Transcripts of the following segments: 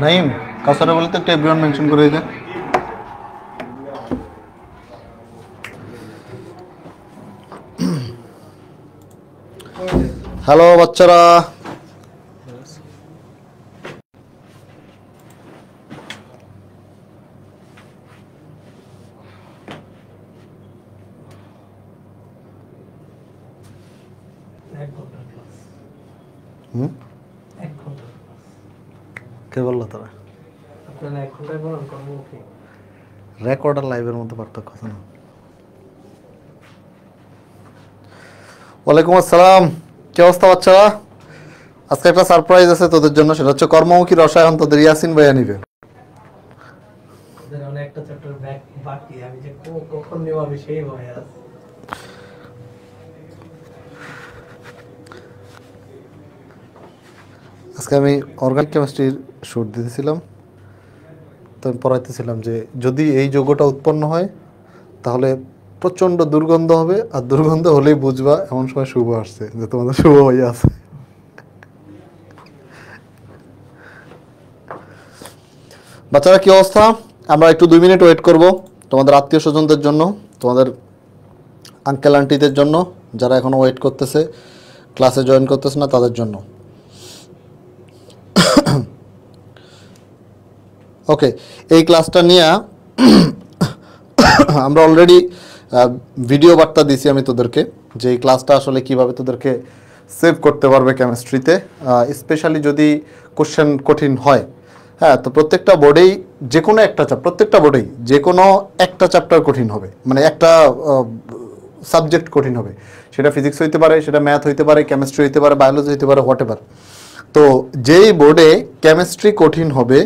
নাইম কাসারে বলতে একটা everyone mention করে দিতে। হ্যালো বাচ্চারা, কে বললো তারা? রেকর্ড আর লাইভের মধ্যে পার্থক্য আছে না? ওয়ালাইকুম আসসালাম, কি অবস্থা বাচ্চারা? আজকে একটা সারপ্রাইজ আছে তোদের জন্য, সেটা হচ্ছে কর্মমুখী রসায়ন তোদের ইয়াসিন ভাইয়া নিবে। আজকে আমি অর্গানিক কেমিস্ট্রির শুট দিতেছিলাম, তো আমি পড়াইতেছিলাম যে যদি এই যৌগটা উৎপন্ন হয় তাহলে প্রচণ্ড দুর্গন্ধ হবে, আর দুর্গন্ধ হলেই বুঝবা এমন সময় শুভ আসছে, যে তোমাদের শুভ হয়ে আছে। বাচ্চারা কি অবস্থা? আমরা একটু 2 মিনিট ওয়েট করব তোমাদের আত্মীয় স্বজনদের জন্য, তোমাদের আঙ্কেল আন্টিদের জন্য, যারা এখনো ওয়েট করতেছে, ক্লাসে জয়েন করতেছে না তাদের জন্য। ওকে, এই ক্লাসটা নিয়ে আমরা অলরেডি ভিডিও বার্তা দিছি আমি তোদেরকে, যে এই ক্লাসটা আসলে কিভাবে তোদেরকে সেভ করতে পারবে কেমিস্ট্রিতে, স্পেশালি যদি কোশ্চেন কঠিন হয়। হ্যাঁ, তো প্রত্যেকটা বোর্ডেই যে কোনো একটা প্রত্যেকটা বোর্ডেই যে কোনো একটা চ্যাপ্টার কঠিন হবে, মানে একটা সাবজেক্ট কঠিন হবে। সেটা ফিজিক্স হইতে পারে, সেটা ম্যাথ হইতে পারে, কেমিস্ট্রি হইতে পারে, বায়োলজি হইতে পারে, হোয়াট এভার। তো যেই বোর্ডে কেমিস্ট্রি কঠিন হবে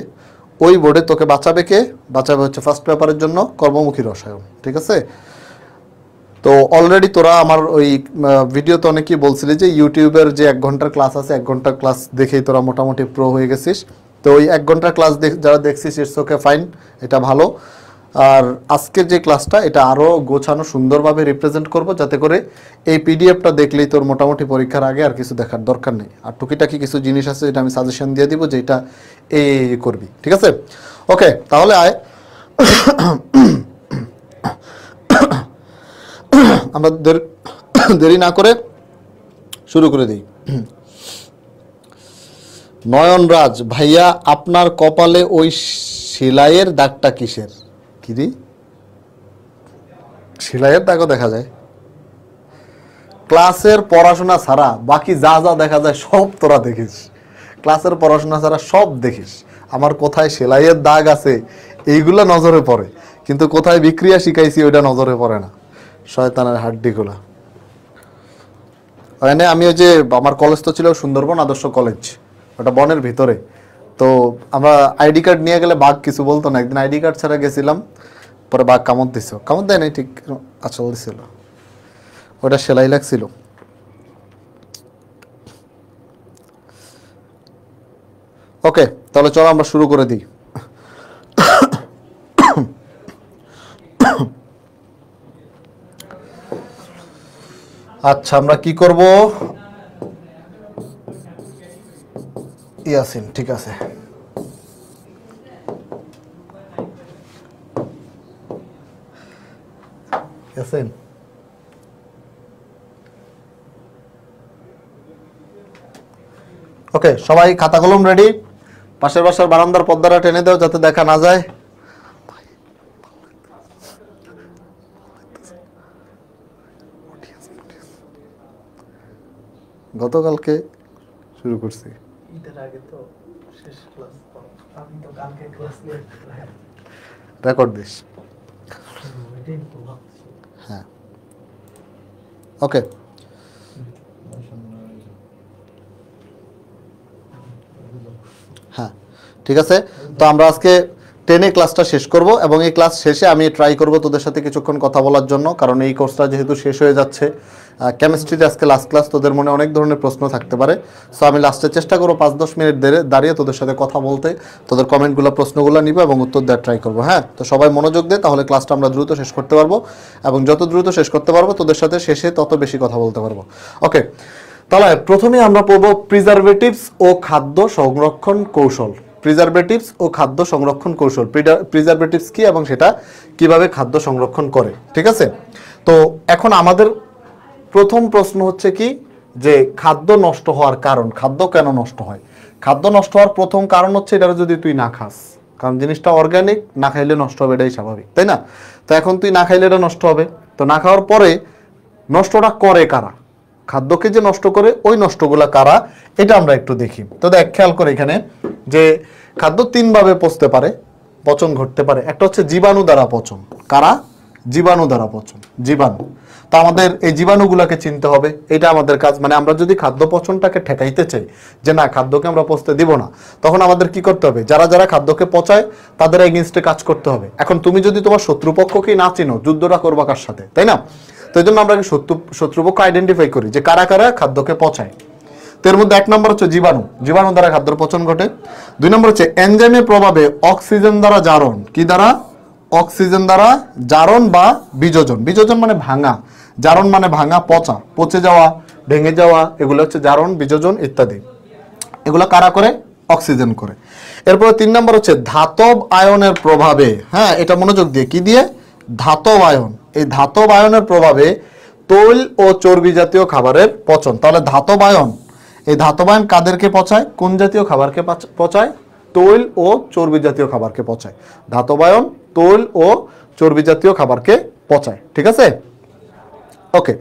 ওই বোর্ডে তোকে বাঁচাবে কে? বাঁচাবে হচ্ছে ফার্স্ট পেপারের জন্য কর্মমুখী রসায়ন, ঠিক আছে? তো অলরেডি তোরা আমার ওই ভিডিওতে অনেকেই বলছিলি যে ইউটিউবের যে 1 ঘন্টার ক্লাস আছে, 1 ঘন্টার ক্লাস দেখেই তোরা মোটামুটি প্রো হয়ে গেছিস। তো ওই 1 ঘন্টার ক্লাস যারা দেখছিস, ইটস ওকে, ফাইন, এটা ভালো। আর আজকের যে ক্লাসটা, এটা আরও গোছানো সুন্দরভাবে রিপ্রেজেন্ট করব, যাতে করে এই পিডিএফটা দেখলেই তোর মোটামুটি পরীক্ষার আগে আর কিছু দেখার দরকার নেই। আর টুকিটাকি কিছু জিনিস আছে যেটা আমি সাজেশন দিয়ে দিব, যে এটা এই করবি, ঠিক আছে? ওকে, তাহলে আয় আমরা দেরি না করে শুরু করে দিই। নয়নরাজ ভাইয়া, আপনার কপালে ওই সেলাইয়ের দাগটা কিসের? কি রে, সেলাইয়ের দাগও দেখা যায়? ক্লাসের পড়াশোনা ছাড়া বাকি যা যা দেখা যায় সব তোরা দেখিস, ক্লাসের পড়াশোনা ছাড়া সব দেখিস। আমার কোথায় সেলাইয়ের দাগ আছে এইগুলা নজরে পড়ে, কিন্তু কোথায় বিক্রিয়া শিখাইছি ওইটা নজরে পড়ে না। শয়তানের হাড্ডিগুলা। ওখানে আমি ওই যে আমার কলেজ তো ছিল সুন্দরবন আদর্শ কলেজ, ওটা বনের ভিতরে। তো আমরা আইডি কার্ড নিয়ে গেলে বাঘ কিছু বলতো না। একদিন আইডি কার্ড ছাড়া গেছিলাম, পরে বাঘ কামড় দিছিল, কামড় দেয় নাই ঠিক, আচল দিছিল, ওটা সেলাই লাগছিল। ওকে, তাহলে চলো আমরা শুরু করে দিই। আচ্ছা, আমরা কি করব? ইয়াসিন, ঠিক আছে। ইয়াসিন, ওকে, সবাই খাতা কলম রেডি। পাশের বাসার বারান্দার পর্দাটা টেনে দাও যাতে দেখা না যায়। গতকালকে শুরু করছি, রেকর্ড দিস। হ্যাঁ, ওকে, হ্যাঁ, ঠিক আছে। তো আমরা আজকে টেনে ক্লাসটা শেষ করব এবং এই ক্লাস শেষে আমি ট্রাই করব তোদের সাথে কিছুক্ষণ কথা বলার জন্য, কারণ এই কোর্সটা যেহেতু শেষ হয়ে যাচ্ছে, কেমিস্ট্রিতে আজকে লাস্ট ক্লাস, তোদের মনে অনেক ধরনের প্রশ্ন থাকতে পারে। সো আমি লাস্টে চেষ্টা করবো 5-10 মিনিট দাঁড়িয়ে তোদের সাথে কথা বলতে, তোদের কমেন্টগুলো প্রশ্নগুলো নিব এবং উত্তর দেওয়ার ট্রাই করবো। হ্যাঁ, তো সবাই মনোযোগ দে, তাহলে ক্লাসটা আমরা দ্রুত শেষ করতে পারবো এবং যত দ্রুত শেষ করতে পারবো তোদের সাথে শেষে তত বেশি কথা বলতে পারবো। ওকে, তাহলে প্রথমে আমরা পড়বো প্রিজারভেটিভস ও খাদ্য সংরক্ষণ কৌশল। প্রিজারভেটিভস ও খাদ্য সংরক্ষণ কৌশল, প্রিজারভেটিভস কি এবং সেটা কিভাবে খাদ্য সংরক্ষণ করে। ঠিক আছে, তো এখন আমাদের প্রথম প্রশ্ন হচ্ছে কি, যে খাদ্য নষ্ট হওয়ার কারণ, খাদ্য কেন নষ্ট হয়? খাদ্য নষ্ট হওয়ার প্রথম কারণ হচ্ছে এটা যদি তুই না খাস, কারণ জিনিসটা অর্গানিক, না খাইলে নষ্ট হবে, এটাই স্বাভাবিক, তাই না? তো এখন তুই না খাইলে এটা নষ্ট হবে, তো না খাওয়ার পরে নষ্টটা করে কারা? খাদ্যকে যে নষ্ট করে ওই নষ্টগুলা কারা, এটা আমরা একটু দেখি। তো দেখ, খেয়াল করে এখানে যে খাদ্য 3 ভাবে পচতে পারে, পচন ঘটতে পারে। একটা হচ্ছে জীবাণু দ্বারা পচন। কারা? জীবাণু দ্বারা পচন, জীবাণু। তো আমাদের এই জীবাণুগুলোকে চিনতে হবে, এটা আমাদের কাজ। মানে আমরা যদি খাদ্য পচনটাকে ঠেকাইতে চাই, যে না খাদ্যকে আমরা পচতে দিব না, তখন আমাদের কি করতে হবে? যারা যারা খাদ্যকে পচায় তাদের এগেইনস্টে কাজ করতে হবে। এখন তুমি যদি তোমার শত্রুপক্ষকেই না চিনো, যুদ্ধটা করবা কার সাথে, তাই না? তো এই জন্য আমরা শত্রুপক্ষ আইডেন্টিফাই করি যে কারা কারা খাদ্যকে পচায়। তো এর মধ্যে 1 নম্বর হচ্ছে জীবাণু, জীবাণু দ্বারা খাদ্যের পচন ঘটে। 2 নম্বর হচ্ছে এনজাইমের প্রভাবে অক্সিজেন দ্বারা জারণ। কি দ্বারা? অক্সিজেন দ্বারা জারণ বা বিযোজন। বিযোজন মানে ভাঙা, জারণ মানে ভাঙা, পচা, পচে যাওয়া, ভেঙে যাওয়া, এগুলো হচ্ছে জারণ, বিযোজন ইত্যাদি। এগুলো কারা করে? অক্সিজেন করে। এরপরে 3 নম্বর হচ্ছে ধাতব আয়নের প্রভাবে। হ্যাঁ, এটা মনোযোগ দিয়ে, কি দিয়ে? ধাতব আয়ন। এই ধাতব আয়নের প্রভাবে তৈল ও চর্বি জাতীয় খাবারের পচন। তাহলে ধাতব আয়ন, এই ধাতব আয়ন কাদেরকে পচায়? কোন জাতীয় খাবারকে পচায়? তৈল ও চর্বি জাতীয় খাবারকে পচায়। ধাতব আয়ন তৈল ও চর্বি জাতীয় খাবারকে পচায়। ঠিক আছে, ওকে।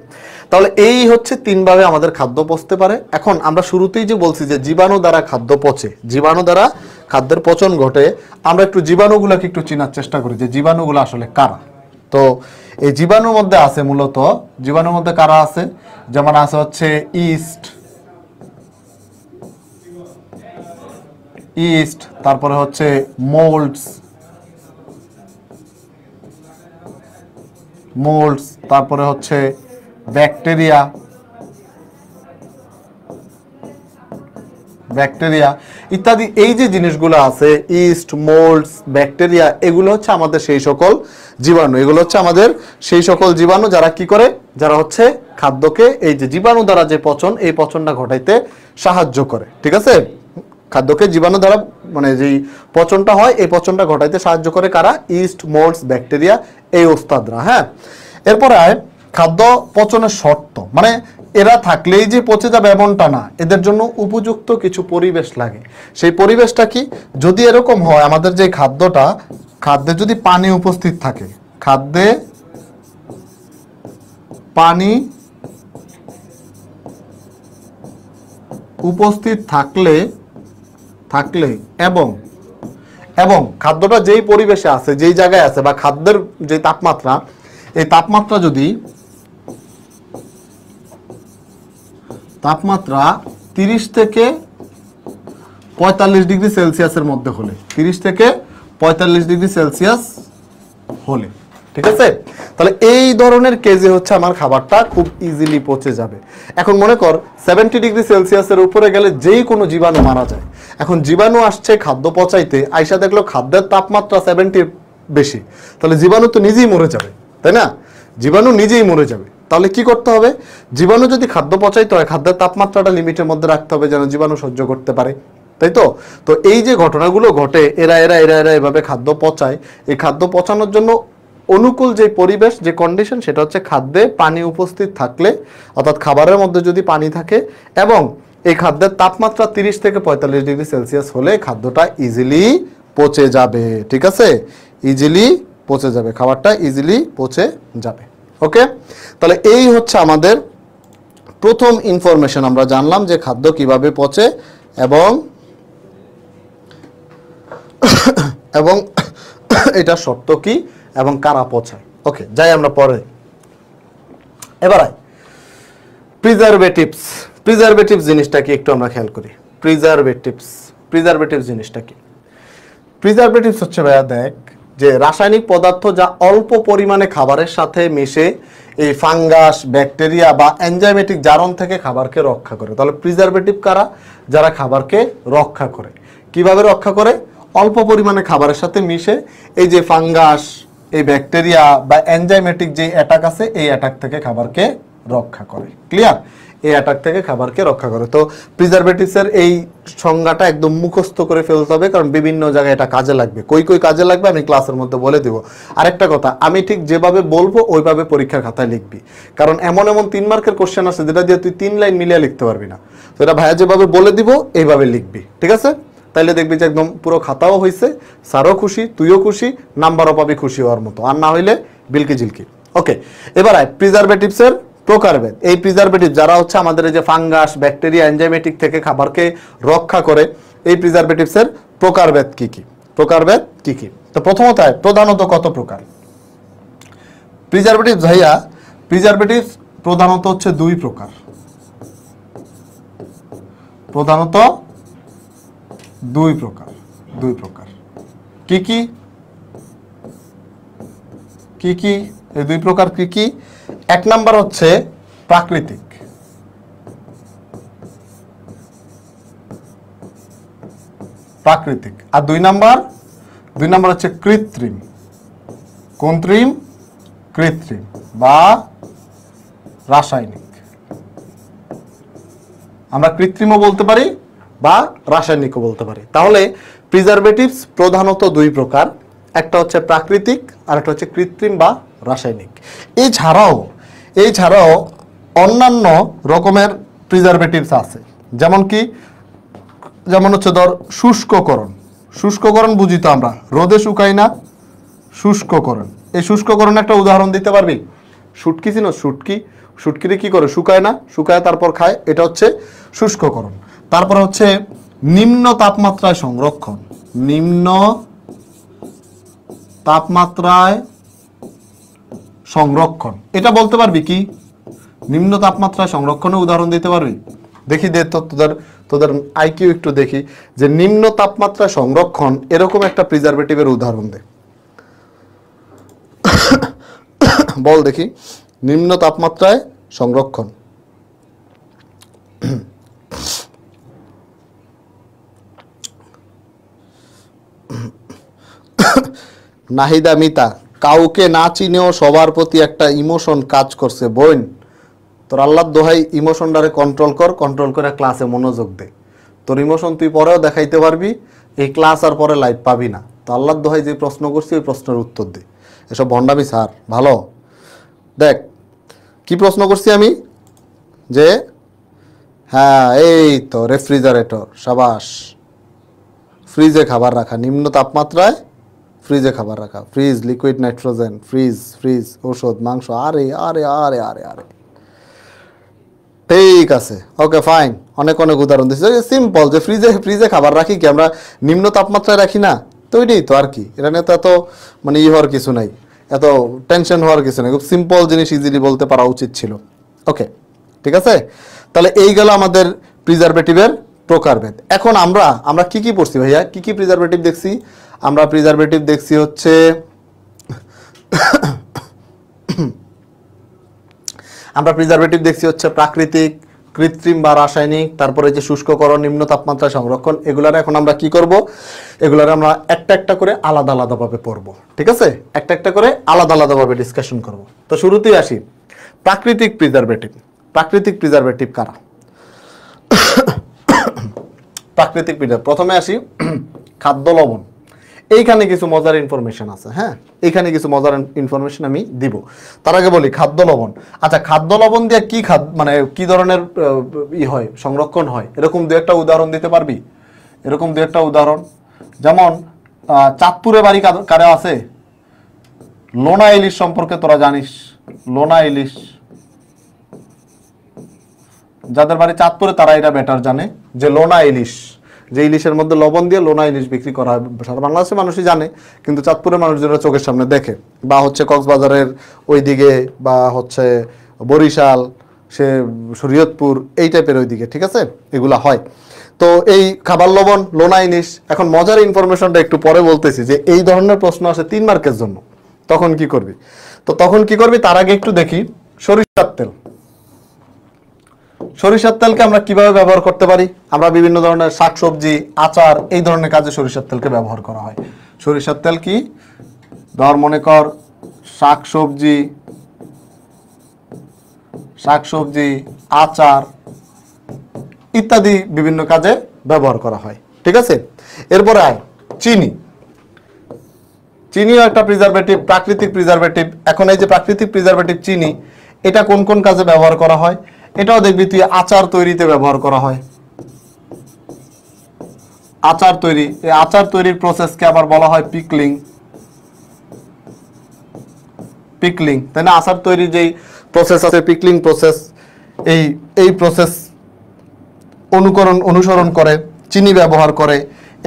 তাহলে এই হচ্ছে 3 ভাবে আমাদের খাদ্য পচতে পারে। এখন আমরা শুরুতেই যে বলছি যে জীবাণু দ্বারা খাদ্য পচে, জীবাণু দ্বারা খাদ্যের পচন ঘটে, আমরা একটু জীবাণুগুলোকে একটু চেনার চেষ্টা করি যে জীবাণুগুলো আসলে কারা। তো এই জীবাণুর মধ্যে আছে মূলত, জীবাণুর মধ্যে কারা আছে? যেমন আছে হচ্ছে ইস্ট, তারপরে হচ্ছে মোল্ডস, তারপরে হচ্ছে ব্যাকটেরিয়া ইত্যাদি। এই যে জিনিসগুলো আছে, ইস্ট, মোল্ডস, ব্যাকটেরিয়া, এগুলো হচ্ছে আমাদের সেই সকল জীবাণু। এগুলো হচ্ছে আমাদের সেই সকল জীবাণু যারা কি করে? যারা হচ্ছে খাদ্যকে, এই যে জীবাণু দ্বারা যে পচন, এই পচনটা ঘটাইতে সাহায্য করে। ঠিক আছে, খাদ্যকে জীবাণু দ্বারা মানে যেই পচনটা হয়, এই পচনটা ঘটাইতে সাহায্য করে কারা? ইস্ট, মোল্ডস, ব্যাকটেরিয়া, এই ওস্তাদরা। হ্যাঁ, এরপরে খাদ্য পচনের শর্ত, মানে এরা থাকলেই যে পচে যাবে এমনটা না, এদের জন্য উপযুক্ত কিছু পরিবেশ লাগে। সেই পরিবেশটা কি? যদি এরকম হয় আমাদের যে খাদ্যটা, খাদ্যে যদি পানি উপস্থিত থাকে, খাদ্যে পানি উপস্থিত থাকলে এবং খাদ্যটা যেই পরিবেশে আছে, যেই জায়গায় আছে, বা খাদ্যের যে তাপমাত্রা, এই তাপমাত্রা যদি 30 থেকে 45 ডিগ্রি সেলসিয়াসের মধ্যে হলে, 30 থেকে 45 ডিগ্রি সেলসিয়াস হলে, ঠিক আছে? তাহলে এই ধরনের কেজে হচ্ছে আমার খাবারটা খুব ইজিলি পচে যাবে। এখন মনে কর 70 ডিগ্রি সেলসিয়াসের উপরে গেলে যেই কোনো জীবাণু মারা যায়। এখন জীবাণু আসছে খাদ্য পচাইতে, আইসা দেখলো খাদ্যের তাপমাত্রা 70 বেশি, তাহলে জীবাণু তো নিজেই মরে যাবে, তাই না? জীবাণু নিজেই মরে যাবে। তাহলে কি করতে হবে? জীবাণু যদি খাদ্য পচাইতে হয়, খাদ্যের তাপমাত্রাটা লিমিটের মধ্যে রাখতে হবে যেন জীবাণু সহ্য করতে পারে, তাই তো? তো এই যে ঘটনাগুলো ঘটে, এরা এভাবে খাদ্য পচায়। এই খাদ্য পচানোর জন্য অনুকূল যে পরিবেশ, যে কন্ডিশন, সেটা হচ্ছে খাদ্যে পানি উপস্থিত থাকলে, অর্থাৎ খাবারের মধ্যে যদি পানি থাকে এবং এই খাদ্যের তাপমাত্রা 30 থেকে 45 ডিগ্রি সেলসিয়াস হলে খাদ্যটা ইজিলি পচে যাবে। ঠিক আছে, ইজিলি পচে যাবে, খাবারটা ইজিলি পচে যাবে। ওকে, তাহলে এই হচ্ছে আমাদের প্রথম ইনফরমেশন। আমরা জানলাম যে খাদ্য কিভাবে পচে এবং এটা শর্ত কি এবং কারা পচায়। ওকে, যাই আমরা পরে। এবার প্রিজারভেটিভস জিনিসটা কি একটু আমরা খেয়াল করি। প্রিজারভেটিভস জিনিসটা কি? প্রিজারভেটিভস হচ্ছে ভাইয়া দেখ যে রাসায়নিক পদার্থ যা অল্প পরিমাণে খাবারের সাথে মিশে এই ফাঙ্গাস, ব্যাকটেরিয়া বা এনজাইমেটিক জারণ থেকে খাবারকে রক্ষা করে। তাহলে প্রিজারভেটিভ কারা? যারা খাবারকে রক্ষা করে। কিভাবে রক্ষা করে? অল্প পরিমাণে খাবারের সাথে মিশে এই যে ফাঙ্গাস, এই ব্যাকটেরিয়া বা এনজাইমেটিক যে অ্যাটাক আছে এই অ্যাটাক থেকে খাবারকে রক্ষা করে। ক্লিয়ার? এই অ্যাটাক থেকে খাবারকে রক্ষা করে। তো প্রিজারভেটিভসের এই সংজ্ঞাটা একদম মুখস্থ করে ফেলতে হবে, কারণ বিভিন্ন জায়গায় এটা কাজে লাগবে। কই কই কাজে লাগবে আমি ক্লাসের মধ্যে বলে দিব। আরেকটা কথা, আমি ঠিক যেভাবে বলবো ওইভাবে পরীক্ষার খাতায় লিখবি, কারণ এমন 3 মার্কের কোশ্চেন আছে যেটা দিয়ে তুই 3 লাইন মিলিয়ে লিখতে পারবি না। তো এটা ভাইয়া যেভাবে বলে দিব এইভাবে লিখবি, ঠিক আছে? তাইলে দেখবি যে একদম পুরো খাতাও হয়েছে, স্যারও খুশি, তুইও খুশি, নাম্বারও পাবি খুশি হওয়ার মতো, আর না হইলে বিলকি জিলকি। ওকে, এবার আয় প্রিজারভেটিভসের প্রকারভেদ। এই প্রিজারভেটিভ যারা হচ্ছে আমাদের এই যে ফাঙ্গাস, ব্যাকটেরিয়া, এনজাইমেটিক থেকে খাবারকে রক্ষা করে, এই প্রিজারভেটিভসের প্রকারভেদ কি কি? প্রকারভেদ কি কি? তো প্রথমত প্রধানত কত প্রকার প্রিজারভেটিভ ভাইয়া? প্রিজারভেটিভ প্রধানত হচ্ছে 2 প্রকার। প্রধানত 2 প্রকার। 2 প্রকার কি কি? কি কি এই 2 প্রকার কি কি? 1 নাম্বার হচ্ছে প্রাকৃতিক। প্রাকৃতিক। আর 2 নাম্বার হচ্ছে কৃত্রিম। কৃত্রিম, কৃত্রিম বা রাসায়নিক। আমরা কৃত্রিমও বলতে পারি বা রাসায়নিকও বলতে পারি। তাহলে প্রিজারভেটিভস প্রধানত 2 প্রকার, একটা হচ্ছে প্রাকৃতিক আর একটা হচ্ছে কৃত্রিম বা রাসায়নিক। এছাড়াও অন্যান্য রকমের প্রিজারভেটিভস আছে, যেমন হচ্ছে ধর শুষ্ককরণ। শুষ্ককরণ বুঝি তো আমরা, রোদে শুকাই না, শুষ্ককরণ। এই শুষ্ককরণ একটা উদাহরণ দিতে পারবি? শুটকি চিনো? শুটকিরে কি করে? শুকায় না, শুকায় তারপর খায়, এটা হচ্ছে শুষ্ককরণ। তারপর হচ্ছে নিম্ন তাপমাত্রায় সংরক্ষণ। নিম্ন তাপমাত্রায় সংরক্ষণ, এটা বলতে পারবি কি? নিম্ন তাপমাত্রায় সংরক্ষণের উদাহরণ দিতে পারবি? দেখি দে তো, তোদের আইকিউ একটু দেখি যে নিম্ন তাপমাত্রায় সংরক্ষণ এরকম একটা প্রিজারভেটিভের উদাহরণ দে। বল দেখি, নিম্ন তাপমাত্রায় সংরক্ষণ। নাহিদা মিতা, কাউকে না চিনেও সবার প্রতি একটা ইমোশন কাজ করছে। বোন, তোর আল্লাহর দোহাই ইমোশনটারে কন্ট্রোল করে ক্লাসে মনোযোগ দে। তোর ইমোশন তুই পরেও দেখাইতে পারবি, এই ক্লাস আর পরে লাইভ পাবি না। তো আল্লাহর দোহাই যে প্রশ্ন করছি ওই প্রশ্নের উত্তর দে। এসব ভণ্ডামি স্যার ভালো। দেখ কি প্রশ্ন করছি আমি, যে হ্যাঁ এই তো রেফ্রিজারেটর, সাবাস। ফ্রিজে খাবার রাখা, নিম্ন তাপমাত্রায় ফ্রিজে খাবার রাখা। ফ্রিজ, লিকুইড নাইট্রোজেন, ফ্রিজ, ঔষধ, মাংস। আরে আরে আরে আরে আরে ঠিক আছে, ওকে ফাইন। অনেক উদাহরণ দিচ্ছে, সিম্পল, যে ফ্রিজে খাবার রাখি কি আমরা নিম্ন তাপমাত্রায় রাখি না? তো ওইটাই তো আর কি, এটা নিয়ে তো এত হওয়ার কিছু নাই, এত টেনশন হওয়ার কিছু নেই। খুব সিম্পল জিনিস, ইজিলি বলতে পারা উচিত ছিল। ওকে, ঠিক আছে। তাহলে এই গেল আমাদের প্রিজারভেটিভের প্রকারভেদ। এখন আমরা কি কি পড়ছি ভাইয়া? কি কি প্রিজারভেটিভ দেখছি? আমরা প্রিজারভেটিভ দেখছি হচ্ছে প্রাকৃতিক, কৃত্রিম বা রাসায়নিক, তারপরে যে শুষ্ককরণ, নিম্ন তাপমাত্রা সংরক্ষণ। এগুলার এখন আমরা কি করব? এগুলার আমরা একটা করে আলাদা আলাদাভাবে পড়বো, ঠিক আছে? একটা করে আলাদা আলাদাভাবে ডিসকাশন করব। তো শুরুতেই আসি প্রাকৃতিক প্রিজারভেটিভ। প্রাকৃতিক প্রিজারভেটিভ কারা? প্রাকৃতিক প্রিজারভেটিভ, প্রথমে আসি খাদ্য লবণ। এইখানে কিছু মজার ইনফরমেশন আছে। হ্যাঁ, এইখানে কিছু মজার ইনফরমেশন আমি দিব। তার আগে বলি খাদ্য লবণ। আচ্ছা, খাদ্য লবণ দিয়ে কি ধরনের হয়, সংরক্ষণ হয়? এরকম দু একটা উদাহরণ দিতে পারবি? এরকম দু একটা উদাহরণ, যেমন চাঁদপুরে বাড়ি কারে আছে? লোনা ইলিশ সম্পর্কে তোরা জানিস? লোনা ইলিশ, যাদের বাড়ি চাঁদপুরে তারা এটা বেটার জানে যে লোনা ইলিশ, যে ইলিশের মধ্যে লবণ দিয়ে লোনা ইলিশ বিক্রি করা হয়। সারা বাংলাদেশের মানুষই জানে, কিন্তু চাঁদপুরের মানুষ যারা চোখের সামনে দেখে, বা হচ্ছে কক্সবাজারের ওইদিকে, বা হচ্ছে বরিশাল, সে শরীয়তপুর, এই টাইপের ওইদিকে, ঠিক আছে, এগুলা হয়। তো এই খাবার লবণ লোনা ইলিশ। এখন মজার ইনফরমেশনটা একটু পরে বলতেছি যে এই ধরনের প্রশ্ন আসে 3 মার্কের জন্য, তখন কি করবি? তো তখন কি করবি তার আগে একটু দেখি সরিষার তেল। সরিষার তেলকে আমরা কিভাবে ব্যবহার করতে পারি? আমরা বিভিন্ন ধরনের শাকসবজি, আচার এই ধরনের কাজে সরিষার তেলকে ব্যবহার করা হয়। সরিষার তেল কি ধর মনে কর শাকসবজি, আচার ইত্যাদি বিভিন্ন কাজে ব্যবহার করা হয়। ঠিক আছে, এরপরে আয় চিনি। চিনিও একটা প্রিজারভেটিভ, প্রাকৃতিক প্রিজারভেটিভ। এখন এই যে প্রাকৃতিক প্রিজারভেটিভ চিনি, এটা কোন কোন কাজে ব্যবহার করা হয়? এটাও দেখবি তুই আচার তৈরিতে ব্যবহার করা হয়। আচার তৈরি, এই আচার তৈরির প্রসেসকে আবার বলা হয় পিকলিং। পিকলিং, তাই না? আচার তৈরির যেই প্রসেস আছে পিকলিং প্রসেস, এই প্রসেস অনুসরণ করে চিনি ব্যবহার করে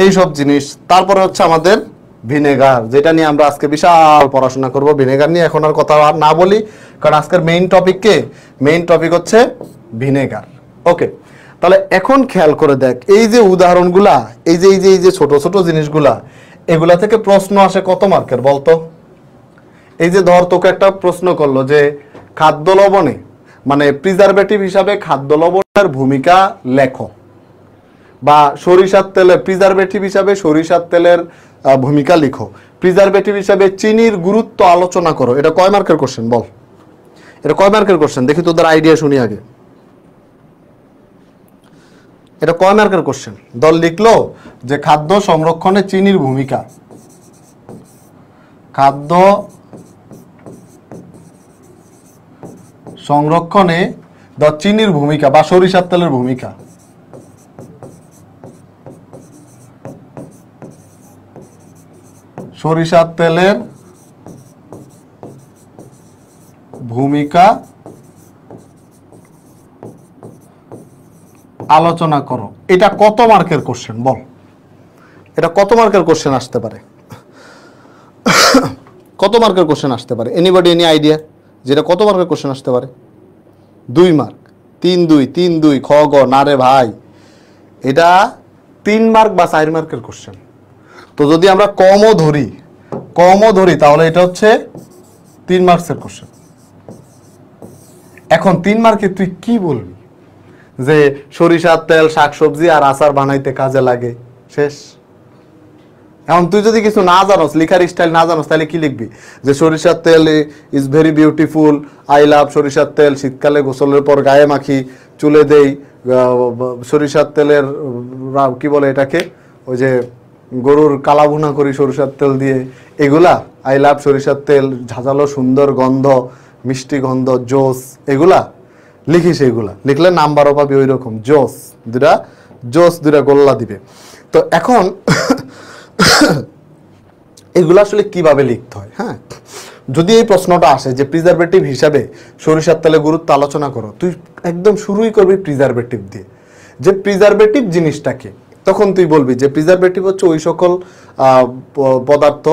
এই সব জিনিস। তারপরে হচ্ছে আমাদের ভিনেগার, যেটা নিয়ে আমরা আজকে বিশাল পড়াশোনা করব। ভিনেগার নিয়ে এখন আর কথা না বলি, কারণ আজকের মেইন টপিক হচ্ছে ভিনেগার। ওকে, তাহলে এখন খেয়াল করে দেখ এই যে উদাহরণগুলা, এই যে ছোট ছোট জিনিসগুলা, এগুলা থেকে প্রশ্ন আসে কত মার্কের বলতো? এই যে ধর তোকে একটা প্রশ্ন করলো যে খাদ্য লবণে মানে প্রিজারভেটিভ হিসাবে খাদ্য লবণের ভূমিকা লেখো, বা সরিষার তেলে প্রিজারভেটিভ হিসাবে সরিষার তেলের ভূমিকা লিখো, প্রিজারভেটিভ হিসাবে চিনির গুরুত্ব আলোচনা করো। এটা কয় মার্কের কোশ্চেন বল? এটা কয় মার্কের কোশ্চেন দেখি, তোদের আইডিয়া শুনি আগে। এটা কয় মার্কের কোশ্চেন? দল লিখলো যে খাদ্য সংরক্ষণে চিনির ভূমিকা, খাদ্য সংরক্ষণে চিনির ভূমিকা বা সরিষার তেলের ভূমিকা। সরিষার তেলের ভূমিকা আলোচনা করো। এটা কত মার্কের কোশ্চেন বল? এটা কত মার্কের কোশ্চেন আসতে পারে? কত মার্কের কোশ্চেন আসতে পারে? এনিবডি এনি আইডিয়া যেটা কত মার্কের কোশ্চেন আসতে পারে? 2 মার্ক, 3-2 খ গ না রে ভাই, এটা 3 মার্ক বা 4 মার্কের কোশ্চেন। তো যদি আমরা কমও ধরি তাহলে এটা হচ্ছে 3 মার্কসের কোশ্চেন। এখন 3 মার্কে তুই কি বলবি? যে সরিষার তেল শাকসবজি আর আচার বানাইতে কাজে লাগে, শেষ। এখন তুই যদি কিছু না জানোস, লিখার স্টাইল না জানোস, তাহলে কি লিখবি? যে সরিষার তেল is very beautiful, I love সরিষার তেল, শীতকালে গোসলের পর গায়ে মাখি, চুলে দেই, সরিষার তেলের কি বলে এটাকে, ওই যে গরুর কালাভুনা করি সরিষার তেল দিয়ে, এগুলা আই লাভ সরিষার তেল, ঝাঁঝালো সুন্দর গন্ধ, মিষ্টি গন্ধ, জোস, এগুলা লিখিস। এগুলা লিখলে নাম্বারও পাবি ওই রকম, জোস দুটা গোল্লা দিবে। তো এখন এগুলো আসলে কিভাবে লিখতে হয়? হ্যাঁ, যদি এই প্রশ্নটা আসে যে প্রিজারভেটিভ হিসাবে সরিষার তেলে গুরুত্ব আলোচনা করো, তুই একদম শুরুই করবি প্রিজারভেটিভ দিয়ে, যে প্রিজারভেটিভ জিনিসটাকে। তখন তুই বলবি যে প্রিজারভেটিভ হচ্ছে ওই সকল পদার্থ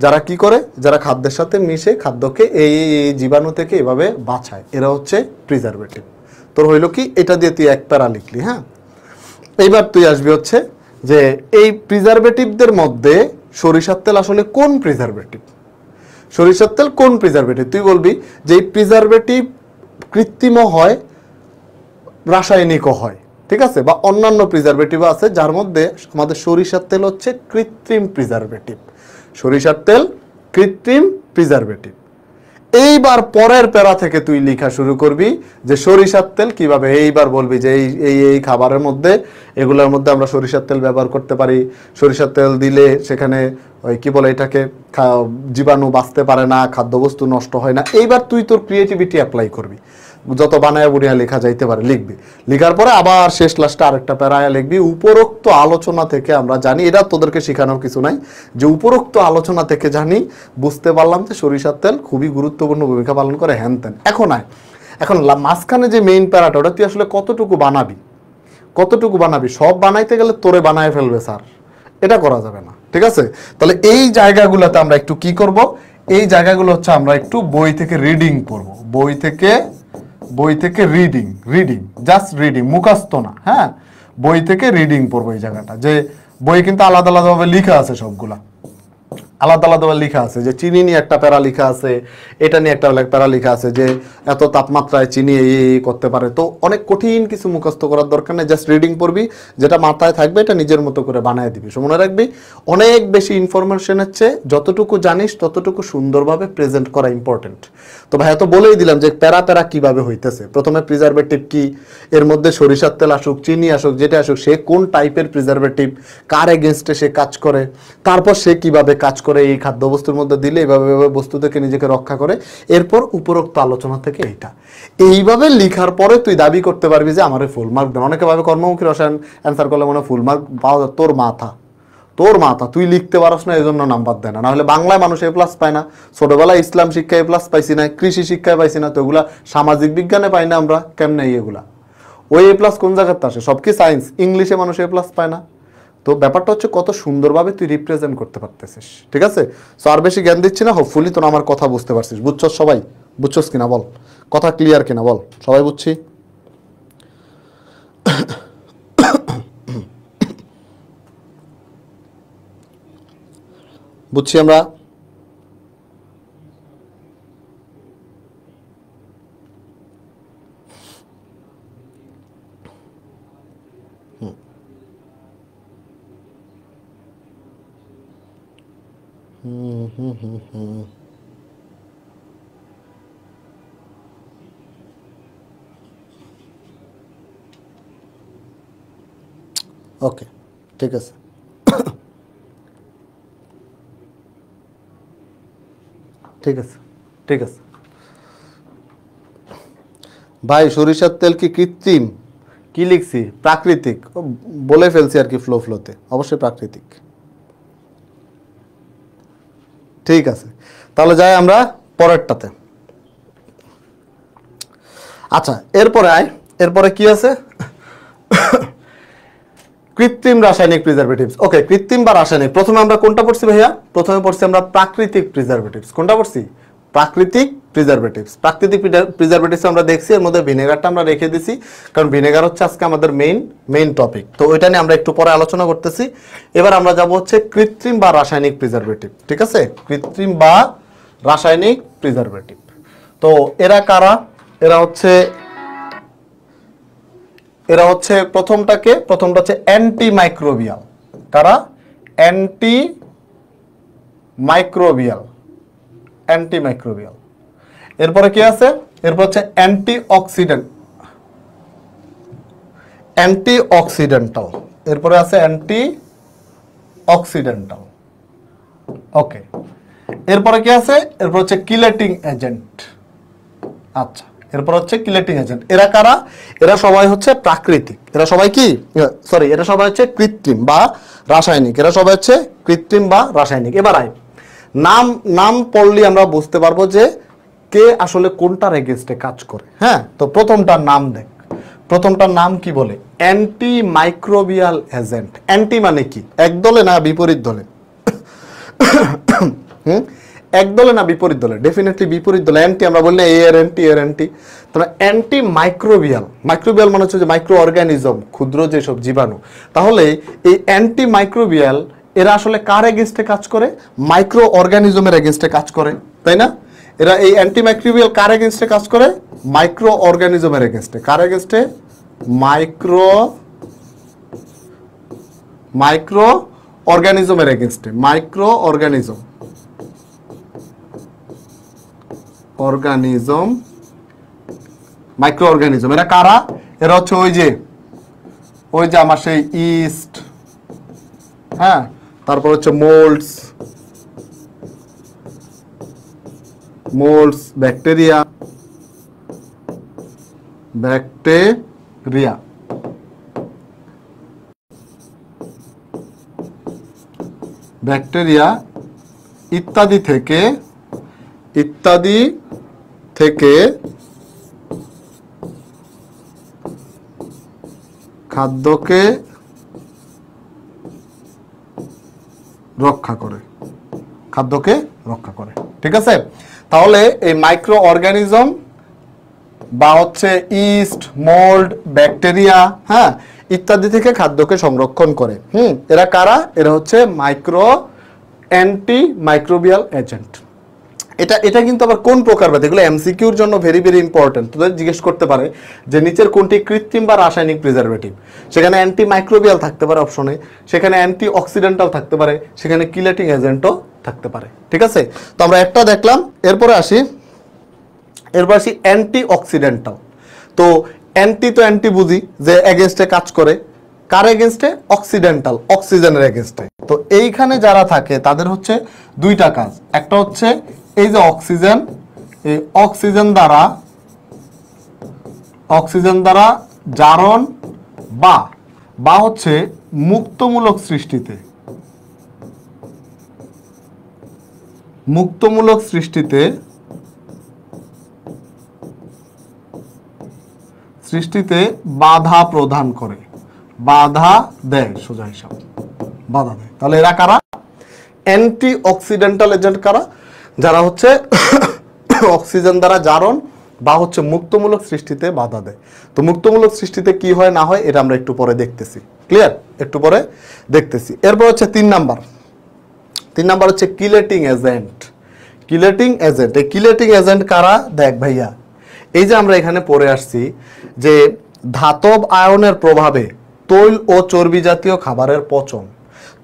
যারা কি করে, যারা খাদ্যের সাথে মিশে খাদ্যকে এই জীবাণু থেকে এভাবে বাঁচায়, এরা হচ্ছে প্রিজারভেটিভ। তোর হইলো কি, এটা দিয়ে তুই এক প্যারা লিখলি। হ্যাঁ, এইবার তুই আসবি হচ্ছে যে এই প্রিজারভেটিভদের মধ্যে সরিষার তেল আসলে কোন প্রিজারভেটিভ? সরিষার তেল কোন প্রিজারভেটিভ? তুই বলবি যে এই প্রিজারভেটিভ কৃত্রিমও হয়, রাসায়নিকও হয়, ঠিক আছে, বা অন্যান্য প্রিজারভেটিভ আছে, যার মধ্যে আমাদের সরিষার তেল হচ্ছে কৃত্রিম প্রিজারভেটিভ। সরিষার তেল কৃত্রিম প্রিজারভেটিভ। এইবার পরের প্যারা থেকে তুই লেখা শুরু করবি যে সরিষার তেল কিভাবে। এইবার বলবি যে এই খাবারের মধ্যে, এগুলোর মধ্যে আমরা সরিষার তেল ব্যবহার করতে পারি, সরিষার তেল দিলে সেখানে ওই কি বলে এটাকে, জীবাণু বাঁচতে পারে না, খাদ্যবস্তু নষ্ট হয় না। এইবার তুই তোর ক্রিয়েটিভিটি অ্যাপ্লাই করবি, যত বানায় বুড়িয়া লেখা যাইতে পারে লিখবি। লিখার পরে আবার শেষ লাস্টে আরেকটা প্যারায় লিখবি উপরোক্ত আলোচনা থেকে আমরা জানি, এটা তোদেরকে শেখানোর কিছু নাই, যে উপরোক্ত আলোচনা থেকে জানি, বুঝতে পারলাম যে সরিষার তেল খুবই গুরুত্বপূর্ণ ভূমিকা পালন করে, হ্যান ত্যান। এখন মাঝখানে যে মেইন প্যারাটা, ওটা তুই আসলে কতটুকু বানাবি? সব বানাইতে গেলে তোরে বানায় ফেলবে স্যার, এটা করা যাবে না, ঠিক আছে? তাহলে এই জায়গাগুলোতে আমরা একটু কি করব? এই জায়গাগুলো হচ্ছে আমরা একটু বই থেকে রিডিং করব, বই থেকে রিডিং, জাস্ট রিডিং, মুখস্থ না। হ্যাঁ, বই থেকে রিডিং পড়বো এই জায়গাটা, যে বই কিন্তু আলাদা আলাদাভাবে লেখা আছে, সবগুলা আলাদা আলাদাভাবে লেখা আছে, যে চিনি নিয়ে একটা প্যারা লেখা আছে, এটা নিয়ে একটা প্যারা লেখা আছে, যে এত তাপমাত্রায় চিনি এই করতে পারে। তো অনেক কঠিন কিছু মুখস্থ করার দরকার নেই, জাস্ট রিডিং পড়বি, যেটা মাথায় থাকবে এটা নিজের মতো করে বানায় দিবি। মনে রাখবি, অনেক বেশি ইনফরমেশনের চেয়ে যতটুকু জানিস ততটুকু সুন্দরভাবে প্রেজেন্ট করা ইম্পর্টেন্ট। তো ভাইয়া তো বলেই দিলাম যে প্যারা প্যারা কিভাবে হইতেছে। প্রথমে প্রিজারভেটিভ কি, এর মধ্যে সরিষার তেল আসুক, চিনি আসুক, যেটা আসুক, সে কোন টাইপের প্রিজারভেটিভ, কার এগেনস্টে সে কাজ করে, তারপর সে কিভাবে কাজ করে, এই খাদ্যবস্তুর মধ্যে দিলে এইভাবে বস্তু থেকে নিজেকে রক্ষা করে, এরপর উপরোক্ত আলোচনা থেকে এইভাবে লিখার পরে তুই দাবি করতে পারবি যে আমার ফুল মার্ক দেন। অনেকে ভাবে কর্মমুখী রসায়ন অ্যান্সার করলে মনে ফুল মার্ক পাওয়া যায়। তোর মাথা, তুই লিখতে পারস না এই জন্য নাম্বার দেয় না। নাহলে বাংলায় মানুষ এ প্লাস পায় না, ছোটবেলায় ইসলাম শিক্ষায় এ প্লাস পাইছি না, কৃষি শিক্ষায় পাইছি না, তো এগুলা সামাজিক বিজ্ঞানে পাই না আমরা, কেমনে এগুলা? ওই এ প্লাস কোন জায়গাতে আসে? সব কি সায়েন্স, ইংলিশে মানুষ এ প্লাস পায় না। তো ব্যাপারটা হচ্ছে কত সুন্দরভাবে তুই রিপ্রেজেন্ট করতে পারতেছিস, ঠিক আছে? সো আর বেশি জ্ঞান দিচ্ছি না, হোপফুলি তোরা আমার কথা বুঝতে পারছিস। বুঝছস সবাই? বুঝছস কিনা বল, কথা ক্লিয়ার কিনা বল, সবাই বুঝছি? বুঝছি আমরা? ওকে, ঠিক আছে। ঠিক আছে, ঠিক আছে ভাই। সরিষার তেল কি কৃত্রিম? কি লিখছি? প্রাকৃতিক। বলে ফেলছি আর কি, ফ্লোতে অবশ্যই প্রাকৃতিক। ঠিক আছে, তাহলে যাই আমরা পরেরটাতে। আচ্ছা, এরপরে কি আছে? কৃত্রিম রাসায়নিক প্রিজারভেটিভস। ওকে, কৃত্রিম বা রাসায়নিক, প্রথমে আমরা কোনটা পড়ছি ভাইয়া? প্রথমে পড়ছি আমরা প্রাকৃতিক প্রিজারভেটিভস। কোনটা পড়ছি? প্রাকৃতিক প্রিজারভেটিভস। প্রাকৃতিক প্রিজারভেটিভস আমরা দেখছি, এর মধ্যে ভিনেগারটা আমরা রেখে দিছি, কারণ ভিনেগার হচ্ছে আজকে আমাদের মেইন টপিক। তো ওইটা নিয়ে আমরা একটু পরে আলোচনা করতেছি। এবার আমরা যাব হচ্ছে কৃত্রিম বা রাসায়নিক প্রিজারভেটিভ, ঠিক আছে? কৃত্রিম বা রাসায়নিক প্রিজারভেটিভ। তো এরা কারা? এরা হচ্ছে প্রথমটা হচ্ছে অ্যান্টি মাইক্রোবিয়াল। কারা? Anti microbial. এরপরে কি আছে? এরপর হচ্ছে অ্যান্টিঅক্সিডেন্টাল। এরপরে আছে অ্যান্টিঅক্সিডেন্টাল। ওকে, এরপরে কি আছে? এরপর হচ্ছে কিলেটিং এজেন্ট। আচ্ছা, এরপর হচ্ছে কিলেটিং এজেন্ট। এরা কারা? এরা সবাই হচ্ছে প্রাকৃতিক। এরা সবাই হচ্ছে কৃত্রিম বা রাসায়নিক। এরা সবাই হচ্ছে কৃত্রিম বা রাসায়নিক। এবার নাম পড়লে আমরা বুঝতে পারবো যে কে আসলে কোনটার এগেইনস্টে কাজ করে। হ্যাঁ, তো প্রথমটার নাম দেখ। প্রথমটার নাম কি বলে? Anti microbial agent. অ্যান্টি মানে কি? এক দলে না বিপরীত দলে? এক দলে না বিপরীত দলে? ডেফিনেটলি বিপরীত দলে। অ্যান্টি আমরা বলি না এর অ্যান্টি। তাহলে অ্যান্টি মাইক্রোবিয়াল মানে হচ্ছে যে মাইক্রো অর্গানিজম, ক্ষুদ্র যেসব জীবাণু। তাহলে এই অ্যান্টি মাইক্রোবিয়াল এরা আসলে কার এগেইনস্টে কাজ করে? মাইক্রো অর্গানিজমের এগেইনস্টে কাজ করে, তাই না? এরা এই অ্যান্টি মাইক্রোবিয়াল কার এগেইনস্টে কাজ করে? মাইক্রো অর্গানিজমের এগেইনস্টে। কার এগেইনস্টে? মাইক্রো অর্গানিজমের এগেইনস্টে। Microorganism. এরা কারা? এরা হচ্ছে ওই যে আমার সেই ইস্ট, হ্যাঁ, তারপর হচ্ছে মোল্ডস, ব্যাকটেরিয়া ইত্যাদি থেকে খাদ্যকে রক্ষা করে। ঠিক আছে? তাহলে এই মাইক্রো অর্গানিজম বা হচ্ছে ইস্ট, মোল্ড, ব্যাকটেরিয়া, হ্যাঁ, ইত্যাদি থেকে খাদ্যকে সংরক্ষণ করে। এরা কারা? এরা হচ্ছে অ্যান্টি মাইক্রোবিয়াল এজেন্ট। এটা কিন্তু আবার কোন প্রকারভেদ, এগুলো এমসিকিউর জন্য ভেরি ভেরি ইম্পর্টেন্ট। তোদের জিজ্ঞেস করতে পারে যে নিচের কোনটি কৃত্রিম বা রাসায়নিক প্রিজারভেটিভ, সেখানে অ্যান্টি মাইক্রোবিয়াল থাকতে পারে অপশনে, সেখানে অ্যান্টি অক্সিডেন্টাল থাকতে পারে, সেখানে কিলেটিং এজেন্টও থাকতে পারে। ঠিক আছে, তো আমরা একটা দেখলাম। এরপর আসি অ্যান্টি অক্সিডেন্টাল। তো অ্যান্টি বুঝি যে এগেনস্টে কাজ করে, কার এগেনস্টে? অক্সিডেন্টাল, অক্সিজেনের এগেনস্টে। তো এইখানে যারা থাকে তাদের হচ্ছে দুইটা কাজ। একটা হচ্ছে এই যে অক্সিজেন, এই অক্সিজেন দ্বারা জারণ বা হচ্ছে মুক্তমূলক সৃষ্টিতে বাধা প্রদান করে, বাধা দেয়, সোজা হিসাব বাধা দেয়। তাহলে এরা কারা? অ্যান্টি অক্সিডেন্টাল এজেন্ট কারা? যারা হচ্ছে অক্সিজেন দ্বারা জারণ বা হচ্ছে মুক্তমূলক সৃষ্টিতে বাধা দেয়। তো মুক্তমূলক সৃষ্টিতে কি হয় না হয় এটা আমরা একটু পরে দেখতেছি। ক্লিয়ার? একটু পরে দেখতেছি। এরপর হচ্ছে 3 নাম্বার হচ্ছে কিলেটিং এজেন্ট। এই কিলেটিং এজেন্ট কারা? দেখ ভাইয়া, এই যে আমরা এখানে পড়ে আসছি যে ধাতব আয়নের প্রভাবে তৈল ও চর্বি জাতীয় খাবারের পচন।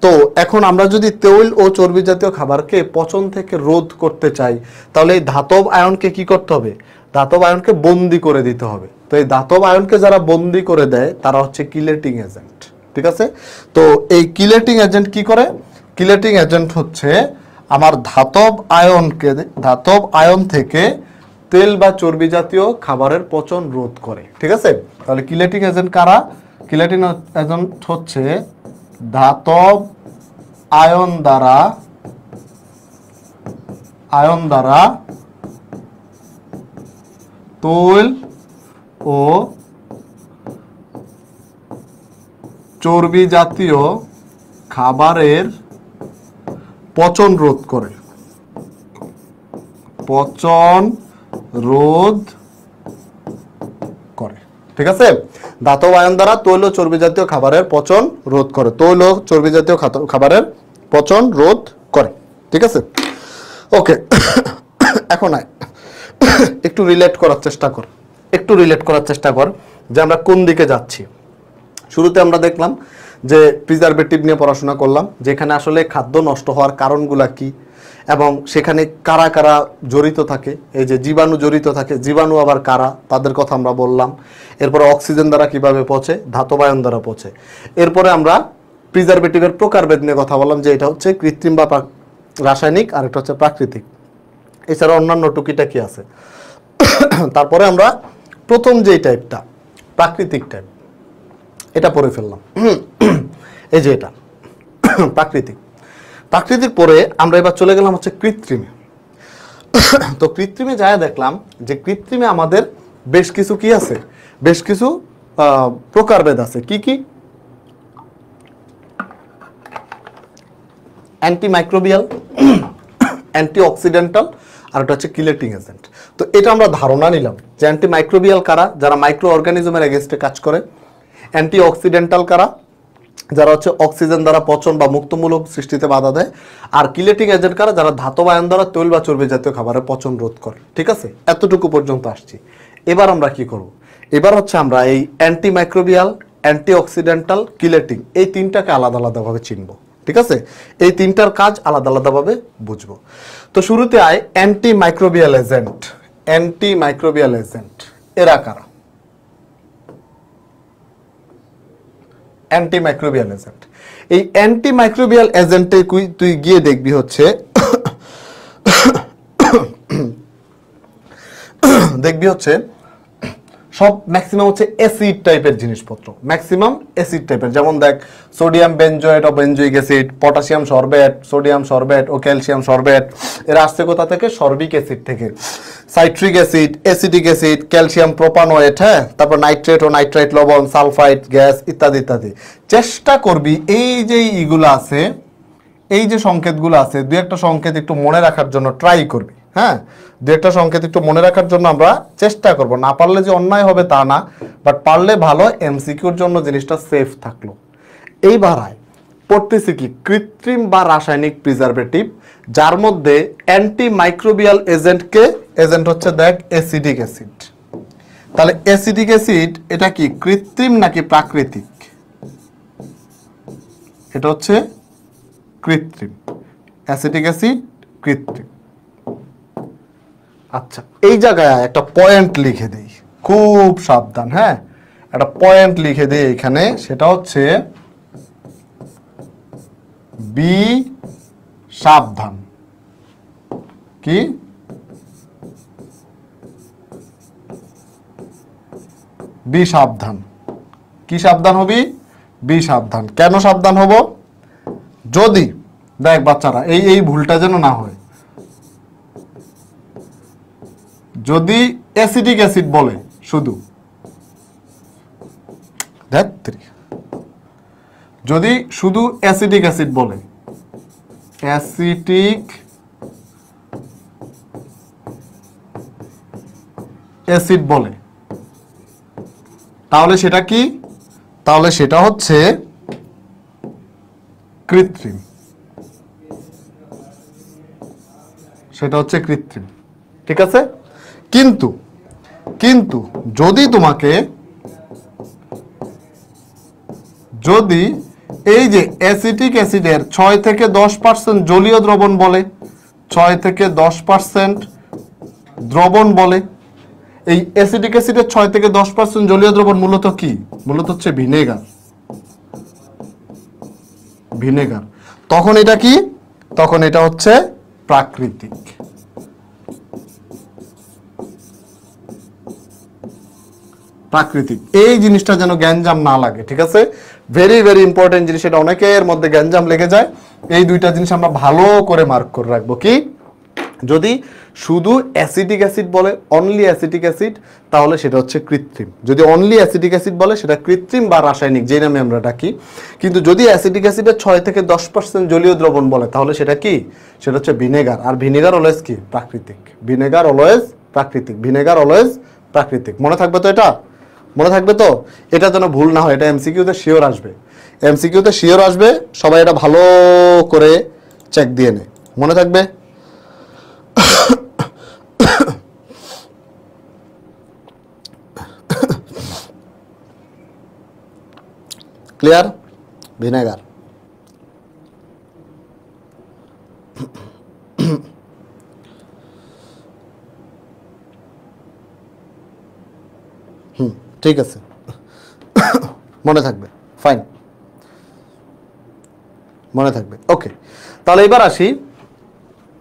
তো এখন আমরা যদি তৈল ও চর্বি জাতীয় খাবারকে পচন থেকে রোধ করতে চাই, তাহলে এই ধাতব আয়নকে কি করতে হবে? ধাতব আয়নকে বন্দি করে দিতে হবে। তো এই ধাতব আয়নকে যারা বন্দি করে দেয় তারা হচ্ছে কিলেটিং এজেন্ট। ঠিক আছে, তো এই কিলেটিং এজেন্ট কি করে? কিলেটিং এজেন্ট হচ্ছে আমার ধাতব আয়ন থেকে তেল বা চর্বি জাতীয় খাবারের পচন রোধ করে। ঠিক আছে, তাহলে কিলেটিং এজেন্ট কারা? কিলেটিং এজেন্ট হচ্ছে ধাতব আয়ন দ্বারা তৈল ও চর্বি জাতীয় খাবারের পচন রোধ করে, ঠিক আছে, ধাতব আয়ন দ্বারা তৈল ও চর্বি জাতীয় খাবারের পচন রোধ করে, তৈল ও চর্বি জাতীয় খাবারের পচন রোধ করে। ঠিক আছে, ওকে। এখন একটু রিলেট করার চেষ্টা কর যে আমরা কোন দিকে যাচ্ছি। শুরুতে আমরা দেখলাম যে প্রিজারভেটিভ নিয়ে পড়াশোনা করলাম, যেখানে আসলে খাদ্য নষ্ট হওয়ার কারণগুলা কি এবং সেখানে কারা কারা জড়িত থাকে। এই যে জীবাণু জড়িত থাকে, জীবাণু আবার কারা, তাদের কথা আমরা বললাম। এরপরে অক্সিজেন দ্বারা কিভাবে পচে, ধাতব আয়ন দ্বারা পচে। এরপরে আমরা প্রিজারভেটিভের প্রকারভেদ নিয়ে কথা বললাম, যে এটা হচ্ছে কৃত্রিম বা রাসায়নিক, আর একটা হচ্ছে প্রাকৃতিক। এছাড়া অন্যান্য টুকিটাকি আছে। তারপরে আমরা প্রথম যে টাইপটা প্রাকৃতিক টাইপ, এটা পড়ে ফেললাম। এই যে এটা প্রাকৃতিক পরে আমরা এবার চলে গেলাম হচ্ছে কৃত্রিমে। তো কৃত্রিমে যায় দেখলাম যে কৃত্রিমে আমাদের বেশ কিছু কি আছে, বেশ কিছু প্রকারভেদ আছে। কি কি? অ্যান্টিমাইক্রোবিয়াল, অ্যান্টিঅক্সিডেন্টাল, আর একটা হচ্ছে কিলেটিং এজেন্ট। তো এটা আমরা ধারণা নিলাম যে অ্যান্টিমাইক্রোবিয়াল কারা, যারা মাইক্রো অর্গানিজমের এগেইনস্টে কাজ করে। অ্যান্টিঅক্সিডেন্টাল কারা, যারা হচ্ছে অক্সিজেন দ্বারা পচন বা মুক্তমূলক সৃষ্টিতে বাধা দেয়। আর কিলেটিং এজেন্ট কারা, যারা ধাতব আয়ন দ্বারা তৈল বা চর্বি জাতীয় খাবারের পচন রোধ করে। ঠিক আছে, এতটুকু পর্যন্ত আসছি। এবার আমরা কি করব? এবার হচ্ছে আমরা এই অ্যান্টিমাইক্রোবিয়াল, অ্যান্টিঅক্সিডেন্টাল, কিলেটিং, এই তিনটাকে আলাদা আলাদাভাবে চিনব। ঠিক আছে, এই তিনটার কাজ আলাদা আলাদাভাবে বুঝবো। তো শুরুতে অ্যান্টিমাইক্রোবিয়াল এজেন্ট। এরা কারা? Antimicrobial agent. এই অ্যান্টিমাইক্রোবিয়াল এজেন্টে তুই গিয়ে দেখবি হচ্ছে সব ম্যাক্সিমাম হচ্ছে অ্যাসিড টাইপের জিনিসপত্র, ম্যাক্সিমাম অ্যাসিড টাইপের। যেমন দেখ, সোডিয়াম বেনজয়েট ও benzoic acid, potassium sorbate, sodium sorbate ও ক্যালসিয়াম সরবেট। এরা আসছে কোথা থেকে? সরবিক অ্যাসিড থেকে। Citric acid, acetic acid, calcium propanoate, হ্যাঁ, তারপর নাইট্রেট ও নাইট্রাইট লবণ, সালফাইড গ্যাস ইত্যাদি ইত্যাদি। চেষ্টা করবি এই যে ইগুলো আছে, এই যে সংকেতগুলো আছে, দুই একটা সংকেত একটু মনে রাখার জন্য ট্রাই করবি। হ্যাঁ, দু একটা সংকেত একটু মনে রাখার জন্য আমরা চেষ্টা করব, না পারলে যে অন্যায় হবে তা না, বাট পারলে ভালো, এমসিকিউর জন্য জিনিসটা সেফ থাকলো। এইবার পড়তেছি কি, কৃত্রিম বা রাসায়নিক প্রিজারভেটিভ যার মধ্যে অ্যান্টি মাইক্রোবিয়াল এজেন্টকে, এজেন্ট হচ্ছে দেখ অ্যাসিডিক অ্যাসিড। তাহলে অ্যাসিডিক অ্যাসিড এটা কি কৃত্রিম নাকি প্রাকৃতিক? এটা হচ্ছে কৃত্রিম, অ্যাসিডিক অ্যাসিড কৃত্রিম। আচ্ছা, এই জায়গায় একটা পয়েন্ট লিখে দেই, খুব সাবধান। হ্যাঁ, একটা পয়েন্ট লিখে দেই এখানে, সেটা হচ্ছে বি সাবধান। কি? বি সাবধান। কি সাবধান হবি? বি সাবধান। কেন সাবধান হব? যদি দেখ বাচ্চারা, এই ভুলটা যেন না হয়, যদি অ্যাসিডিক অ্যাসিড বলে শুধু, যদি শুধু অ্যাসিডিক অ্যাসিড বলে, অ্যাসিটিক অ্যাসিড বলে, তাহলে সেটা কি? তাহলে সেটা হচ্ছে কৃত্রিম, সেটা হচ্ছে কৃত্রিম। ঠিক আছে? কিন্তু কিন্তু যদি তোমাকে, যদি এই যে অ্যাসিটিক অ্যাসিডের 6 থেকে 10% জলীয় দ্রবণ বলে, 6 থেকে 10% দ্রবণ বলে, এই অ্যাসিটিক অ্যাসিডের 6 থেকে 10% জলীয় দ্রবণ মূলত কি? মূলত হচ্ছে ভিনেগার। ভিনেগার। তখন এটা কি? তখন এটা হচ্ছে প্রাকৃতিক। প্রাকৃতিক। এই জিনিসটা যেন গ্যাঞ্জাম না লাগে, ঠিক আছে? ভেরি ভেরি ইম্পর্টেন্ট জিনিস, এটা অনেকের মধ্যে গ্যাঞ্জাম লেগে যায়। এই দুইটা জিনিস আমরা ভালো করে মার্ক করে রাখবো। কি? যদি শুধু অ্যাসিটিক অ্যাসিড বলে, অনলি অ্যাসিটিক অ্যাসিড, তাহলে সেটা হচ্ছে কৃত্রিম। যদি অনলি অ্যাসিটিক অ্যাসিড বলে, সেটা কৃত্রিম বা রাসায়নিক, যেই নামে আমরা ডাকি। কিন্তু যদি অ্যাসিটিক অ্যাসিডের 6 থেকে 10% জলীয় দ্রবণ বলে, তাহলে সেটা কি? সেটা হচ্ছে ভিনেগার। আর ভিনেগার অলওয়েজ কি? প্রাকৃতিক। ভিনেগার অলওয়েজ প্রাকৃতিক। ভিনেগার অলওয়েজ প্রাকৃতিক। মনে থাকবে তো এটা? মনে থাকবে তো? এটা যেন ভুল না হয়, এটা এমসিকিউতে শিওর আসবে। এমসিকিউতে শিওর আসবে, সবাই এটা ভালো করে চেক দিয়ে নে। মনে থাকবে? ক্লিয়ার? ভিনেগার। ঠিক আছে, মনে থাকবে, ফাইন, মনে থাকবে। ওকে, তাহলে এবার আসি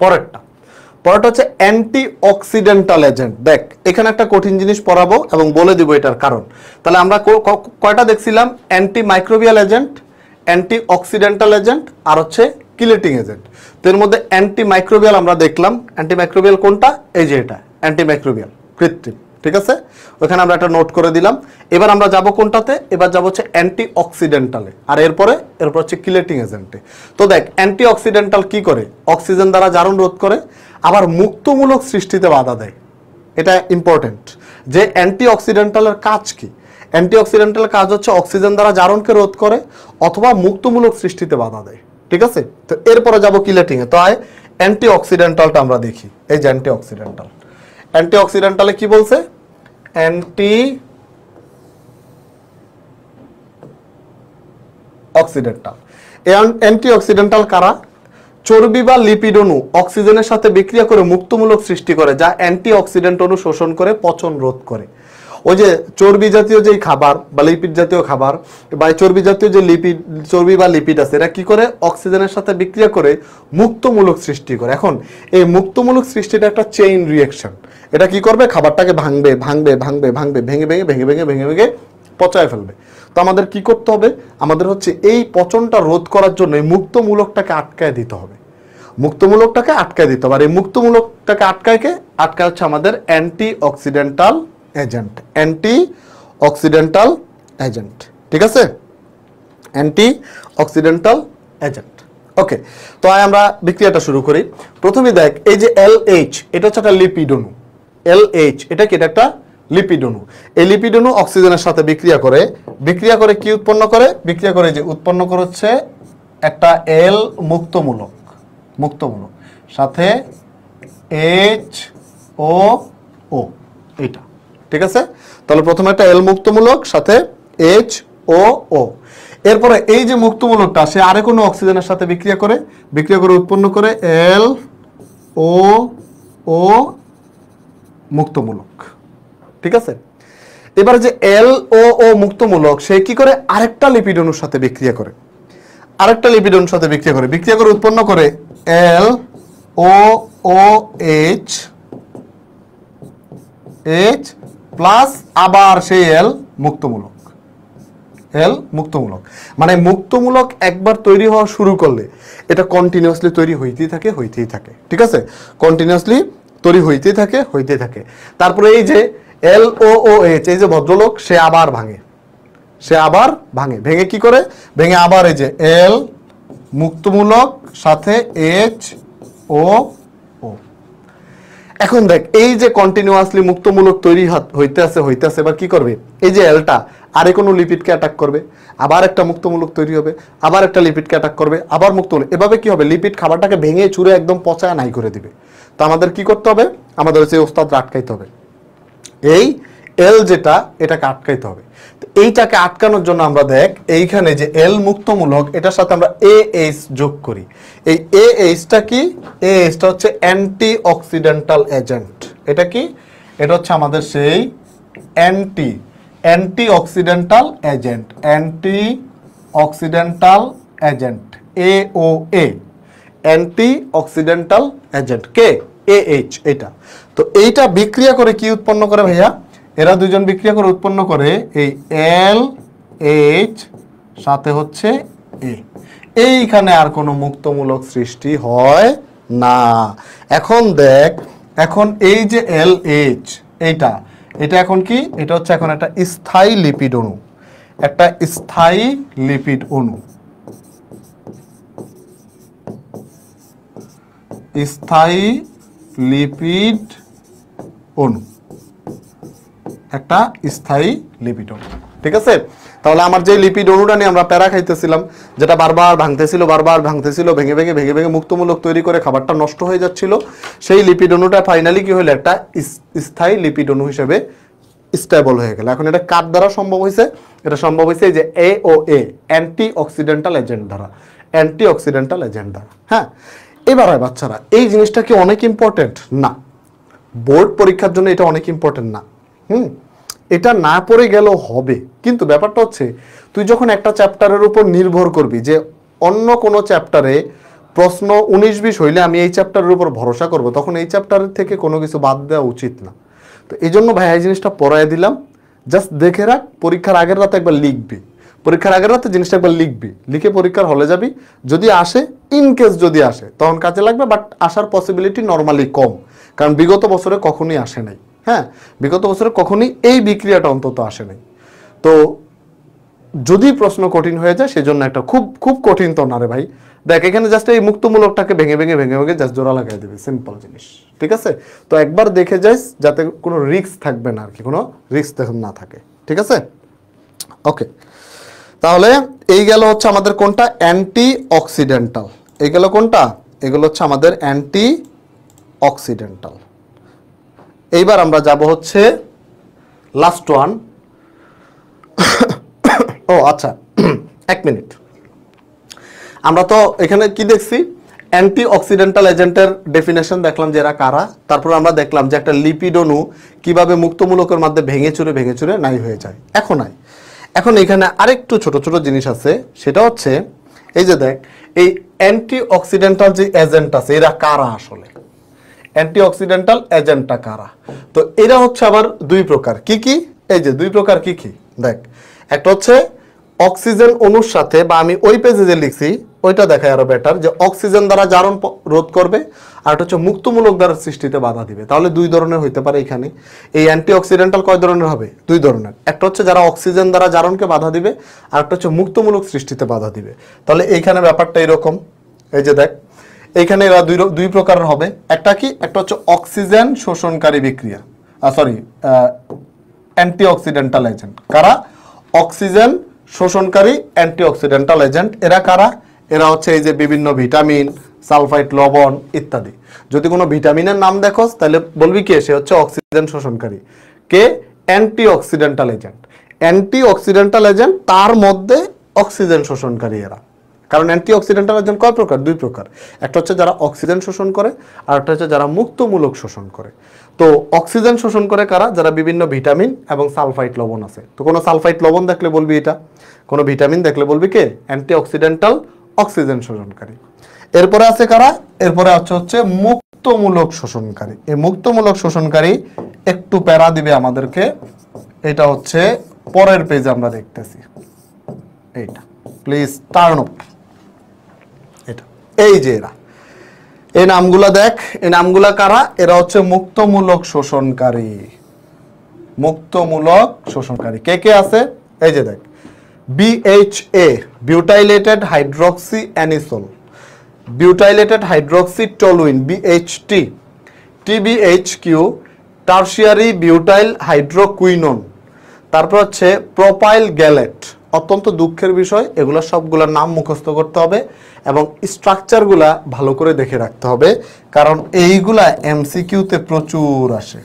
পরেরটা। পরেরটা হচ্ছে অ্যান্টি অক্সিডেন্টাল এজেন্ট। দেখ, এখানে একটা কঠিন জিনিস পড়াবো এবং বলে দিব এটার কারণ। তাহলে আমরা কয়টা দেখছিলাম? Antimicrobial agent, antioxidental agent, আর হচ্ছে কিলেটিং এজেন্ট। তো এর মধ্যে অ্যান্টি মাইক্রোবিয়াল আমরা দেখলাম। অ্যান্টি মাইক্রোবিয়াল কোনটা? এই যে এটা অ্যান্টি মাইক্রোবিয়াল, কৃত্রিম। ঠিক আছে, ওখানে আমরা একটা নোট করে দিলাম। এবার আমরা যাব কোনটাতে? এবার যাব হচ্ছে অ্যান্টি অক্সিডেন্টালে, আর এরপর হচ্ছে কিলেটিং এজেন্টে। তো দেখ, অ্যান্টি অক্সিডেন্টাল কি করে? অক্সিজেন দ্বারা জারণ রোধ করে, আবার মুক্তমূলক সৃষ্টিতে বাধা দেয়। এটা ইম্পর্টেন্ট যে অ্যান্টি অক্সিডেন্টালের কাজ কি। অ্যান্টি অক্সিডেন্টালের কাজ হচ্ছে অক্সিজেন দ্বারা জারণকে রোধ করে অথবা মুক্তমূলক সৃষ্টিতে বাধা দেয়। ঠিক আছে, তো এরপরে যাব কিলেটিং এ। তো অ্যান্টি অক্সিডেন্টালটা আমরা দেখি। এই যে অ্যান্টি অক্সিডেন্টাল, অ্যান্টি অক্সিডেন্টালে কি বলছে? Anti occidental. অ্যান্টি অক্সিডেন্টাল কারা? চর্বি বা লিপিড অণু অক্সিজেনের সাথে বিক্রিয়া করে মুক্তমূলক সৃষ্টি করে, যা অ্যান্টি অক্সিডেন্ট অণু শোষণ করে পচন রোধ করে। ওই যে চর্বি জাতীয় যেই খাবার বা লিপিড জাতীয় খাবার বা চর্বি জাতীয় যে চর্বি বা লিপিড আছে, এরা কি করে? অক্সিজেনের সাথে বিক্রিয়া করে মুক্তমূলক সৃষ্টি করে। এখন এই মুক্তমূলক সৃষ্টিটা একটা চেইন রিঅ্যাকশন। এটা কি করবে? খাবারটাকে ভাঙবে ভাঙবে ভাঙবে ভাঙবে, ভেঙে ভেঙে ভেঙে ভেঙে ভেঙে ভেঙে পচায় ফেলবে। তো আমাদের কি করতে হবে? আমাদের হচ্ছে এই পচনটা রোধ করার জন্য এই মুক্তমূলকটাকে আটকায় দিতে হবে। মুক্তমূলকটাকে আটকায় দিতে হবে। আর এই মুক্তমূলকটাকে আটকায় হচ্ছে আমাদের anti occidental agent. Antioxidental agent. ঠিক আছে, অ্যান্টি অক্সিডেন্টাল এজেন্ট। ওকে, তো আমরা বিক্রিয়াটা শুরু করি। প্রথমে দেখ, এই যে LH এটা হচ্ছে একটা লিপিড অণু। LH এটা কি? এটা একটা লিপিড অণু। এই লিপিড অণু অক্সিজেনের সাথে বিক্রিয়া করে কি উৎপন্ন করে? বিক্রিয়া করে যে উৎপন্ন করে হচ্ছে একটা L মুক্তমূলক সাথে HOO, এটা ঠিক আছে। তাহলে প্রথমে একটা L মুক্তমূলক সাথে HOO, এরপরে এই যে মুক্তমূলকটা সে আরে কোনো অক্সিজেনের সাথে বিক্রিয়া করে উৎপন্ন করে LOO মুক্তমূলক, ঠিক আছে। এবারে যে LOO মুক্তমূলক সে কি করে? আরেকটা লিপিড অণুর সাথে বিক্রিয়া করে, বিক্রিয়া করে উৎপন্ন করে LOOH প্লাস আবার সেই L মুক্তমূলক। মানে মুক্তমূলক একবার তৈরি হওয়া শুরু করলে এটা কন্টিনিউয়াসলি তৈরি হইতেই থাকে, ঠিক আছে। কন্টিনিউয়াসলি তৈরি হইতেই থাকে। তারপরে এই যে LOOH, এই যে ভদ্রলোক সে আবার ভাঙে, ভেঙে কি করে? ভেঙে আবার এই যে L মুক্তমূলক সাথে HOO। এখন দেখ, এই যে কন্টিনিউয়াসলি মুক্তমূলক তৈরি হইতে আছে, এবার কি করবে? এই যে এলটা আরে কোনো লিপিডকে অ্যাটাক করবে, আবার একটা মুক্তমূলক তৈরি হবে, আবার একটা লিপিডকে অ্যাটাক করবে, আবার মুক্তমূলক। এভাবে কি হবে? লিপিড খাবারটাকে ভেঙে চুরে একদম পচায় নাই করে দিবে। তো আমাদের কি করতে হবে? আমাদের হচ্ছে ওস্তাদরা আটকাইতে হবে, এই এল যেটা এটাকে আটকাইতে হবে। তো এইটাকে আটকানোর জন্য আমরা দেখ, এইখানে যে এল মুক্তমূলক এটার সাথে আমরা AH যোগ করি। এই AHটা কি? AHটা হচ্ছে অ্যান্টি অক্সিডেন্টাল এজেন্ট। এটা কি? এটা হচ্ছে আমাদের সেই antioxidental agent AOA, antioxidental agent কে? AH। এটা তো এইটা বিক্রিয়া করে কি উৎপন্ন করে ভাইয়া? এরা দুজন বিক্রিয়া করে উৎপন্ন করে এই LH সাথে হচ্ছে A। এইখানে আর কোনো মুক্তমূলক সৃষ্টি হয় না। এখন দেখ, এখন এই যে LH এটা এখন কি? এটা হচ্ছে এখন একটা স্থায়ী লিপিড অণু, স্থায়ী লিপিড অণু। একটা স্থায়ী লিপিড অণু, ঠিক আছে। তাহলে আমার যে লিপিড অণুটা নিয়ে আমরা প্যারা খাইতেছিলাম, যেটা বারবার ভাঙতেছিল, ভেঙে ভেঙে মুক্তমূলক তৈরি করে খাবারটা নষ্ট হয়ে যাচ্ছিল, সেই লিপিড অণুটা ফাইনালি কি হলো? একটা স্থায়ী লিপিড অণু হিসেবে স্টেবল হয়ে গেল। এখন এটা কার দ্বারা সম্ভব হয়েছে? এটা সম্ভব হয়েছে এই যে AOA, অ্যান্টি অক্সিডেন্টাল এজেন্ট দ্বারা। হ্যাঁ, এবার বাচ্চারা, এই জিনিসটা কি অনেক ইম্পর্টেন্ট? না, বোর্ড পরীক্ষার জন্য এটা অনেক ইম্পর্টেন্ট না। এটা না পড়ে গেলেও হবে, কিন্তু ব্যাপারটা হচ্ছে তুই যখন একটা চ্যাপ্টারের উপর নির্ভর করবি যে অন্য কোনো চ্যাপ্টারে প্রশ্ন 19-20 হইলে আমি এই চ্যাপ্টারের উপর ভরসা করব, তখন এই চ্যাপ্টারের থেকে কোনো কিছু বাদ দেওয়া উচিত না। তো এই জন্য ভাই এই জিনিসটা পড়ায় দিলাম, জাস্ট দেখে রাখ। পরীক্ষার আগের রাতে একবার লিখবি, জিনিসটা একবার লিখে পরীক্ষার হলে যাবি। যদি আসে, ইনকেস যদি আসে তখন কাজে লাগবে, বাট আসার পসিবিলিটি নর্মালি কম, কারণ বিগত বছরে কখনোই আসে নাই। হ্যাঁ, বিগত বছরে কখনোই এই বিক্রিয়াটা অন্তত আসে নাই। তো যদি প্রশ্ন কঠিন হয়ে যায় সেজন্য একটা খুব কঠিন তো না রে ভাই। দেখ, এখানে জাস্ট এই মুক্তমূলকটাকে ভেঙে জাস্ট জোড়া লাগাই দেবে, সিম্পল জিনিস, ঠিক আছে। তো একবার দেখে যাইস, যাতে কোনো রিস্ক থাকবে না আর কি, কোনো রিস্ক দেখুন না থাকে, ঠিক আছে। ওকে, তাহলে এই গেল হচ্ছে আমাদের কোনটা? Anti occidental. এই গেল কোনটা? এগুলো হচ্ছে আমাদের অ্যান্টি অক্সিডেন্টাল। এইবার আমরা যাব হচ্ছে লাস্ট ওয়ান। ও আচ্ছা, 1 মিনিট। আমরা তো এখানে কি দেখছি? অ্যান্টি অক্সিডেন্টাল এজেন্টের ডেফিনেশন দেখলাম যে এরা কারা। তারপর আমরা দেখলাম যে একটা লিপিড অণু কিভাবে মুক্তমূলকের মধ্যে ভেঙে চুরে নাই হয়ে যায়। এখন এখানে আরেকটু ছোট ছোট জিনিস আছে, সেটা হচ্ছে এই যে দেখ, এই অ্যান্টি অক্সিডেন্টাল যে এজেন্ট আছে এরা কারা আসলে? অ্যান্টি অক্সিডেন্টাল এজেন্টটা কারা? তো এরা হচ্ছে আবার দুই প্রকার। কি? এই যে দুই প্রকার কি? দেখ, একটা হচ্ছে অক্সিজেন অণুর সাথে, বা আমি ওই পেজে যে লিখছি ওইটা দেখায় আরো বেটার, যে অক্সিজেন দ্বারা জারণ রোধ করবে, আর একটা হচ্ছে মুক্তমূলক দ্বারা সৃষ্টিতে বাধা দিবে। তাহলে দুই ধরনের হইতে পারে এখানে। এই অ্যান্টি অক্সিডেন্টাল কয় ধরনের হবে? দুই ধরনের। একটা হচ্ছে যারা অক্সিজেন দ্বারা জারণকে বাধা দিবে, আর একটা হচ্ছে মুক্তমূলক সৃষ্টিতে বাধা দিবে। তাহলে এইখানে ব্যাপারটা এরকম, এই যে দেখ, এখানে এরা দুই প্রকারের হবে। একটা কি, একটা হচ্ছে অক্সিজেন শোষণকারী বিক্রিয়া, সরি অ্যান্টিঅক্সিডেন্টাল এজেন্ট। কারা? অক্সিজেন শোষণকারী অ্যান্টিঅক্সিডেন্টাল এজেন্ট। এরা কারা? এরা হচ্ছে এই যে বিভিন্ন ভিটামিন, সালফাইড লবণ ইত্যাদি। যদি কোনো ভিটামিনের নাম দেখোস তাহলে বলবি কে, সে হচ্ছে অক্সিজেন শোষণকারী। কে? অ্যান্টিঅক্সিডেন্টাল এজেন্ট। অ্যান্টিঅক্সিডেন্টাল এজেন্ট, তার মধ্যে অক্সিজেন শোষণকারী এরা। কারণ অ্যান্টিঅক্সিডেন্টাল এজেন্ট কয় প্রকার? দুই প্রকার। একটা হচ্ছে যারা অক্সিজেন শোষণ করে, আর একটা হচ্ছে যারা মুক্তমূলক শোষণ করে। তো অক্সিজেন শোষণ করে কারা? যারা বিভিন্ন ভিটামিন এবং সালফাইড লবণ আছে। তো কোনো সালফাইড লবণ দেখলে বলবি এটা, কোনো ভিটামিন দেখলে বলবি কে? অ্যান্টিঅক্সিডেন্টাল অক্সিজেন শোষণকারী। এরপরে আছে কারা? এরপরে হচ্ছে মুক্তমূলক শোষণকারী। এই মুক্তমূলক শোষণকারী একটু প্যারা দিবে আমাদেরকে। এটা হচ্ছে পরের পেজে আমরা দেখতেছি। এইটা প্লিজ টার্ন আপ। এটা এই যে এরা, এই নামগুলা দেখ, এই নামগুলা কারা? এরা হচ্ছে মুক্তমূলক শোষণকারী। মুক্তমূলক শোষণকারী কে কে আছে? এই যে দেখ, BHA butylated hydroxy anisole, butylated hydroxy toluene BHT, TBHQ tertiary butyl hydroquinone, তারপর হচ্ছে প্রোপাইল গ্যালেট। অত্যন্ত দুঃখের বিষয়, এগুলো সবগুলোর নাম মুখস্থ করতে হবে এবং স্ট্রাকচারগুলা ভালো করে দেখে রাখতে হবে, কারণ এইগুলা MCQতে প্রচুর আসে।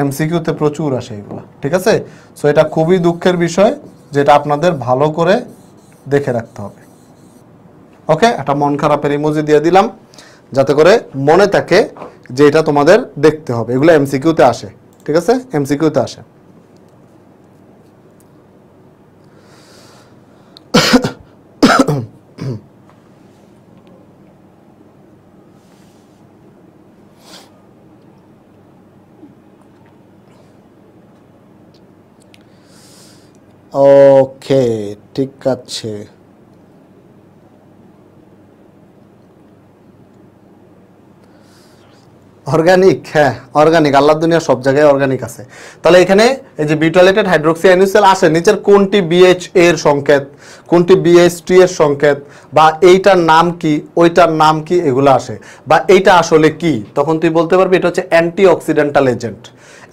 MCQতে প্রচুর আসে এগুলা, ঠিক আছে? সো এটা খুবই দুঃখের বিষয়, যেটা আপনাদের ভালো করে দেখে রাখতে হবে। ওকে, একটা মন খারাপের ইমোজি দিয়ে দিলাম যাতে করে মনে থাকে যে এটা তোমাদের দেখতে হবে। এগুলো MCQতে আসে, ঠিক আছে? MCQতে আসে। ওকে, ঠিক আছে। অর্গানিক, হ্যাঁ অর্গানিক, আল্লাহর দুনিয়া সব জায়গায় অর্গানিক আছে। তাহলে এখানে এই যে বিউটাইলেটেড হাইড্রোক্সি অ্যানিসোল আসে, নিচের কোনটি BHA এর সংকেত, কোনটি BHT এর সংকেত, বা এইটার নাম কি, ওইটার নাম কি, এগুলো আসে। বা এইটা আসলে কি, তখন তুই বলতে পারবি এটা হচ্ছে অ্যান্টিঅক্সিডেন্টাল এজেন্ট।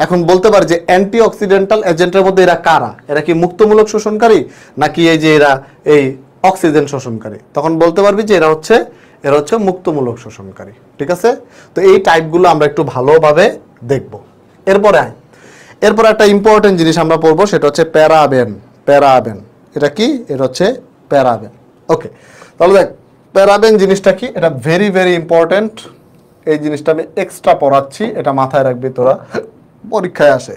এখন বলতে পার যে অ্যান্টিঅক্সিডেন্টাল এজেন্টের মধ্যে এরা কারা? এরা কি মুক্তমূলক শোষণকারী নাকি এই যে এরা এই অক্সিজেন শোষণকারী? তখন বলতে পারবি যে এরা হচ্ছে মুক্তমূলক শোষণকারী, ঠিক আছে? তো এই টাইপগুলো আমরা একটু ভালোভাবে দেখব। এরপর একটা ইম্পর্টেন্ট জিনিস আমরা পড়বো, সেটা হচ্ছে প্যারাবেন। প্যারাবেন এটা কি? এটা হচ্ছে প্যারাবেন। ওকে, তাহলে দেখ প্যারাবেন জিনিসটা কি, এটা ভেরি ভেরি ইম্পর্টেন্ট। এই জিনিসটা আমি এক্সট্রা পড়াচ্ছি, এটা মাথায় রাখবি তোরা, পরীক্ষায় আসে।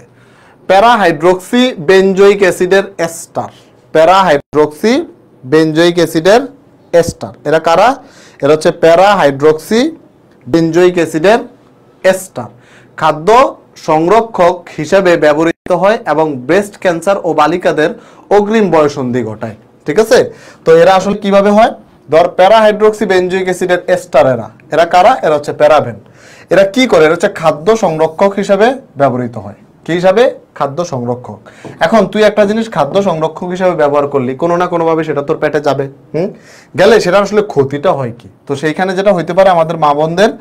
প্যারাহাইড্রোক্সি বেনজোইক অ্যাসিডের এস্টার, প্যারাহাইড্রোক্সি বেনজোইক অ্যাসিডের এস্টার। এরা কারা? এরা হচ্ছে প্যারাহাইড্রোক্সি বেনজোইক অ্যাসিডের এস্টার। খাদ্য সংরক্ষক হিসেবে ব্যবহৃত হয় এবং ব্রেস্ট ক্যান্সার ও বালিকাদের অগ্রিম বয়ঃসন্ধি ঘটায়, ঠিক আছে? তো এরা আসলে কিভাবে হয়? ধর প্যারাহাইড্রোক্সি বেনজোইক অ্যাসিডের এস্টার, এরা কারা? এরা হচ্ছে প্যারাবেন। এরা কি করে? এরা হচ্ছে খাদ্য সংরক্ষক হিসেবে ব্যবহৃত হয়। কি হিসাবে? খাদ্য সংরক্ষক। এখন তুই একটা জিনিস খাদ্য সংরক্ষক হিসেবে ব্যবহার করলি, কোনো না কোনো ভাবে সেটা তোর পেটে যাবে। গেলে সেটা আসলে ক্ষতিটা হয় কি? তো সেইখানে যেটা হইতে পারে, আমাদের মা বোনদের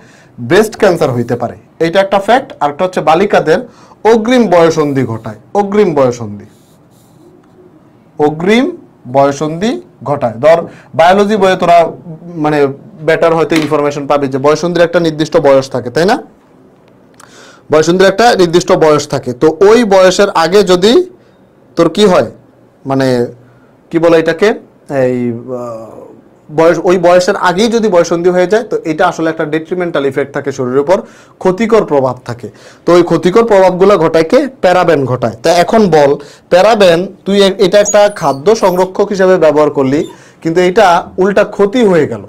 ব্রেস্ট ক্যান্সার হইতে পারে, এইটা একটা ফ্যাক্ট। আর একটা হচ্ছে বালিকাদের অগ্রিম বয়ঃসন্ধি ঘটায়। অগ্রিম বয়ঃসন্ধি, অগ্রিম বয়ঃসন্ধি ঘটায়। ধর বায়োলজি বইয়ে তোরা মানে বেটার হয়তো ইনফরমেশন পাবি যে বয়ঃসন্ধির একটা নির্দিষ্ট বয়স থাকে, তাই না? বয়ঃসন্ধির একটা নির্দিষ্ট বয়স থাকে। তো ওই বয়সের আগে যদি তোর কি হয়, মানে কি বলে এটাকে, এই বয়স, ওই বয়সের আগেই যদি বয়ঃসন্ধি হয়ে যায়, তো এটা আসলে একটা ডেট্রিমেন্টাল ইফেক্ট থাকে শরীরের উপর, ক্ষতিকর প্রভাব থাকে। তো ওই ক্ষতিকর প্রভাবগুলো ঘটায় কে? প্যারাবেন ঘটায়। তা এখন বল, প্যারাবেন তুই এটা একটা খাদ্য সংরক্ষক হিসেবে ব্যবহার করলি, কিন্তু এটা উল্টা ক্ষতি হয়ে গেল,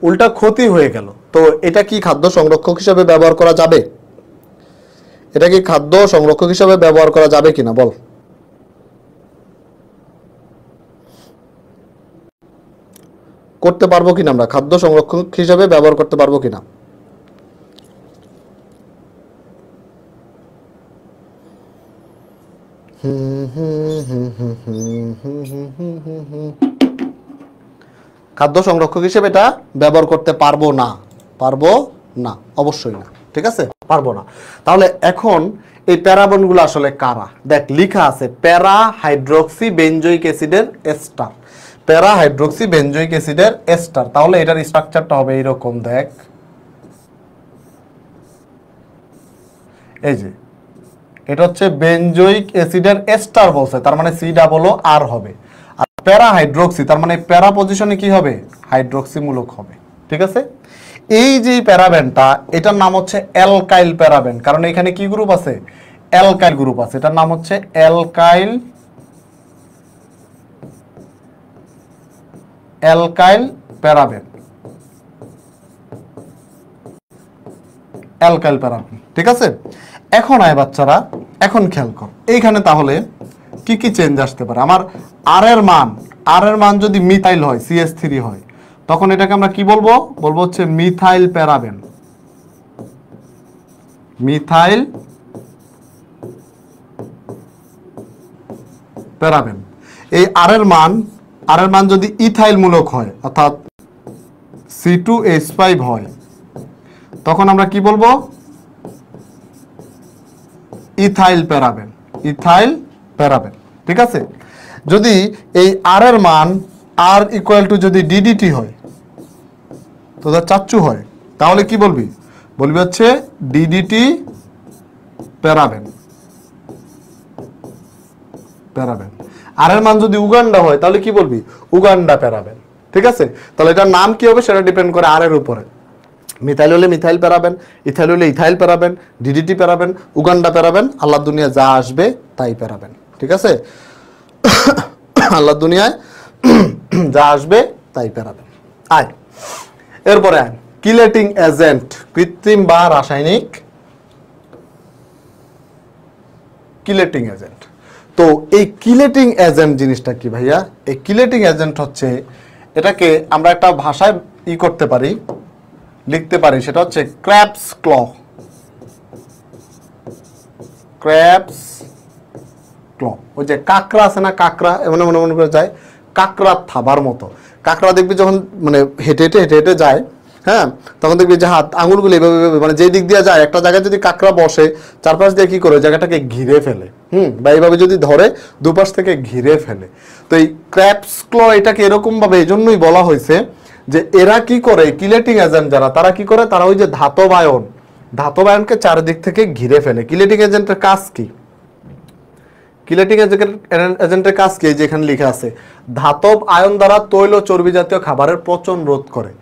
উল্টা ক্ষতি হয়ে গেল। তো এটা কি খাদ্য সংরক্ষক হিসেবে ব্যবহার করা যাবে? এটা কি খাদ্য সংরক্ষক হিসেবে ব্যবহার করা যাবে কিনা বল? করতে পারবো কিনা আমরা? খাদ্য সংরক্ষক হিসেবে ব্যবহার করতে পারবো কিনা? খাদ্য সংরক্ষক হিসেবে এটা ব্যবহার করতে পারবো না, পারবো না, অবশ্যই না, ঠিক আছে, পারবো না। তাহলে এখন এই প্যারাবনগুলো আসলে কারা? দেখ লেখা আছে প্যারা হাইড্রোক্সি বেনজোইক অ্যাসিডের এস্টার, প্যারা হাইড্রোক্সি বেনজোইক অ্যাসিডের এস্টার। তাহলে এটার স্ট্রাকচারটা হবে এইরকম, দেখ এই যে এটা হচ্ছে বেনজোইক অ্যাসিডের এস্টার বলছে, তার মানে সি ডাবল ও আর হবে। আর প্যারা হাইড্রোক্সি তার মানে প্যারা পজিশনে কি হবে? হাইড্রোক্সি মূলক হবে, ঠিক আছে। এই যে প্যারাবেনটা এটার নাম হচ্ছে অ্যালকাইল প্যারাবেন, কারণ এখানে কি গ্রুপ আছে? অ্যালকাইল গ্রুপ আছে। এটার নাম হচ্ছে অ্যালকাইল প্যারাবেন, অ্যালকাইল প্যারাবেন, ঠিক আছে। এখন আয় বাচ্চারা, এখন খেয়াল কর এইখানে তাহলে কি কি চেঞ্জ আসতে পারে। আমার আর এর মান যদি মিথাইল হয়, CH3 হয়, তখন এটাকে আমরা কি বলবো? বলবো হচ্ছে মিথাইল প্যারাবেন, মিথাইল প্যারাবেন। এই আর এর মান যদি ইথাইল মূলক হয়, অর্থাৎ C2H5 হয়, তখন আমরা কি বলবো? ইথাইল প্যারাবেন, ইথাইল প্যারাবেন, ঠিক আছে। যদি এই আর এর মান আর ইকুয়াল টু যদি DDT হয়, তোদের চাচ্চু হয়, তাহলে কি বলবি? বলবি হচ্ছে DDT প্যারাবেন, প্যারাবেন। আর এর মান যদি উগান্ডা হয়, তাহলে কি বলবি? উগান্ডা প্যারাবেন, ঠিক আছে। তাহলে এটার নাম কি হবে সেটা ডিপেন্ড করে আর এর উপরে। মিথাইল হলে মিথাইল প্যারাবেন, ইথাইল হলে ethyl paraben, DDT paraben, Uganda paraben, আল্লাহ দুনিয়া যা আসবে তাই প্যারাবেন, ঠিক আছে। আল্লাহ দুনিয়ায় যা আসবে তাই প্যারাবেন। আয় এরপরে আয় কিলেটিং এজেন্ট, কৃত্রিম বা রাসায়নিক কিলেটিং এজেন্ট। তো এই কিলেটিং এজেন্ট জিনিসটা কি ভাইয়া? এই কিলেটিং এজেন্ট হচ্ছে, এটাকে আমরা একটা ভাষায় করতে পারি, লিখতে পারি, সেটা হচ্ছে ক্র্যাবস ক্ল, ক্র্যাবস ক্ল। ওই যে কাঁকড়া আছে না, কাঁকড়া এমন মনে করে যায় কাঁকড়া থাবার মতো। কাঁকড়া দেখবি যখন মানে হেঁটে হেঁটে যায়, হ্যাঁ, তখন দেখবি যে হাত আঙুলগুলো এভাবে মানে যেই দিক দিয়ে যায়, একটা জায়গায় যদি কাঁকড়া বসে চারপাশ দিয়ে কি করে জায়গাটাকে ঘিরে ফেলে, বা এইভাবে যদি ধরে দুপাশ থেকে ঘিরে ফেলে। তো এই ক্র্যাবস ক্ল এটাকে এরকম ভাবে এই জন্যই বলা হয়েছে যে এরা কি করে, কিলেটিং এজেন্ট যারা, তারা কি করে, তারা ওই যে ধাতব আয়নকে চারিদিক থেকে ঘিরে ফেলে। কিলেটিং এজেন্টের কাজ কি? কিলেটিং এজেন্টের কাজ কি? যেখানে লেখা আছে ধাতব আয়ন দ্বারা তৈল ও চর্বি জাতীয় খাবারের পচন রোধ করে।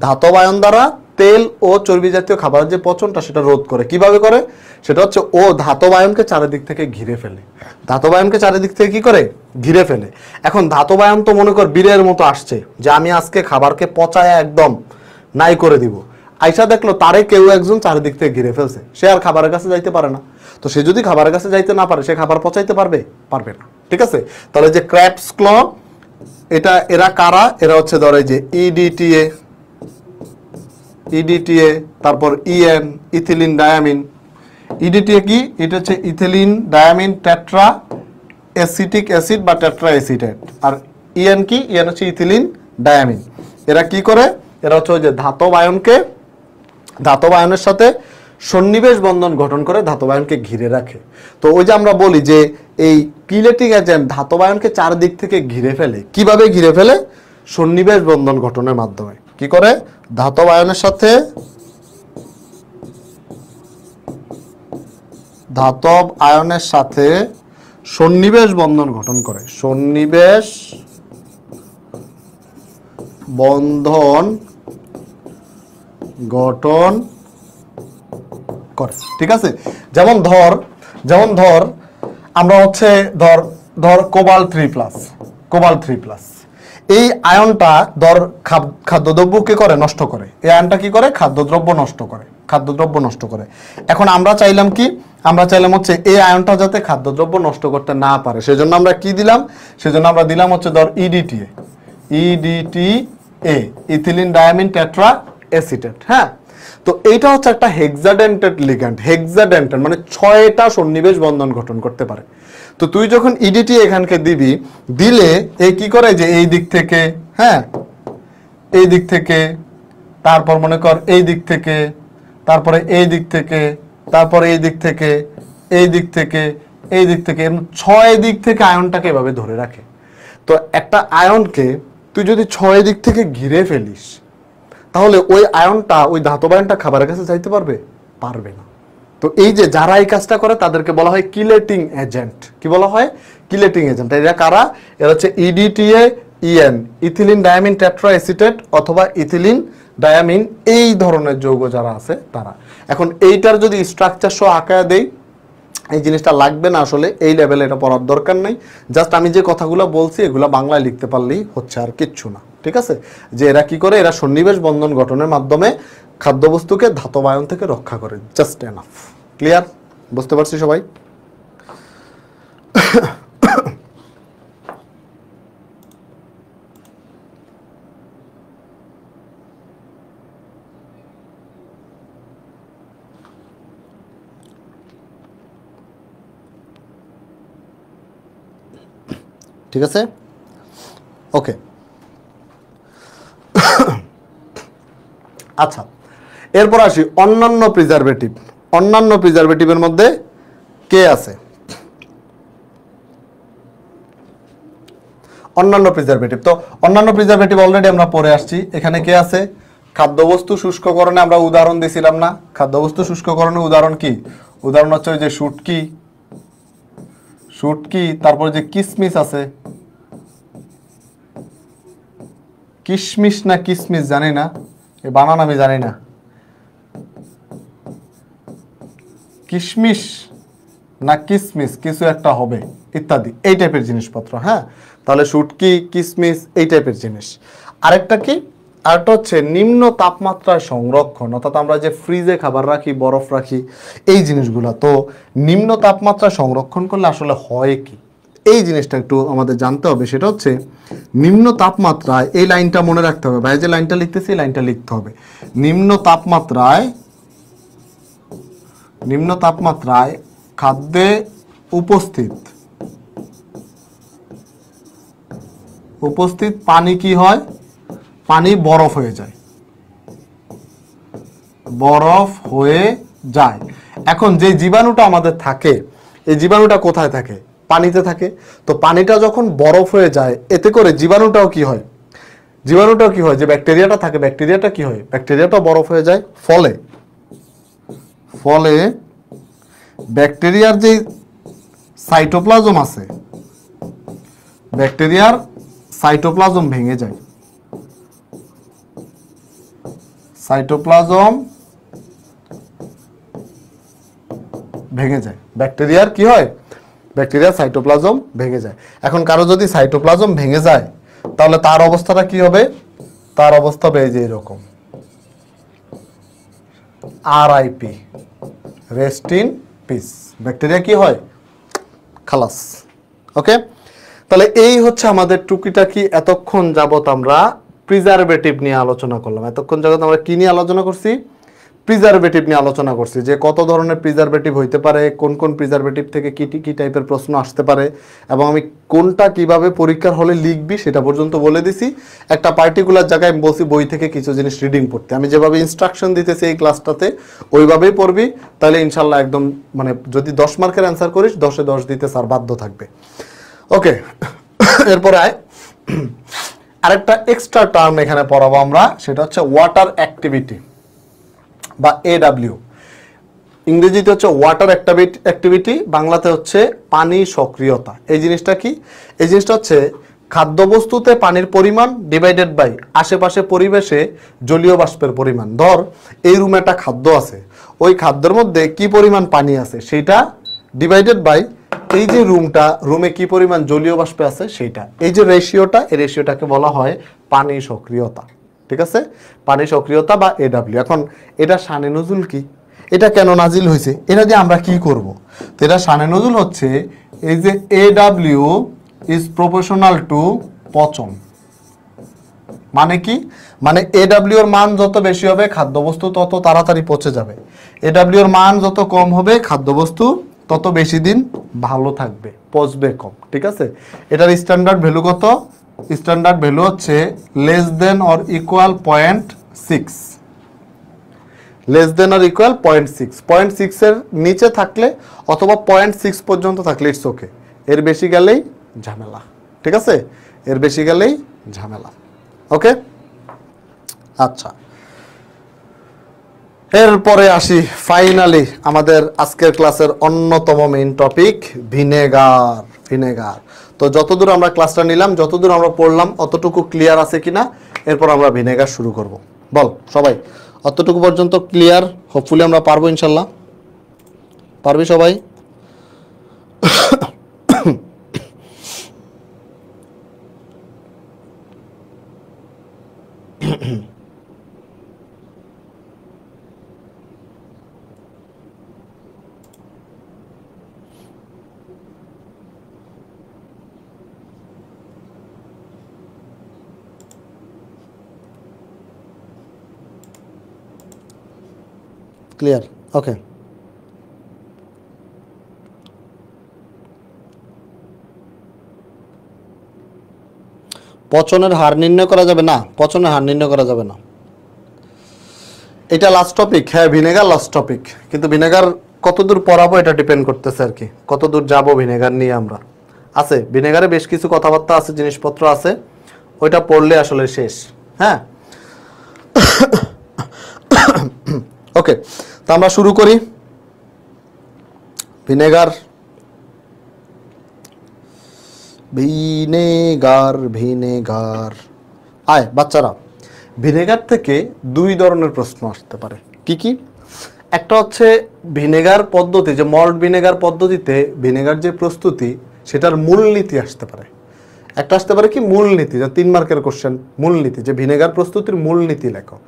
ধাতব আয়ন দ্বারা তেল ও চর্বি জাতীয় খাবারের যে পচনটা সেটা রোধ করে। কিভাবে করে? সেটা হচ্ছে ও ধাতব আয়নকে চারিদিক থেকে ঘিরে ফেলে। ধাতব আয়নকে চারিদিক থেকে কি করে? ঘিরে ফেলে। এখন ধাতব আয়ন তো মনে কর বীরের মতো আসছে যে আমি আজকে খাবারকে পচায় একদম নাই করে দিব। আইসা দেখলো তারে কেউ একজন চারিদিক থেকে ঘিরে ফেলছে, সে আর খাবারের কাছে যাইতে পারে না। তো সে যদি খাবারের কাছে যাইতে না পারে, সে খাবার পচাইতে পারবে? পারবে না, ঠিক আছে। তাহলে যে ক্র্যাবস ক্ল, এরা কারা? এরা হচ্ছে ধরে যে ইডিটিএ, তারপর ইএন, ইথিলিন ডায়ামিন। ইডিটিএ কি? এটা হচ্ছে ethylene diamine tetra acetic acid বা টেট্রা অ্যাসিটেট। আর ইএন কি? ইএন হচ্ছে ইথিলিন ডায়ামিন। এরা কি করে? এরা হচ্ছে ওই যে ধাতব আয়নের সাথে সন্নিবেশ বন্ধন গঠন করে ধাতব আয়নকে ঘিরে রাখে। তো ওই যে আমরা বলি যে এই কিলেটিং এজেন্ট ধাতব আয়নকে চারদিক থেকে ঘিরে ফেলে। কিভাবে ঘিরে ফেলে? সন্নিবেশ বন্ধন গঠনের মাধ্যমে। কি করে? ধাতব আয়নের সাথে সন্নিবেশ বন্ধন গঠন করে। সন্নিবেশ বন্ধন গঠন করে, ঠিক আছে। যেমন ধর আমরা হচ্ছে ধর কোবাল্ট 3+, এই আয়নটা ধর খাদ্যদ্রব্যকে করে নষ্ট করে। এই আয়নটা কি করে? খাদ্যদ্রব্য নষ্ট করে। এখন আমরা চাইলাম কি? আমরা চাইলাম হচ্ছে এই আয়নটা যাতে খাদ্যদ্রব্য নষ্ট করতে না পারে, সেজন্য আমরা কি দিলাম? সেজন্য আমরা দিলাম হচ্ছে ধর EDTA, ethylene diamine tetra acetate. হ্যাঁ, তো এইটা হচ্ছে একটা হেক্সাডেন্টেড লিগ্যান্ড। হেক্সাডেন্টেড মানে 6টা সন্নিবেশ বন্ধন গঠন করতে পারে। তো তুই যখন ইডিটি এখানকে দিলে এই কি করে যে এই দিক থেকে, হ্যাঁ, এই দিক থেকে, তারপর মনে কর এই দিক থেকে, তারপরে এই দিক থেকে, তারপরে এই দিক থেকে, এই দিক থেকে, এই দিক থেকে, 6 দিক থেকে আয়নটাকে এভাবে ধরে রাখে। তো একটা আয়নকে তুই যদি 6 দিক থেকে ঘিরে ফেলিস, তাহলে ওই আয়নটা, ওই ধাতব আয়নটা খাবারের কাছে যাইতে পারবে? পারবে না। তো এই যে যারা এই কাজটা করে তাদেরকে বলা হয় কিলেটিং এজেন্ট। কি বলা হয়? Chelating agent. এরা কারা? এরা হচ্ছে EDTA EN, ethylene diamine tetra acetate অথবা ইথিলিন ডায়ামিন, এই ধরনের যৌগ যারা আছে তারা। এখন এইটার যদি স্ট্রাকচার সহ আঁকায়া দেই, এই জিনিসটা লাগবে না আসলে, এই লেভেলে এটা পড়ার দরকার নেই। জাস্ট আমি যে কথাগুলো বলছি এগুলো বাংলায় লিখতে পারলেই হচ্ছে, আর কিচ্ছু না। ঠিক আছে? যে এরা কি করে? এরা সন্নিবেশ বন্ধন গঠনের মাধ্যমে খাদ্যবস্তুকে ধাতব আয়ন থেকে রক্ষা করে। Just enough. ক্লিয়ার? বুঝতে পারছি সবাই? ঠিক আছে? ওকে। আচ্ছা, এরপর আসি অন্যান্য প্রিজারভেটিভ। অন্যান্য প্রিজারভেটিভের মধ্যে কে আছে? অন্যান্য প্রিজারভেটিভ, তো অন্যান্য প্রিজারভেটিভ অলরেডি আমরা পড়ে আসছি। এখানে কে আছে? খাদ্যবস্তু শুষ্ককরণে আমরা উদাহরণ দিছিলাম না? খাদ্যবস্তু শুষ্ককরণের উদাহরণ কি? উদাহরণ হচ্ছে ওই যে শুটকি, শুটকি, তারপর যে কিসমিস আছে, কিশমিশ না কিসমিস জানি না, এই বানান আমি জানি না, কিশমিশ না কিসমিস কিছু একটা হবে ইত্যাদি, এই টাইপের জিনিসপত্র। হ্যাঁ, তাহলে শুটকি, কিসমিস, এই টাইপের জিনিস। আরেকটা কি? আরেকটা হচ্ছে নিম্ন তাপমাত্রায় সংরক্ষণ, অর্থাৎ আমরা যে ফ্রিজে খাবার রাখি, বরফ রাখি, এই জিনিসগুলো। তো নিম্ন তাপমাত্রায় সংরক্ষণ করলে আসলে হয় কি, এই জিনিসটা একটু আমাদের জানতে হবে। সেটা হচ্ছে নিম্ন তাপমাত্রায়, এই লাইনটা মনে রাখতে হবে ভাই, যে লাইনটা লিখতেছি এই লাইনটা লিখতে হবে। নিম্ন তাপমাত্রায়, নিম্ন তাপমাত্রায় খাদ্যে উপস্থিত পানি কি হয়? পানি বরফ হয়ে যায়, বরফ হয়ে যায়। এখন যে জীবাণুটা আমাদের থাকে, এই জীবাণুটা কোথায় থাকে? পানিতে থাকে। তো পানিটা যখন বরফ হয়ে যায়, এতে করে জীবাণুটাও কি হয়? জীবাণুটাও কি হয়? যে ব্যাকটেরিয়াটা থাকে, ব্যাকটেরিয়াটা কি হয়? ব্যাকটেরিয়াটাও বরফ হয়ে যায়। ফলে ফলে ব্যাকটেরিয়ার যে সাইটোপ্লাজম আছে, ব্যাকটেরিয়ার সাইটোপ্লাজম ভেঙে যায়। সাইটোপ্লাজম ভেঙে যায়। ব্যাকটেরিয়ার কি হয়? ব্যাকটেরিয়ার সাইটোপ্লাজম ভেঙে যায়। এখন কারো যদি সাইটোপ্লাজম ভেঙে যায়, তাহলে তার অবস্থাটা কি হবে? তার অবস্থা হবে এই যে এরকম, RIP, rest in peace. Bacteria কি হয়? খালাস। ওকে, তাহলে এই হচ্ছে আমাদের টুকিটাকি এতক্ষণ যাবত আমরা প্রিজারভেটিভ নিয়ে আলোচনা করলাম। এতক্ষণ যাবত আমরা কি নিয়ে আলোচনা করছি? প্রিজারভেটিভ নিয়ে আলোচনা করছি, যে কত ধরনের প্রিজারভেটিভ হইতে পারে, কোন কোন প্রিজারভেটিভ থেকে কি টাইপের প্রশ্ন আসতে পারে, এবং আমি কোনটা কিভাবে পরীক্ষার হলে লিখবি সেটা পর্যন্ত বলে দিছি। একটা পার্টিকুলার জায়গায় আমি বলছি বই থেকে কিছু জিনিস রিডিং পড়তে, আমি যেভাবে ইনস্ট্রাকশন দিতেছি এই ক্লাসটাতে ওইভাবেই পড়বি, তাহলে ইনশাল্লাহ একদম, মানে যদি 10 মার্কের অ্যান্সার করিস 10-এ 10 দিতে স্যার বাধ্য থাকবে। ওকে, এরপরে আরেকটা এক্সট্রা টার্ম এখানে পড়াবো আমরা, সেটা হচ্ছে ওয়াটার অ্যাক্টিভিটি বা AW। ইংরেজিতে হচ্ছে ওয়াটার অ্যাক্টিভিটি, বাংলাতে হচ্ছে পানি সক্রিয়তা। এই জিনিসটা কি? এই জিনিসটা হচ্ছে খাদ্যবস্তুতে পানির পরিমাণ ডিভাইডেড বাই আশেপাশে পরিবেশে জলীয় বাষ্পের পরিমাণ। ধর এই রুমে একটা খাদ্য আছে, ওই খাদ্যের মধ্যে কি পরিমাণ পানি আছে সেইটা ডিভাইডেড বাই এই যে রুমে কি পরিমাণ জলীয় বাষ্প আছে সেইটা। এই যে রেশিওটা, এই রেশিওটাকে বলা হয় পানি সক্রিয়তা। ঠিক আছে? পানি সক্রিয়তা বা AW। এখন এটা শানে নজুল কি? এটা কেন নাজিল হয়েছে? এটা দিয়ে আমরা কি করব? তো এটা শানে নজুল হচ্ছে এই যে AW ইজ প্রপোর্শনাল টু পচন। মানে কি? মানে AW এর মান যত বেশি হবে খাদ্যবস্তু তত তাড়াতাড়ি পচে যাবে, AW এর মান যত কম হবে খাদ্যবস্তু তত বেশি দিন ভালো থাকবে, পচবে কম। ঠিক আছে? এটার স্ট্যান্ডার্ড ভ্যালু কত? স্ট্যান্ডার্ড ভ্যালু হচ্ছে less than or equal 0.6, less than or equal 0.6, 0.6 এর নিচে থাকলে অথবা 0.6 পর্যন্ত থাকলে ইটস ওকে, এর বেশি গেলেই ঝামেলা, ঠিক আছে, এর বেশি গেলেই ঝামেলা। ওকে, আচ্ছা, এরপরে আসি ফাইনালি আমাদের আজকের ক্লাসের অন্যতম মেইন টপিক ভিনেগার। ভিনেগার, তো যতদূর আমরা ক্লাসটা নিলাম, যতদূর আমরা পড়লাম অতটুকু ক্লিয়ার আছে কিনা, এরপর আমরা ভিনেগার শুরু করব। বল সবাই, অতটুকু পর্যন্ত ক্লিয়ার? হোপফুলি আমরা পারবো ইনশাল্লাহ, পারবি সবাই? ক্লিয়ার? ওকে, পচনের হার নির্ণয় করা যাবে না, পচনের হার নির্ণয় করা যাবে না, এটা লাস্ট টপিক। হ্যাঁ, ভিনেগার লাস্ট টপিক, কিন্তু ভিনেগার কতদূর পড়াবো এটা ডিপেন্ড করতেছে আর কি, কতদূর যাবো ভিনেগার নিয়ে আমরা। আছে ভিনেগারে বেশ কিছু কথাবার্তা আছে, জিনিসপত্র আছে, ওইটা পড়লে আসলে শেষ। হ্যাঁ, ওকে, তো আমরা শুরু করি। Vinegar, vinegar, vinegar. আয় বাচ্চারা, ভিনেগার থেকে দুই ধরনের প্রশ্ন আসতে পারে। কি কি? একটা হচ্ছে ভিনেগার পদ্ধতি, যে মল্ট ভিনেগার পদ্ধতিতে ভিনেগার যে প্রস্তুতি সেটার মূলনীতি আসতে পারে। একটা আসতে পারে কি মূলনীতি, যা 3 মার্কের কোশ্চেন, মূলনীতি, যে ভিনেগার প্রস্তুতির মূলনীতি লেখো।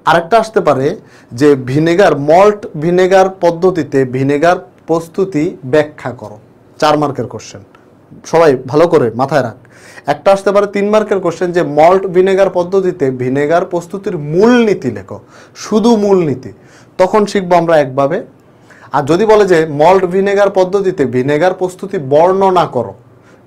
আরেকটা আসতে পারে যে ভিনেগার, মল্ট ভিনেগার পদ্ধতিতে ভিনেগার প্রস্তুতি ব্যাখ্যা করো, 4 মার্কের কোশ্চেন। সবাই ভালো করে মাথায় রাখ। একটা আসতে পারে 3 মার্কের কোশ্চেন, যে মল্ট ভিনেগার পদ্ধতিতে ভিনেগার প্রস্তুতির মূলনীতি লেখো, শুধু মূলনীতি। তখন শিখবো আমরা একভাবে। আর যদি বলে যে মল্ট ভিনেগার পদ্ধতিতে ভিনেগার প্রস্তুতি বর্ণনা করো,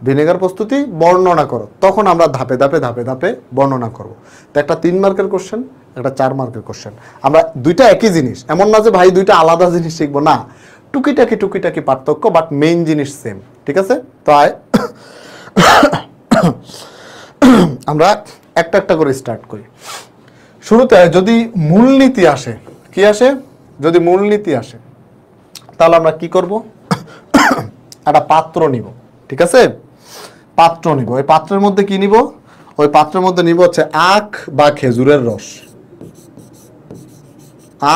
ভিনেগার প্রস্তুতি বর্ণনা করো, তখন আমরা ধাপে ধাপে ধাপে ধাপে বর্ণনা করব। তো একটা 3 মার্কের কোশ্চেন, একটা 4 মার্কের কোশ্চেন। আমরা দুইটা একই জিনিস, এমন না যে ভাই দুইটা আলাদা জিনিস শিখবো, না, টুকিটাকি টুকিটাকি পার্থক্য, বাট মেইন জিনিস সেম, ঠিক আছে? তো আমরা একটা একটা করে স্টার্ট করি। শুরুতে যদি মূলনীতি আসে, কি আসে? যদি মূলনীতি আসে তাহলে আমরা কি করব? একটা পাত্র নিব, ঠিক আছে? পাত্র নিব। ওই পাত্রের মধ্যে কি নিব? ওই পাত্রের মধ্যে নিব হচ্ছে আখ বা খেজুরের রস।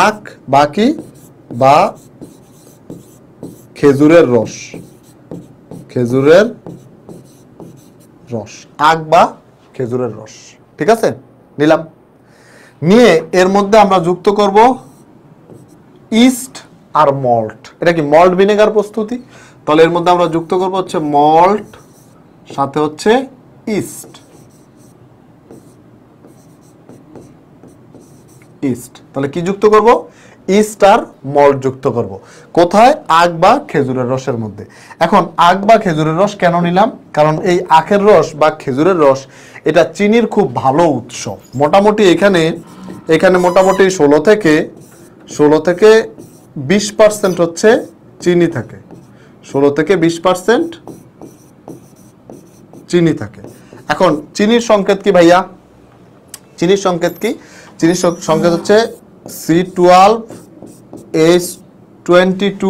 আখ বা কি? বা খেজুরের রস, খেজুরের রস, আখ বা খেজুরের রস, ঠিক আছে? নিলাম। নিয়ে এর মধ্যে আমরা যুক্ত করব ইস্ট আর মল্ট। এটা কি মল্ট ভিনেগার প্রস্তুতি? তাহলে এর মধ্যে আমরা যুক্ত করব হচ্ছে মল্ট, সাথে হচ্ছে ইস্ট। ইস্ট, তাহলে কি যুক্ত করব? ইস্ট আর মল্ট যুক্ত করব। কোথায়? আখ বা খেজুরের রসের মধ্যে। এখন আখ বা খেজুরের রস কেন নিলাম? কারণ এই আখের রস বা খেজুরের রস এটা চিনির খুব ভালো উৎস। মোটামুটি এখানে মোটামুটি 16 থেকে 20% হচ্ছে চিনি থাকে। 16 থেকে 20% চিনি থাকে। এখন চিনির সংকেত কি ভাইয়া? চিনির সংকেত কি? চিনির সংকেত হচ্ছে C12H22,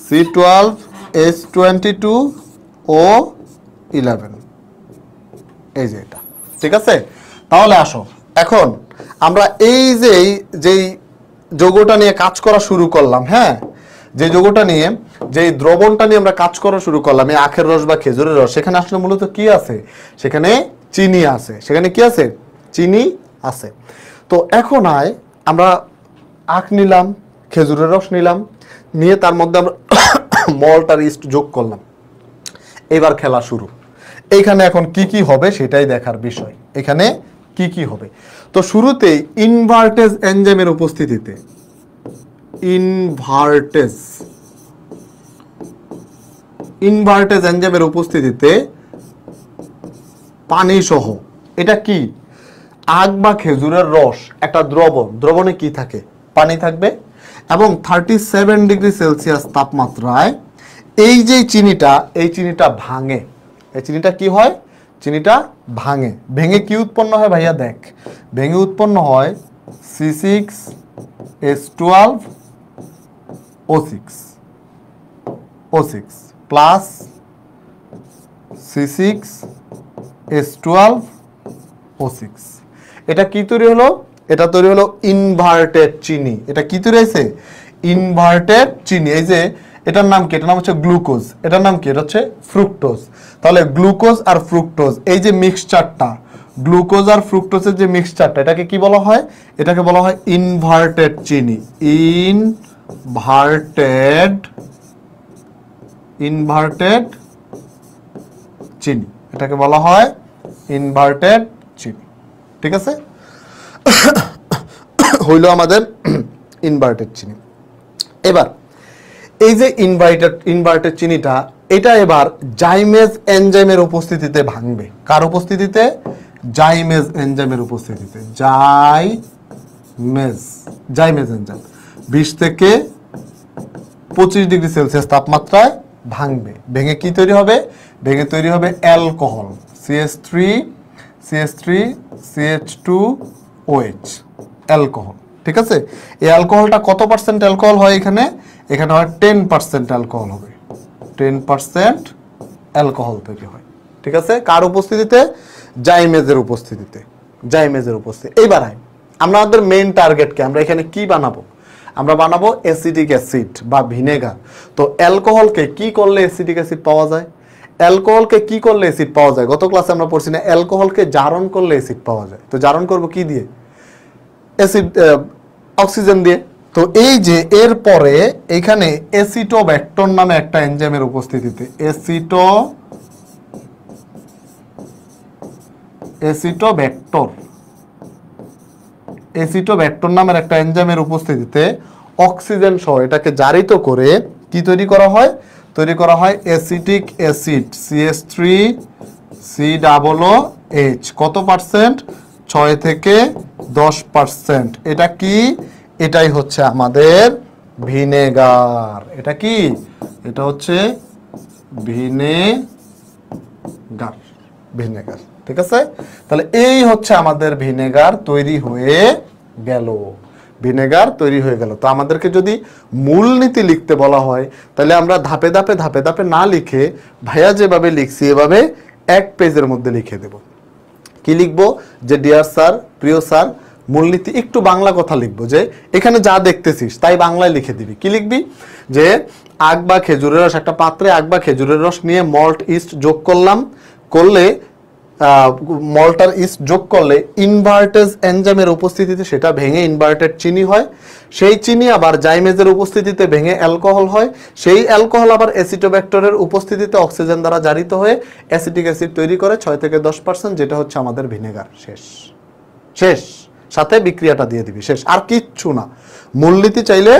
C12H22O11, এই যে এটা, ঠিক আছে? তাহলে আসো, এখন আমরা এই যেই যৌগটা নিয়ে কাজ করা শুরু করলাম, হ্যাঁ, যে যৌগটা নিয়ে, যে দ্রবণটা নিয়ে আমরা কাজ করা শুরু করলাম, এই আখের রস বা খেজুরের রস, সেখানে আসলে মূলত কি আছে? সেখানে চিনি আছে। সেখানে কি আছে? চিনি আছে। তো এখন আমরা আখ নিলাম, খেজুরের রস নিলাম, নিয়ে তার মধ্যে আমরা মল্ট আর ইস্ট যোগ করলাম। এবার খেলা শুরু। এইখানে এখন কি কি হবে সেটাই দেখার বিষয়। এখানে কি কি হবে? তো শুরুতেই ইনভার্টেজ এনজাইমের উপস্থিতিতে, ইনভার্টেজ এনজাইমের উপস্থিতিতে পানি সহ। এটা কি? আখ বা খেজুরের রস একটা দ্রবণ, দ্রবণে কি থাকে? পানি থাকবে এবং 37 ডিগ্রি সেলসিয়াস তাপমাত্রায় এই যে চিনিটা, এই চিনিটা ভাঙে। এই চিনিটা কি হয়? চিনিটা ভাঙে। ভেঙে কি উৎপন্ন হয় ভাইয়া? দেখ, ভেঙে উৎপন্ন হয় C6H12O6 প্লাস C6H12O6। এটা কি তৈরি হলো? এটা তৈরি হলো ইনভার্টেড চিনি। এটা কি তৈরি হয়েছে? ইনভার্টেড চিনি। এই যে এটার নাম কি? এটার নাম হচ্ছে গ্লুকোজ। এটার নাম কি? এটা হচ্ছে ফ্রুক্টোজ। তাহলে গ্লুকোজ আর ফ্রুক্টোজ, এই যে মিক্সচারটা, গ্লুকোজ আর ফ্রুক্টোজের যে মিক্সচারটা, এটাকে কি বলা হয়? এটাকে বলা হয় ইনভার্টেড চিনি। ইনভার্টেড চিনি, এটাকে বলা হয় ইনভার্টেড চিনি। ঠিক আছে, হইল আমাদের ইনভার্টেড চিনি। এবার এই যে ইনভার্টেড চিনিটা, এটা এবার জাইমেজ এনজাইমের উপস্থিতিতে ভাঙবে। কার উপস্থিতিতে? জাইমেজ এনজাইমের উপস্থিতিতে। জাইমেজ এনজাইম 20 থেকে 25 ডিগ্রি সেলসিয়াস তাপমাত্রায় ভাঙবে। ভেঙে কি তৈরি হবে? ভেঙে তৈরি হবে অ্যালকোহল, CH3CH2OH, অ্যালকোহল। ঠিক আছে, এই অ্যালকোহলটা কত পার্সেন্ট অ্যালকোহল হয় এখানে? এখানে হয় 10% অ্যালকোহল হবে। 10% অ্যালকোহল তৈরি হয়। ঠিক আছে, কার উপস্থিতিতে? জাইমেজের উপস্থিতিতে। জাইমেজের উপস্থিতি। এইবার আমরা আমাদের মেইন টার্গেটকে আমরা এখানে কি বানাবো? আমরা বানাবো অ্যাসিটিক অ্যাসিড বা ভিনেগার। তো অ্যালকোহলকে কি করলে অ্যাসিটিক অ্যাসিড পাওয়া যায়? অ্যালকোহলকে কি করলে অ্যাসিড পাওয়া যায়? গত ক্লাসে আমরা পড়ছি না, অ্যালকোহলকে জারণ করলে অ্যাসিড পাওয়া যায়। তো জারণ করব কি দিয়ে? অ্যাসিড, অক্সিজেন দিয়ে। তো এই যে এরপরে এখানে অ্যাসিটোব্যাক্টর নামে একটা এনজাইমের উপস্থিতিতে, অ্যাসিটোব্যাক্টর নামের একটা এনজাইমের উপস্থিতিতে অক্সিজেন সহ এটাকে জারিত করে কি তৈরি করা হয়? তৈরি করা হয় অ্যাসিটিক অ্যাসিড, CH3COOH। কত পার্সেন্ট? 6 থেকে 10%। এটা কি? এটাই হচ্ছে আমাদের ভিনেগার। এটা কি? এটা হচ্ছে ভিনেগার। ঠিক আছে, তাহলে এই হচ্ছে আমাদের ভিনেগার তৈরি হয়ে গেল। ভিনেগার তৈরি হয়ে গেল। তো আমাদেরকে যদি মূলনীতি লিখতে বলা হয়, তাহলে আমরা ধাপে ধাপে না লিখে ভাইয়া যেভাবে লিখছি এভাবে এক পেজের মধ্যে লিখে দেব। কি লিখবো? যে ডিয়ার স্যার, প্রিয় স্যার, মূলনীতি একটু বাংলা কথা লিখবো, যে এখানে যা দেখতেছিস তাই বাংলায় লিখে দিবি। কি লিখবি? যে আখ বা খেজুরের রস, একটা পাত্রে আখ বা খেজুরের রস নিয়ে মল্ট ইস্ট যোগ করলাম, করলে মল্টার ইস্ট যোগ করলে ইনভার্টেজ এনজাইমের উপস্থিতিতে সেটা ভেঙে ইনভার্টেড চিনি হয়। সেই চিনি আবার জাইমেজের উপস্থিতিতে ভেঙে অ্যালকোহল হয়। সেই অ্যালকোহল আবার অ্যাসিটোব্যাক্টরের উপস্থিতিতে অক্সিজেন দ্বারা জারিত হয়ে অ্যাসিটিক অ্যাসিড তৈরি করে 6 থেকে 10%, যেটা হচ্ছে আমাদের ভিনেগার। শেষ সাথে বিক্রিয়াটা দিয়ে দিবি, শেষ। আর কিচ্ছু না। মূলনীতি চাইলে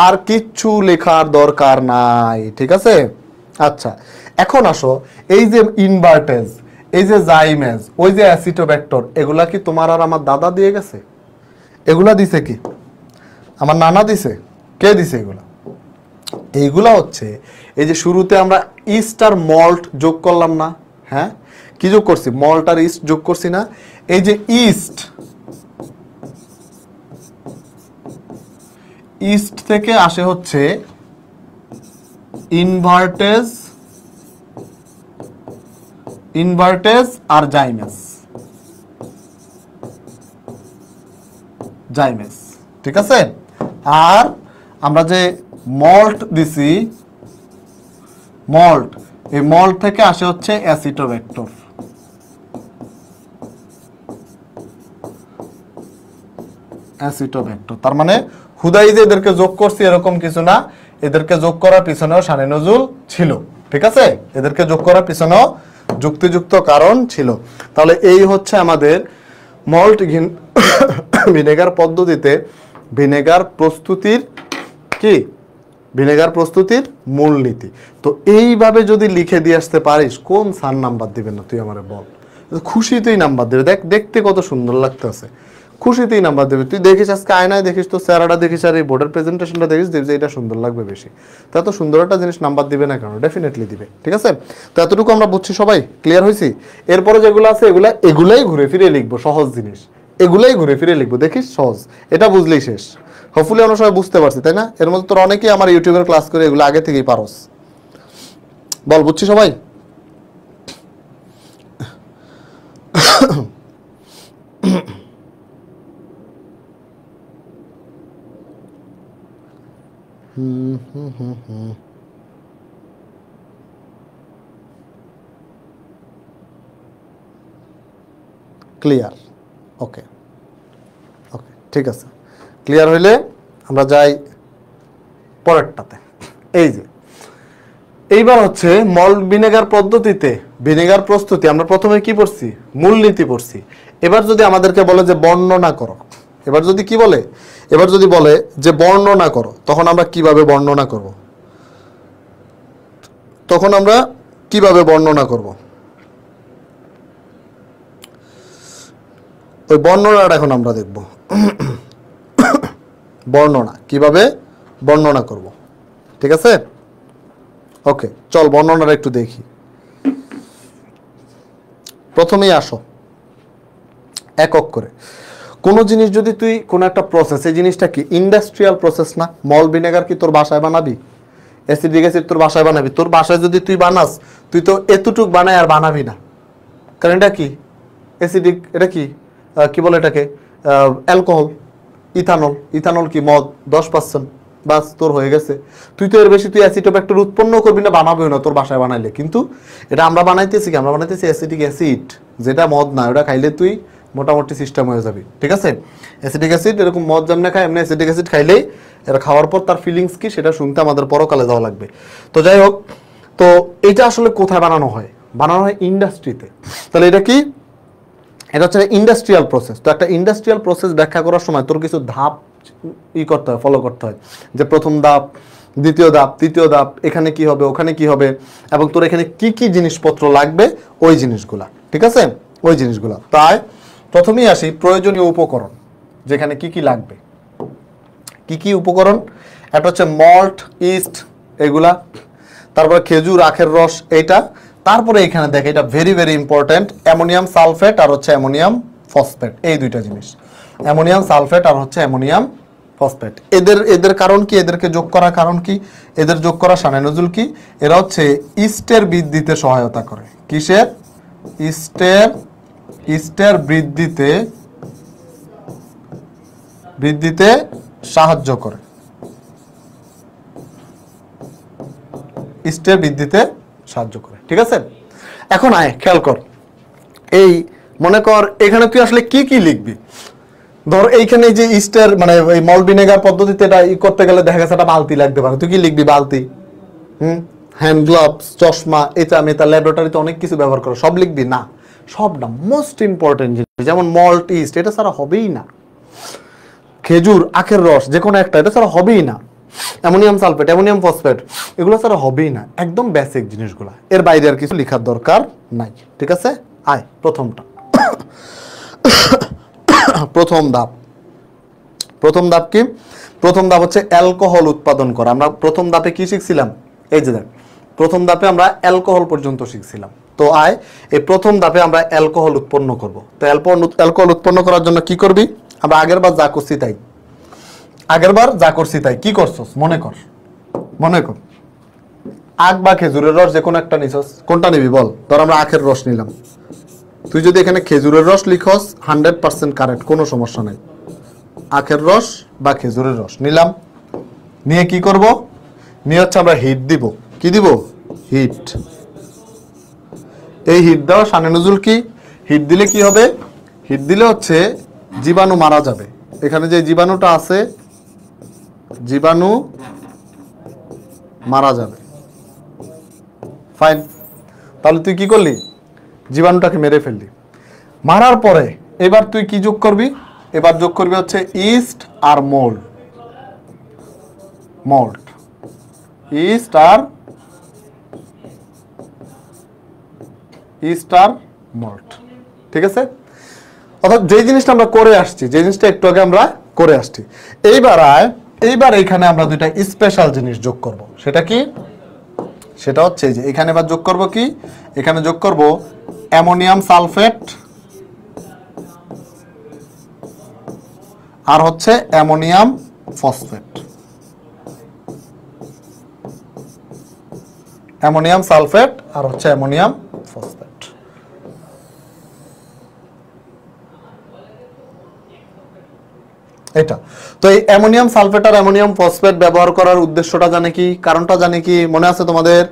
আর কিচ্ছু লেখার দরকার নাই। ঠিক আছে, আচ্ছা এখন আসো, এই যে ইনভার্টেজ, এই যে জাইমেজ, ওই যে অ্যাসিটোব্যাক্টর, এগুলা কি তোমার আর আমার দাদা দিয়ে গেছে? এগুলা দিছে কি? আমার নানা দিছে? কে দিছে এগুলা? এইগুলা হচ্ছে এই যে শুরুতে আমরা ইস্ট আর মল্ট যোগ করলাম না? হ্যাঁ, কি যোগ করছি? মল্ট আর ইস্ট যোগ করছি না? এই যে ইস্ট থেকে আসে হচ্ছে ইনভার্টেজ আর জাইমেজ। ঠিক আছে, আর আমরা যে মল্ট দিছি, মল্ট, এই মল্ট থেকে আসে হচ্ছে অ্যাসিটোব্যাক্টর। তার মানে হুদাই যে এদেরকে যোগ করছি এরকম কিছু না, এদেরকে যোগ করার পিছনেও শানে নজুল ছিল। ঠিক আছে, এদেরকে যোগ করার পিছনেও যুক্তিযুক্ত কারণ ছিল। তাহলে এই হচ্ছে আমাদের মল্ট ভিনেগার পদ্ধতিতে ভিনেগার প্রস্তুতির মূলনীতি। তো এইভাবে যদি লিখে দিয়ে আসতে পারিস, কোন স্যার নাম্বার দিবেন না তুই আমারে বল? খুশিতেই নাম্বার দেবে। দেখ দেখতে কত সুন্দর লাগতেছে, খুশিতেই নাম্বার দেবে। তুই দেখিস আজকে আয়নায় দেখিস তো চেহারাটা দেখিস আর এই বোর্ডের প্রেজেন্টেশনটা দেখিস যে এটা সুন্দর লাগবে বেশি। তো এত সুন্দর একটা জিনিস নাম্বার দিবে না কেন? ডেফিনেটলি দিবে। ঠিক আছে, তো এতটুকু আমরা বুঝছি, সবাই ক্লিয়ার হয়েছি। এরপরে যেগুলো আছে এগুলাই ঘুরে ফিরে লিখবো, সহজ জিনিস এগুলাই ঘুরে ফিরে লিখবো। দেখিস সহজ, এটা বুঝলেই শেষ। হোপফুলি আমরা সবাই বুঝতে পারছি, তাই না? এর মধ্যে তোর অনেকেই আমার ইউটিউবের ক্লাস করে এগুলো আগে থেকেই পারস। বল বুঝছি সবাই? ক্লিয়ার? ওকে ওকে, ঠিক আছে। ক্লিয়ার হইলে আমরা যাই পরেরটাতে। এই যে এইবার হচ্ছে মল্ট ভিনেগার পদ্ধতিতে ভিনেগার প্রস্তুতি। আমরা প্রথমে কি পড়ছি? মূলনীতি পড়ছি। এবার যদি আমাদেরকে বলে যে বর্ণনা করো, এবার যদি কি বলে, এবার যদি বলে যে বর্ণনা করো, তখন আমরা কিভাবে বর্ণনা করব? তখন আমরা কিভাবে বর্ণনা করব? ওই বর্ণনাটা এখন আমরা দেখব। বর্ণনা কিভাবে বর্ণনা করব, ঠিক আছে? ওকে, চল বর্ণনাটা একটু দেখি। প্রথমেই আসো একক করে। কোনো জিনিস যদি তুই কোনো একটা প্রসেস, এই জিনিসটা কি ইন্ডাস্ট্রিয়াল প্রসেস না? মল ভিনেগার কি তোর বাসায় বানাবি? অ্যাসিডিক অ্যাসিড তোর বাসায় বানাবি? তোর বাসায় যদি তুই বানাস, তুই তো এতটুক বানায় আর বানাবি না, কারণ এটা কি অ্যাসিডিক, এটা কি কি বলে এটাকে, অ্যালকোহল, ইথানল। ইথানল কি মদ, 10%, বাস তোর হয়ে গেছে। তুই তো এর বেশি তুই অ্যাসিটোব্যাক্টর উৎপন্ন করবি না, বানাবিও না তোর বাসায় বানাইলে। কিন্তু এটা আমরা বানাইতেছি কি? আমরা বানাইতেছি অ্যাসিডিক অ্যাসিড, যেটা মদ না। ওটা খাইলে তুই মোটামুটি সিস্টেম হয়ে যাবি, ঠিক আছে? অ্যাসিডিক অ্যাসিড এরকম মদ যেমন খায়, এমনি অ্যাসিডিক অ্যাসিড খাইলেই, এটা খাওয়ার পর তার ফিলিংস কি সেটা শুনতে আমাদের পরকালে যাওয়া লাগবে। তো যাই হোক, তো এটা আসলে কোথায় বানানো হয়? বানানো হয় ইন্ডাস্ট্রিতে। তাহলে এটা কি? এটা হচ্ছে ইন্ডাস্ট্রিয়াল প্রসেস। তো একটা ইন্ডাস্ট্রিয়াল প্রসেস ব্যাখ্যা করার সময় তোর কিছু ধাপ করতে হয়, ফলো করতে হয়। যে প্রথম ধাপ, দ্বিতীয় ধাপ, তৃতীয় ধাপ, এখানে কি হবে, ওখানে কি হবে, এবং তোর এখানে কি কি জিনিসপত্র লাগবে, ওই জিনিসগুলা, ঠিক আছে? ওই জিনিসগুলা। তাই প্রথমেই আসি প্রয়োজনীয় উপকরণ, যেখানে কি কি লাগবে। কি কি উপকরণ? একটা হচ্ছে মল্ট, ইস্ট, এগুলা। তারপরে খেজুর, আখের রস, এইটা। তারপরে এখানে দেখ, এটা very very important, ammonium sulphate আর হচ্ছে অ্যামোনিয়াম ফসফেট। এই দুইটা জিনিস, অ্যামোনিয়াম সালফেট আর হচ্ছে অ্যামোনিয়াম ফসফেট। এদের কারণ কি? এদেরকে যোগ করার কারণ কি? এদের যোগ করা শানে নজুল কি? এরা হচ্ছে ইস্টের বৃদ্ধিতে সহায়তা করে। কিসের? ইস্টের বৃদ্ধিতে সাহায্য করে। ইস্টের বৃদ্ধিতে সাহায্য করে, ঠিক আছে? এখন আয় খেয়াল কর, এই মনে কর এখানে তুই আসলে কি কি লিখবি। ধর এইখানে যে ইস্টের মানে এই মল্ট ভিনেগার পদ্ধতিতে এটা করতে গেলে দেখা গেছে একটা বালতি লাগতে পারে। তুই কি লিখবি? বালতি, হ্যান্ড গ্লাভস, চশমা, এটা মেতা, ল্যাবরেটরিতে অনেক কিছু ব্যবহার করো, সব লিখবি না? সব না, মোস্ট ইম্পর্টেন্ট জিনিস, যেমন মল্ট, ইস্ট, এটা ছাড়া হবেই না। খেজুর, আখের রস, যে কোনো একটা, এটা ছাড়া হবেই না। অ্যামোনিয়াম সালফেট, অ্যামোনিয়াম ফসফেট, এগুলো ছাড়া হবেই না। একদম বেসিক জিনিসগুলো, এর বাইরে আর কিছু লেখার দরকার নাই, ঠিক আছে? আয় প্রথমটা। প্রথম ধাপ কি? প্রথম ধাপ হচ্ছে অ্যালকোহল উৎপাদন করা। আমরা প্রথম ধাপে কি শিখছিলাম? এই যে দেখ, প্রথম ধাপে আমরা অ্যালকোহল পর্যন্ত শিখছিলাম। তো আয় এই প্রথম ধাপে আমরা অ্যালকোহল উৎপন্ন করব। তো অ্যালকোহল উৎপন্ন করার জন্য কি করবি? আমরা আগের বার যা করছি তাই কি করছস? মনে কর আখ বা খেজুরের রস যে কোনো একটা নিছস, কোনটা নিবি বল? ধর আমরা আখের রস নিলাম। তুই যদি এখানে খেজুরের রস লিখস 100% কারেক্ট, কোনো সমস্যা নেই। আখের রস বা খেজুরের রস নিলাম, নিয়ে কি করব? নিয়ে হচ্ছে আমরা হিট দিব। কি দিব? হিট। এই হিট দেওয়া শানে নজুল কি? হিট দিলে কি হবে? হিট দিলে হচ্ছে জীবাণু মারা যাবে। এখানে যে জীবাণুটা আছে, জীবাণু মারা যাবে। ফাইন, তাহলে তুই কি করলি? জীবাণুটাকে মেরে ফেললি। মারার পরে এবার তুই কি যোগ করবি? এবার যোগ করবি হচ্ছে ইস্ট আর মল্ট। ইস্ট আর মল্ট, ঠিক আছে? অর্থাৎ যে জিনিসটা আমরা করে আসছি, যে জিনিসটা একটু আগে আমরা করে আসছি, এইবার এখানে আমরা দুইটা স্পেশাল জিনিস যোগ করব। সেটা কি? সেটা হচ্ছে যে এখানে এবার যোগ করব কি, এখানে যোগ করব অ্যামোনিয়াম সালফেট আর হচ্ছে অ্যামোনিয়াম ফসফেট। অ্যামোনিয়াম সালফেট আর হচ্ছে অ্যামোনিয়াম ফসফেট। এটা তো এই অ্যামোনিয়াম সালফেট আর অ্যামোনিয়াম ফসফেট ব্যবহার করার উদ্দেশ্যটা জানে কি, কারণটা জানে কি, মনে আছে তোমাদের?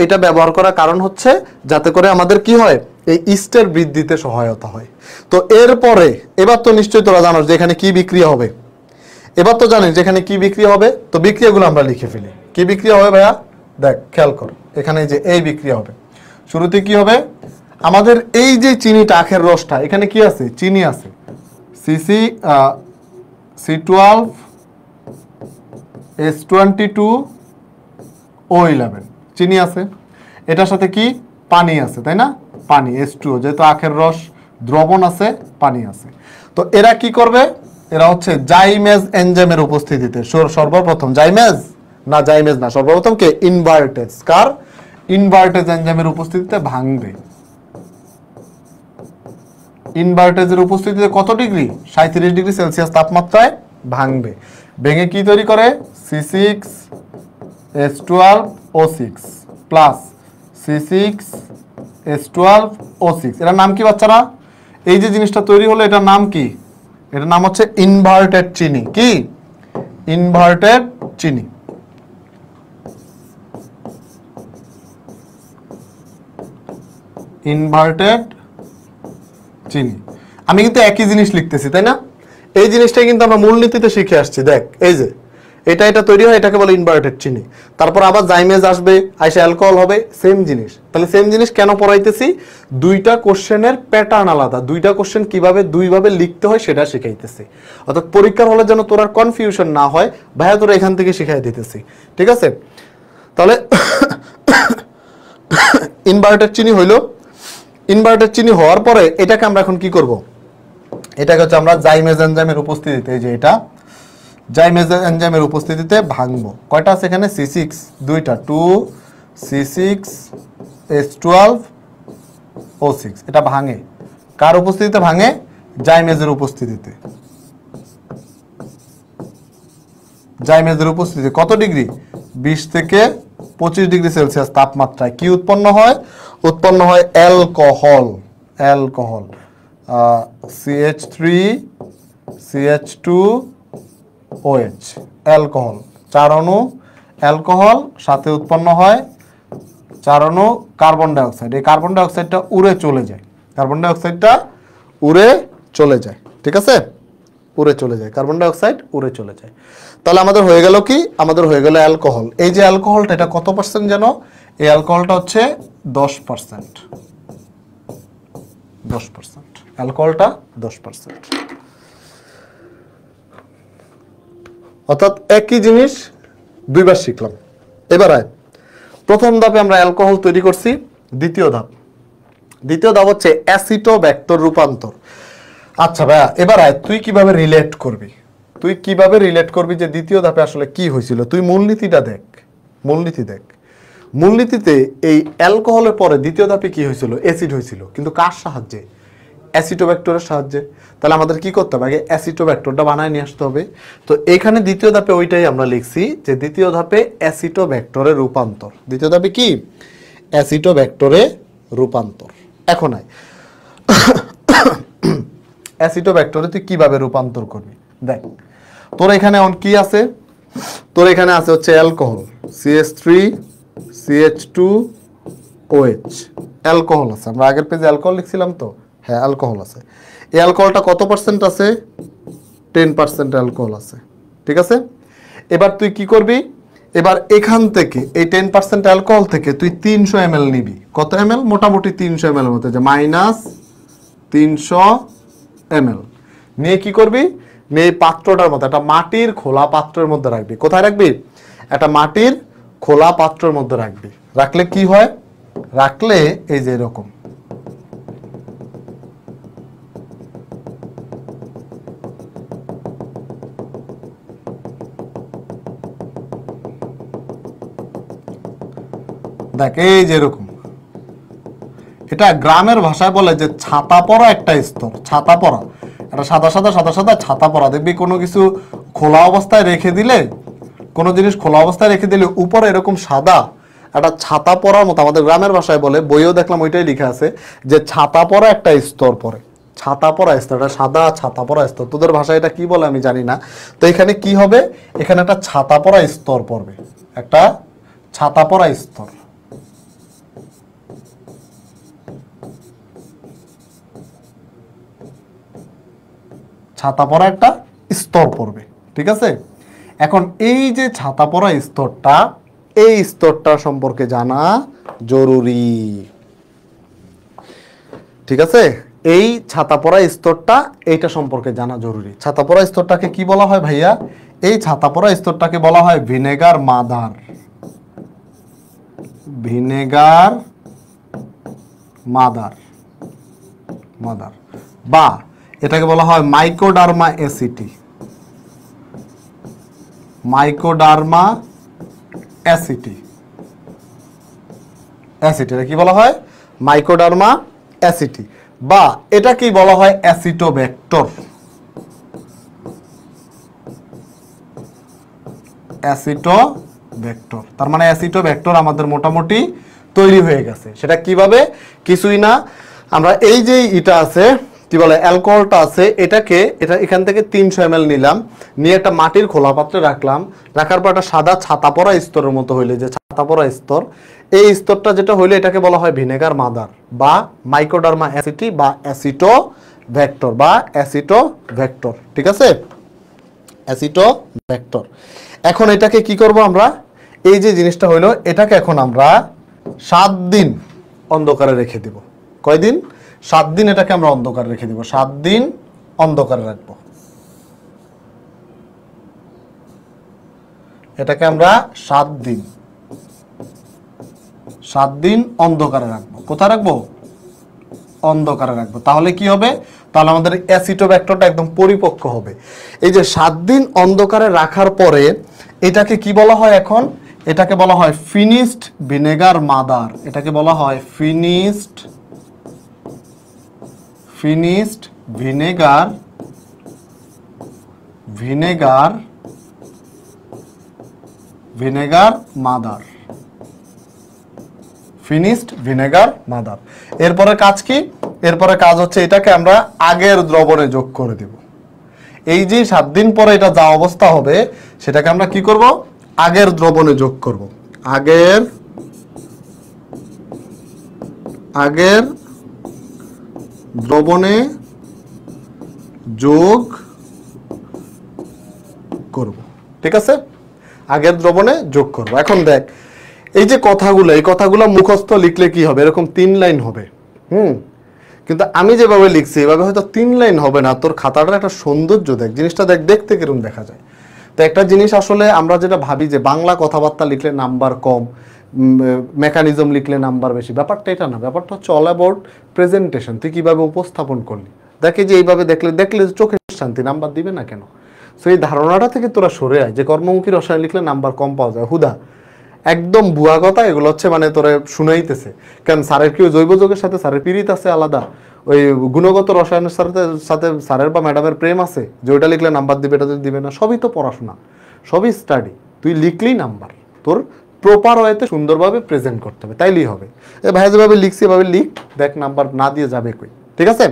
এটা ব্যবহার করার কারণ হচ্ছে যাতে করে আমাদের কি হয়, এই ইস্টের বৃদ্ধিতে সহায়তা হয়। তো এরপরে এবার তো নিশ্চয়ই তোরা জানো যে এখানে কি বিক্রিয়া হবে, এবার তো জানিস যেখানে কি বিক্রিয়া হবে। তো বিক্রিয়াগুলো আমরা লিখে ফেলি। কি বিক্রিয়া হবে ভাইয়া? দেখ খেয়াল কর, এখানে যে এই বিক্রিয়া হবে, শুরুতে কি হবে, আমাদের এই যে চিনিটা, আখের রসটা, এখানে কি আছে? চিনি আছে, C12 H22O11 চিনি আছে। এটার সাথে কি? পানি আছে, তাই না? পানি H2O, যেহেতু আখের রস দ্রবণ আছে, পানি আছে। তো এরা কি করবে? এরা হচ্ছে জাইমেজ এনজাইমের উপস্থিতিতে সর্বপ্রথম জাইমেজ না সর্বপ্রথম কে? ইনভার্টেজ। কার? ইনভার্টেজ এনজাইমের উপস্থিতিতে ভাঙবে। ইনভার্টেজের উপস্থিতিতে কত ডিগ্রি? 37 ডিগ্রি সেলসিয়াস তাপমাত্রায় ভাঙবে। ভেঙে কি তৈরি করে? C6H12O6 plus C6H12O6। এটার নাম কি বাচ্চারা? এই যে জিনিসটা তৈরি হলো এটার নাম কি? এটার নাম হচ্ছে ইনভার্টেড চিনি। কি? ইনভার্টেড চিনি। ইনভার্টেড চিনি। আমি কিন্তু একই জিনিস লিখতেছি, তাই না? এই জিনিসটাই কিন্তু আমরা মূলনীতিতে শিখে আসছি। দেখ এই যে এটা তৈরি হয়, এটাকে বলে ইনভার্টেড চিনি। তারপর আবার জাইমেজ আসবে, আইসা অ্যালকোহল হবে, সেম জিনিস। তাহলে সেম জিনিস কেন পড়াইতেছি? দুইটা কোশ্চেনের প্যাটার্ন আলাদা, দুইটা কোশ্চেন কিভাবে দুইভাবে লিখতে হয় সেটা শিখাইতেছি। অর্থাৎ পরীক্ষার হলে যেন তোর আর কনফিউশন না হয়, ভাইয়া তোরা এখান থেকে শিখাই দিতেছি। ঠিক আছে? তাহলে ইনভার্টেড চিনি হইলো। ইনভার্টেড চিনি হওয়ার পরে এটাকে আমরা এখন কি করব? এটাকে হচ্ছে আমরা জাইমেজ এনজাইমের উপস্থিতিতে, এই যে এটা জাইমেজ এনজাইমের উপস্থিতিতে ভাঙবো। কয়টা আছে এখানে? C6 দুইটা, 2C6H12O6। এটা ভাঙে কার উপস্থিতিতে? ভাঙে জাইমেজের উপস্থিতিতে। জাইমেজের উপস্থিতিতে কত ডিগ্রি? 20 থেকে 25 ডিগ্রি সেলসিয়াস তাপমাত্রায় কি উৎপন্ন হয়? উৎপন্ন হয় অ্যালকোহল। CH3CH2OH alcohol. 4 অণু অ্যালকোহল, সাথে উৎপন্ন হয় 4 অণু কার্বন ডাইঅক্সাইড। এই কার্বন ডাইঅক্সাইডটা উড়ে চলে যায়, কার্বন ডাইঅক্সাইডটা উড়ে চলে যায়। ঠিক আছে? উড়ে চলে যায়, কার্বন ডাইঅক্সাইড উড়ে চলে যায়। তাহলে আমাদের হয়ে গেল কি? আমাদের হয়ে গেল অ্যালকোহল। এই যে অ্যালকোহলটা, এটা কত পার্সেন্ট যেন? এই অ্যালকোহলটা হচ্ছে 10%। 10%, অ্যালকোহলটা 10%। অর্থাৎ একই জিনিস দুইবার শিখলাম। এবার আয়, প্রথম ধাপে আমরা অ্যালকোহল তৈরি করছি। দ্বিতীয় ধাপ হচ্ছে অ্যাসিটোব্যাক্টর রূপান্তর। আচ্ছা ভাইয়া, এবার আয়, তুই কিভাবে রিলেট করবি যে দ্বিতীয় ধাপে আসলে কি হয়েছিল? তুই মূলনীতিটা দেখ, মূলনীতিতে এই অ্যালকোহলের পরে দ্বিতীয় ধাপে কি হয়েছিল? অ্যাসিড হয়েছিল, কিন্তু কার সাহায্যে? অ্যাসিটোব্যাক্টরের সাহায্যে। তাহলে আমাদের কি করতে হবে? আগে অ্যাসিটোব্যাক্টরটা বানায় নিয়ে আসতে হবে। তো এখানে দ্বিতীয় ধাপে ওইটাই আমরা লিখছি যে দ্বিতীয় ধাপে অ্যাসিটোব্যাক্টরের রূপান্তর। দ্বিতীয় ধাপে কি? অ্যাসিটোব্যাক্টরে রূপান্তর। এখন আয়, অ্যাসিটোব্যাক্টরে তুই কিভাবে রূপান্তর করবি? দেখ, তোর এখানে কি আছে? তোর এখানে আছে হচ্ছে অ্যালকোহল, CH3CH2OH অ্যালকোহল আছে। আমরা আগের পেজে অ্যালকোহল লিখছিলাম তো, হ্যাঁ অ্যালকোহল আছে। এই অ্যালকোহলটা কত পার্সেন্ট আছে? 10% অ্যালকোহল আছে। ঠিক আছে? এবার তুই কি করবি? এবার এখান থেকে এই 10% অ্যালকোহল থেকে তুই 300 ml নিবি। কত ml? মোটামুটি 300 ml মতো, যে -300 ml নিয়ে কি করবি? নিয়ে পাত্রটার মতো একটা মাটির খোলা পাত্রের মধ্যে রাখবি। কোথায় রাখবি? একটা মাটির খোলা পাত্রের মধ্যে রাখবি। রাখলে কি হয়? রাখলে এই যে এরকম দেখ এই যে এরকম, এটা গ্রামের ভাষায় বলে যে ছাতা পড়া একটা স্তর, ছাতা পড়া, এটা সাদা সাদা সাদা সাদা ছাতা পড়া। দেখবি কোনো কিছু খোলা অবস্থায় রেখে দিলে, কোনো জিনিস খোলা অবস্থায় রেখে দিলে উপরে এরকম সাদা একটা ছাতা পড়ার মতো, আমাদের গ্রামের ভাষায় বলে, বইও দেখলাম ওইটাই লেখা আছে যে ছাতা পড়া একটা স্তর পরে, ছাতা পড়া স্তর, এটা সাদা ছাতা পড়া স্তর। তোদের ভাষায় এটা কি বলে আমি জানি না। তো এখানে কি হবে, এখানে একটা ছাতা পড়া স্তর পড়বে, একটা ছাতা পড়া স্তর। ছাতা পড়া একটা স্তর পড়বে, ঠিক আছে। এখন এই যে ছাতা পড়া স্তরটা, এই স্তরটা সম্পর্কে জানা জরুরি, ঠিক আছে। এই ছাতা পড়া স্তরটা, এইটা সম্পর্কে জানা জরুরি। ছাতা পড়া স্তরটাকে কি বলা হয় ভাইয়া? এই ছাতা পড়া স্তরটাকে বলা হয় vinegar mother, vinegar mother, mother, বা এটাকে বলা হয় মাইকোডার্মা অ্যাসিটি, মাইকোডার্মা অ্যাসিটি, অ্যাসিটি, এটা কি বলা হয়? মাইকোডার্মা অ্যাসিটি, বা এটা কি বলা হয়? অ্যাসিটোব্যাক্টর, অ্যাসিটোব্যাক্টর। তার মানে অ্যাসিটোব্যাক্টর আমাদের মোটামুটি তৈরি হয়ে গেছে। সেটা কিভাবে? কিছুই না, আমরা এই যে এটা আছে কি বলে অ্যালকোহলটা আছে, এটাকে এখান থেকে 300 ml নিলাম, নিয়ে একটা মাটির খোলা পাত্রে রাখলাম, রাখার পর একটা সাদা ছাতা পড়া স্তরের মতো হইলে, যে ছাতা পড়া স্তর, এই স্তরটা যেটা হইলে এটাকে বলা হয় ভিনেগার মাদার বা মাইকোডার্মা অ্যাসিটি বা অ্যাসিটোব্যাক্টর বা অ্যাসিটোব্যাক্টর, ঠিক আছে, অ্যাসিটোব্যাক্টর। এখন এটাকে কি করব আমরা? এই যে জিনিসটা হইলো, এটাকে এখন আমরা 7 দিন অন্ধকারে রেখে দিব। কয়দিন? 7 দিন এটাকে আমরা অন্ধকারে রেখে দিব, 7 দিন অন্ধকারে রাখবো। এটাকে আমরা 7 দিন, 7 দিন অন্ধকারে রাখবো। কোথায় রাখবো? অন্ধকারে রাখবো। তাহলে কি হবে? তাহলে আমাদের অ্যাসিটোব্যাক্টরটা একদম পরিপক্ক হবে। এই যে 7 দিন অন্ধকারে রাখার পরে এটাকে কি বলা হয় এখন? এটাকে বলা হয় ফিনিশড ভিনেগার মাদার। এটাকে বলা হয় finished vinegar mother, finished vinegar mother. এরপরে কাজ কি? এরপরে কাজ হচ্ছে এটাকে আমরা আগের দ্রবণে যোগ করে দেব। এই যে 7 দিন পরে এটা যা অবস্থা হবে সেটাকে আমরা কি করব? আগের দ্রবণে যোগ করব। আগের দ্রবণে যোগ করব, ঠিক আছে, আগের দ্রবণে যোগ করব। এখন দেখ এই যে কথাগুলো, এই কথাগুলো মুখস্থ লিখলে কি হবে? এরকম 3 লাইন হবে, কিন্তু আমি যেভাবে লিখছি এভাবে হয়তো 3 লাইন হবে না। তোর খাতাটার একটা সৌন্দর্য দেখ, জিনিসটা দেখ, দেখতে কিরকম দেখা যায়। তো একটা জিনিস আসলে আমরা যেটা ভাবি যে বাংলা কথাবার্তা লিখলে নাম্বার কম, মেকানিজম লিখলে নাম্বার বেশি, ব্যাপারটা এটা না। ব্যাপারটা হচ্ছে অল অ্যাবাউট প্রেজেন্টেশন, তুই কিভাবে উপস্থাপন করলি। দেখে যে এইভাবে দেখলে চোখের শান্তি, নাম্বার দিবে না কেন? সো এই ধারণাটা থেকে তোরা সরে আয় যে কর্মমুখী রসায়ন লিখলে নাম্বার কম পাওয়া যায়। হুদা একদম ভুয়া কথা এগুলো, হচ্ছে মানে তোরে শুনাইতেছে। কারণ স্যারের কেউ জৈব যোগের সাথে স্যারের পীড়িত আছে আলাদা, ওই গুণগত রসায়নের সাথে স্যারের বা ম্যাডামের প্রেম আছে যে ওইটা লিখলে নাম্বার দিবে, এটা দিবে না। সবই তো পড়াশোনা, সবই স্টাডি। তুই লিখলেই নাম্বার, তোর প্রপার ওয়েতে সুন্দরভাবে প্রেজেন্ট করতে হবে, তাইলেই হবে। এ ভাই যেভাবে লিখছি এভাবে লিখ, দেখ নাম্বার না দিয়ে যাবে কই, ঠিক আছে।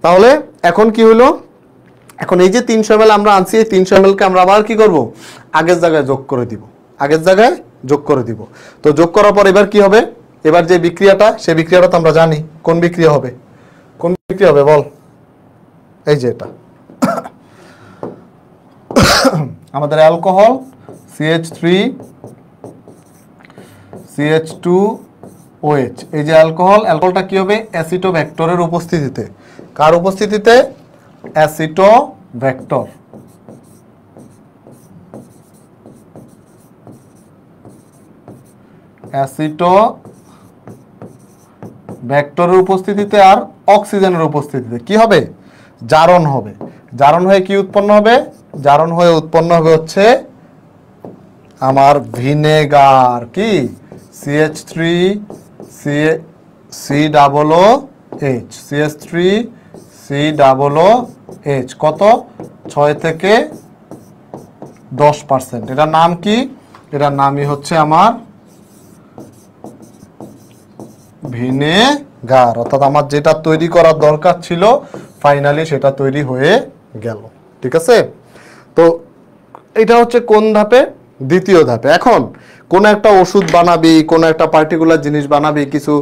তাহলে এখন কি হলো? এখন এই যে 300 ml আমরা আনছি, এই 300 ml কে আমরা আবার কি করব? আগের জায়গায় যোগ করে দিব, আগের জায়গায় যোগ করে দিব। তো যোগ করার পর এবার কি হবে? এবার যে বিক্রিয়াটা, সেই বিক্রিয়াটা তো আমরা জানি কোন বিক্রিয়া হবে। কোন বিক্রিয়া হবে বল? এই যে এটা আমাদের অ্যালকোহল CH3 CH2OH, এই যে অ্যালকোহলটা কি হবে? অ্যাসিটোব্যাক্টরের উপস্থিতিতে। কার উপস্থিতিতে? অ্যাসিটোব্যাক্টর। অ্যাসিটোব্যাক্টরের উপস্থিতিতে আর অক্সিজেনের উপস্থিতিতে কি হবে? জারণ হবে। জারণ হয়ে কি উৎপন্ন হবে? জারণ হয়ে উৎপন্ন হবে হচ্ছে আমার ভিনেগার, কি CH3 COOH CH3 COOH কত 6 থেকে 10%। এটার নাম কি? এটার নামই হচ্ছে আমার ভিনেগার। অর্থাৎ আমার যেটা তৈরি করার দরকার ছিল ফাইনালি সেটা তৈরি হয়ে গেল। ঠিক আছে, তো এটা হচ্ছে কোন ধাপে? দ্বিতীয় ধাপে। এখন কোন একটা ওষুধ বানাবি, কোন একটা পার্টিকুলার জিনিস বানাবি, কিছু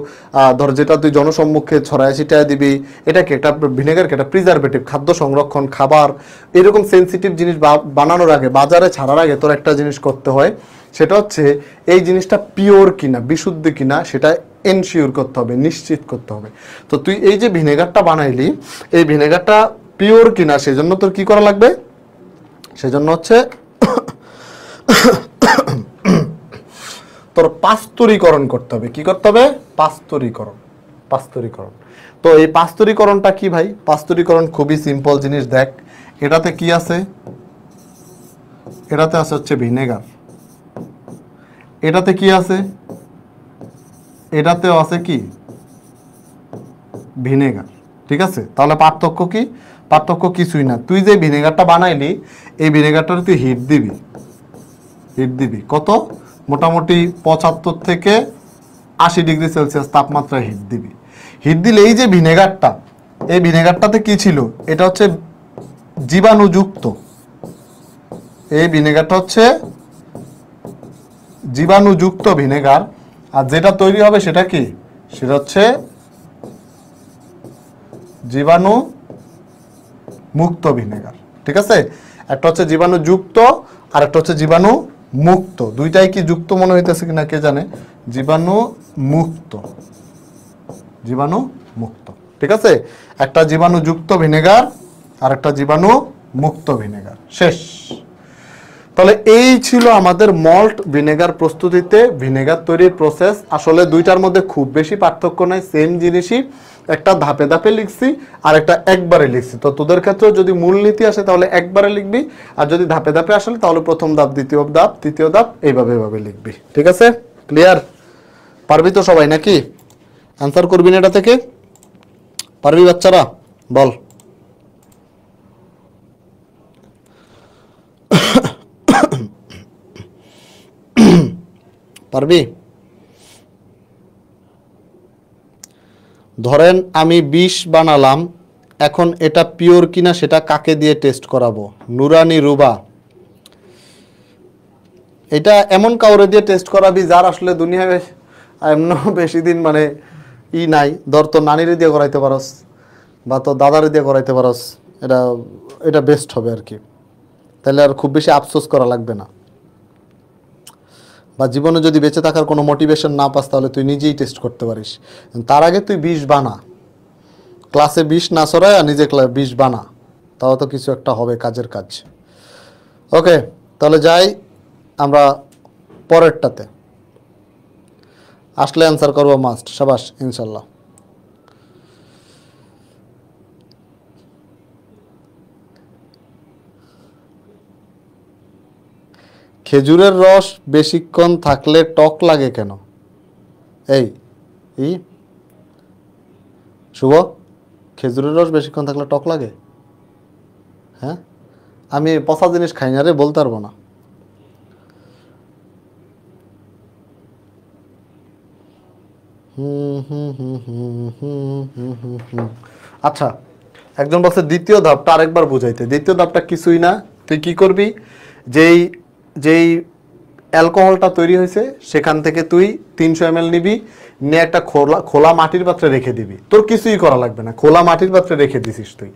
ধর যেটা তুই জনসম্মুখে ছড়ায় ছিটায় দিবি, এটাকে একটা ভিনেগারকে একটা প্রিজারভেটিভ, খাদ্য সংরক্ষণ, খাবার, এরকম সেন্সিটিভ জিনিস বানানোর আগে, বাজারে ছাড়ার আগে তোর একটা জিনিস করতে হয়, সেটা হচ্ছে এই জিনিসটা পিওর কিনা, বিশুদ্ধ কিনা, সেটা এনশিওর করতে হবে, নিশ্চিত করতে হবে। তো তুই এই যে ভিনেগারটা বানাইলি, এই ভিনেগারটা পিওর কিনা সেজন্য তোর কি করা লাগবে? সেজন্য হচ্ছে তোর পাস্তুরীকরণ করতে হবে। কি করতে হবে? পাস্তুরীকরণ। তো এই পাস্তুরীকরণটা কি ভাই? পাস্তুরীকরণ খুবই সিম্পল জিনিস। দেখ এটাতে কি আছে? এটাতে আছে হচ্ছে ভিনেগার। এটাতে কি আছে? এটাতেও আছে কি? ভিনেগার। ঠিক আছে, তাহলে পার্থক্য কি? পার্থক্য কিছুই না। তুই যে ভিনেগারটা বানাইলি, এই ভিনেগারটা তুই হিট দিবি কত? মোটামুটি 75 থেকে 80 ডিগ্রি সেলসিয়াস তাপমাত্রায় হিট দিবি। হিট দিলে এই যে ভিনেগারটা, এই ভিনেগারটাতে কি ছিল? এটা হচ্ছে জীবাণুযুক্ত। এই ভিনেগারটা হচ্ছে জীবাণুযুক্ত ভিনেগার। আর যেটা তৈরি হবে সেটা কি? সেটা হচ্ছে জীবাণু মুক্ত ভিনেগার। ঠিক আছে, একটা হচ্ছে জীবাণুযুক্ত আর একটা হচ্ছে জীবাণু মুক্ত। দুইটাই কি যুক্ত মনে হইতেছে কিনা কে জানে? জীবাণু মুক্ত। ঠিক আছে, একটা জীবাণুযুক্ত ভিনেগার আর একটা জীবাণু মুক্ত ভিনেগার। শেষ। তাহলে এই ছিল আমাদের মল্ট ভিনেগার প্রস্তুতিতে ভিনেগার তৈরির প্রসেস। আসলে দুইটার মধ্যে খুব বেশি পার্থক্য নাই, সেম জিনিসই। একটা ধাপে ধাপে লিখছি আর একটা একবারে লিখছি। তো তোদের ক্ষেত্রে যদি মূলনীতি আসে তাহলে একবারে লিখবি, আর যদি ধাপে ধাপে আসলে তাহলে প্রথম ধাপ, দ্বিতীয় ধাপ, তৃতীয় ধাপ, এইভাবে লিখবি। ঠিক আছে, ক্লিয়ার? পারবি তো সবাই নাকি? আনসার করবি না এটা থেকে? পারবি বাচ্চারা? বল। পারবি? ধরেন আমি 20 বানালাম, এখন এটা পিওর কিনা সেটা কাকে দিয়ে টেস্ট করাবো? নুরানি রুবা। এটা এমন কাউরে দিয়ে টেস্ট করাবি যার আসলে দুনিয়ায় এমন বেশি দিন মানে নাই। ধর তো নানিরে দিয়ে করাইতে পারস বা তো দাদারে দিয়ে করাইতে পারস, এটা বেস্ট হবে আর কি। তাহলে আর খুব বেশি আফসোস করা লাগবে না। বা জীবনে যদি বেঁচে থাকার কোনো মোটিভেশন না পাস তাহলে তুই নিজেই টেস্ট করতে পারিস। তার আগে তুই 20 বানা, ক্লাসে 20 না সরায় আর নিজে 20 বানা, তাও তো কিছু একটা হবে, কাজের কাজ। ওকে, তাহলে যাই আমরা পরেরটাতে। আসলে অ্যান্সার করবো মাস্ট। সাবাস, ইনশাল্লাহ। খেজুরের রস বেশিক্ষণ থাকলে টক লাগে কেন? এই শুভ, খেজুরের রস বেশিক্ষণ থাকলে টক লাগে? হ্যাঁ, আমি পচা জিনিস খাই না রে, বলতে পারবো না। আচ্ছা, একজন বলছে দ্বিতীয় ধাপটা আরেকবার বুঝাইতে। দ্বিতীয় ধাপটা কিছুই না, তুই কি করবি? যেই অ্যালকোহলটা তৈরি হয়েছে সেখান থেকে তুই 300 ml নিবি, নিয়ে একটা খোলা মাটির পাত্রে রেখে দিবি। তোর কিছুই করা লাগবে না, খোলা মাটির পাত্রে রেখে দিছিস তুই।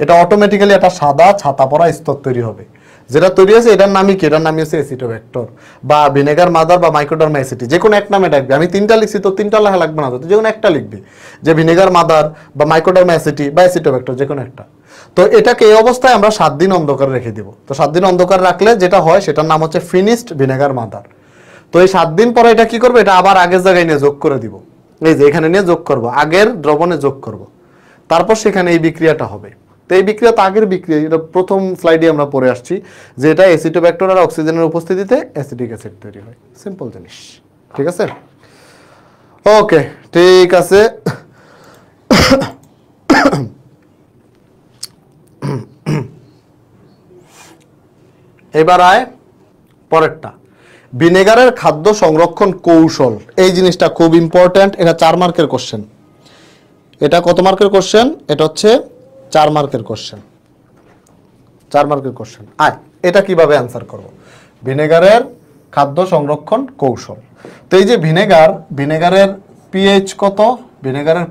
এটা অটোমেটিক্যালি একটা সাদা ছাতা পড়া স্তর তৈরি হবে। যেটা তৈরি হয়েছে এটার নামই কি? এটার নামই হচ্ছে অ্যাসিটোব্যাক্টর বা ভিনেগার মাদার বা মাইক্রোডার্মা অ্যাসিটি, যে কোনো এক নামে ডাকবি। আমি 3টা লিখছি, তো 3টা লেখা লাগবে না, তো যে কোনো একটা লিখবি, যে ভিনেগার মাদার বা মাইক্রোডার্মা অ্যাসিটি বা অ্যাসিটোব্যাক্টর, যে কোনো একটা। তো এটাকে এই অবস্থায় আমরা 7 দিন অন্ধকারে রেখে দিব। তো 7 দিন অন্ধকার রাখলে যেটা হয় সেটার নাম হচ্ছে ফিনিশড ভিনেগার মাদার। তো এই 7 দিন পরে এটা কি করবে? এটা আবার আগের জায়গায় নিয়ে যোগ করে দিব। এই যে এখানে নিয়ে যোগ করব, আগের দ্রবণে যোগ করব, তারপর সেখানে এই বিক্রিয়াটা হবে। তো এই বিক্রিয়া তো আগের বিক্রিয়া, এটা প্রথম স্লাইডে আমরা পড়ে আসছি, যে এটা অ্যাসিটোব্যাক্টর আর অক্সিজেনের উপস্থিতিতে অ্যাসিটিক অ্যাসিড তৈরি হয়। সিম্পল জিনিস। ঠিক আছে, ওকে, ঠিক আছে। এবার আয় পরেরটা, ভিনেগারের খাদ্য সংরক্ষণ কৌশল। এই জিনিসটা খুব ইম্পর্ট্যান্ট, এটা 4 মার্কের কোশ্চেন। এটা কত মার্কের কোশ্চেন? এটা হচ্ছে 4 মার্কের কোশ্চেন। 4 মার্কের কোশ্চেন। আয় এটা কিভাবে অ্যান্সার করব? ভিনেগারের খাদ্য সংরক্ষণ কৌশল। তো এই যে ভিনেগারের পিএইচ কত? ভিনেগারের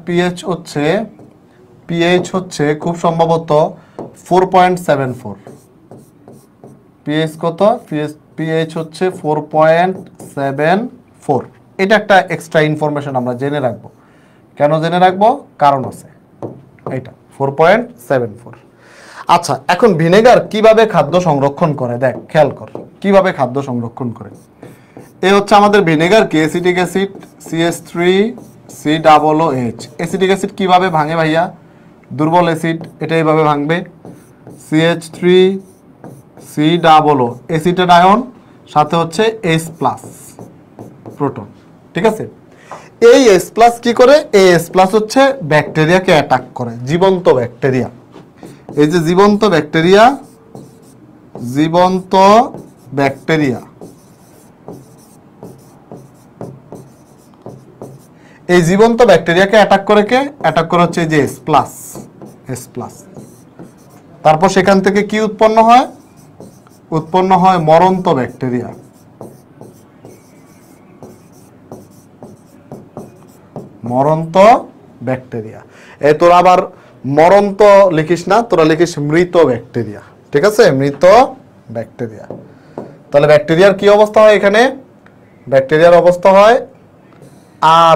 পিএইচ হচ্ছে খুব সম্ভবত 4.74। পিএইচ কত? পিএইচ হচ্ছে 4.74। এটা একটা এক্সট্রা ইনফরমেশন আমরা জেনে রাখবো। কেন জেনে রাখবো? কারণ আছে। এটা 4.74। আচ্ছা, এখন ভিনেগার কিভাবে খাদ্য সংরক্ষণ করে? দেখ, খেয়াল কর কিভাবে খাদ্য সংরক্ষণ করে। এ হচ্ছে আমাদের ভিনেগার কি? Acetic acid CH3COOH। Acetic acid কিভাবে ভাঙে ভাইয়া? দুর্বল অ্যাসিড, এটা এইভাবে ভাঙবে। CH3COO, অ্যাসিটেড আয়ন, সাথে হচ্ছে H+ প্রোটন। ঠিক আছে, এই H+ কি করে? এই H+ হচ্ছে ব্যাকটেরিয়াকে অ্যাটাক করে, জীবন্ত ব্যাকটেরিয়া। এই যে জীবন্ত ব্যাকটেরিয়া এই জীবন্ত ব্যাকটেরিয়াকে অ্যাটাক করে কে? অ্যাটাক করে হচ্ছে এই যে H+। তারপর সেখান থেকে কি উৎপন্ন হয়? উৎপন্ন হয় মরন্ত ব্যাকটেরিয়া। মরন্ত ব্যাকটেরিয়া। এই তোরা আবার মরন্ত লিখিস না, তোরা লিখিস মৃত ব্যাকটেরিয়া। ঠিক আছে, মৃত ব্যাকটেরিয়া। তাহলে ব্যাকটেরিয়ার কি অবস্থা হয় এখানে? ব্যাকটেরিয়ার অবস্থা হয়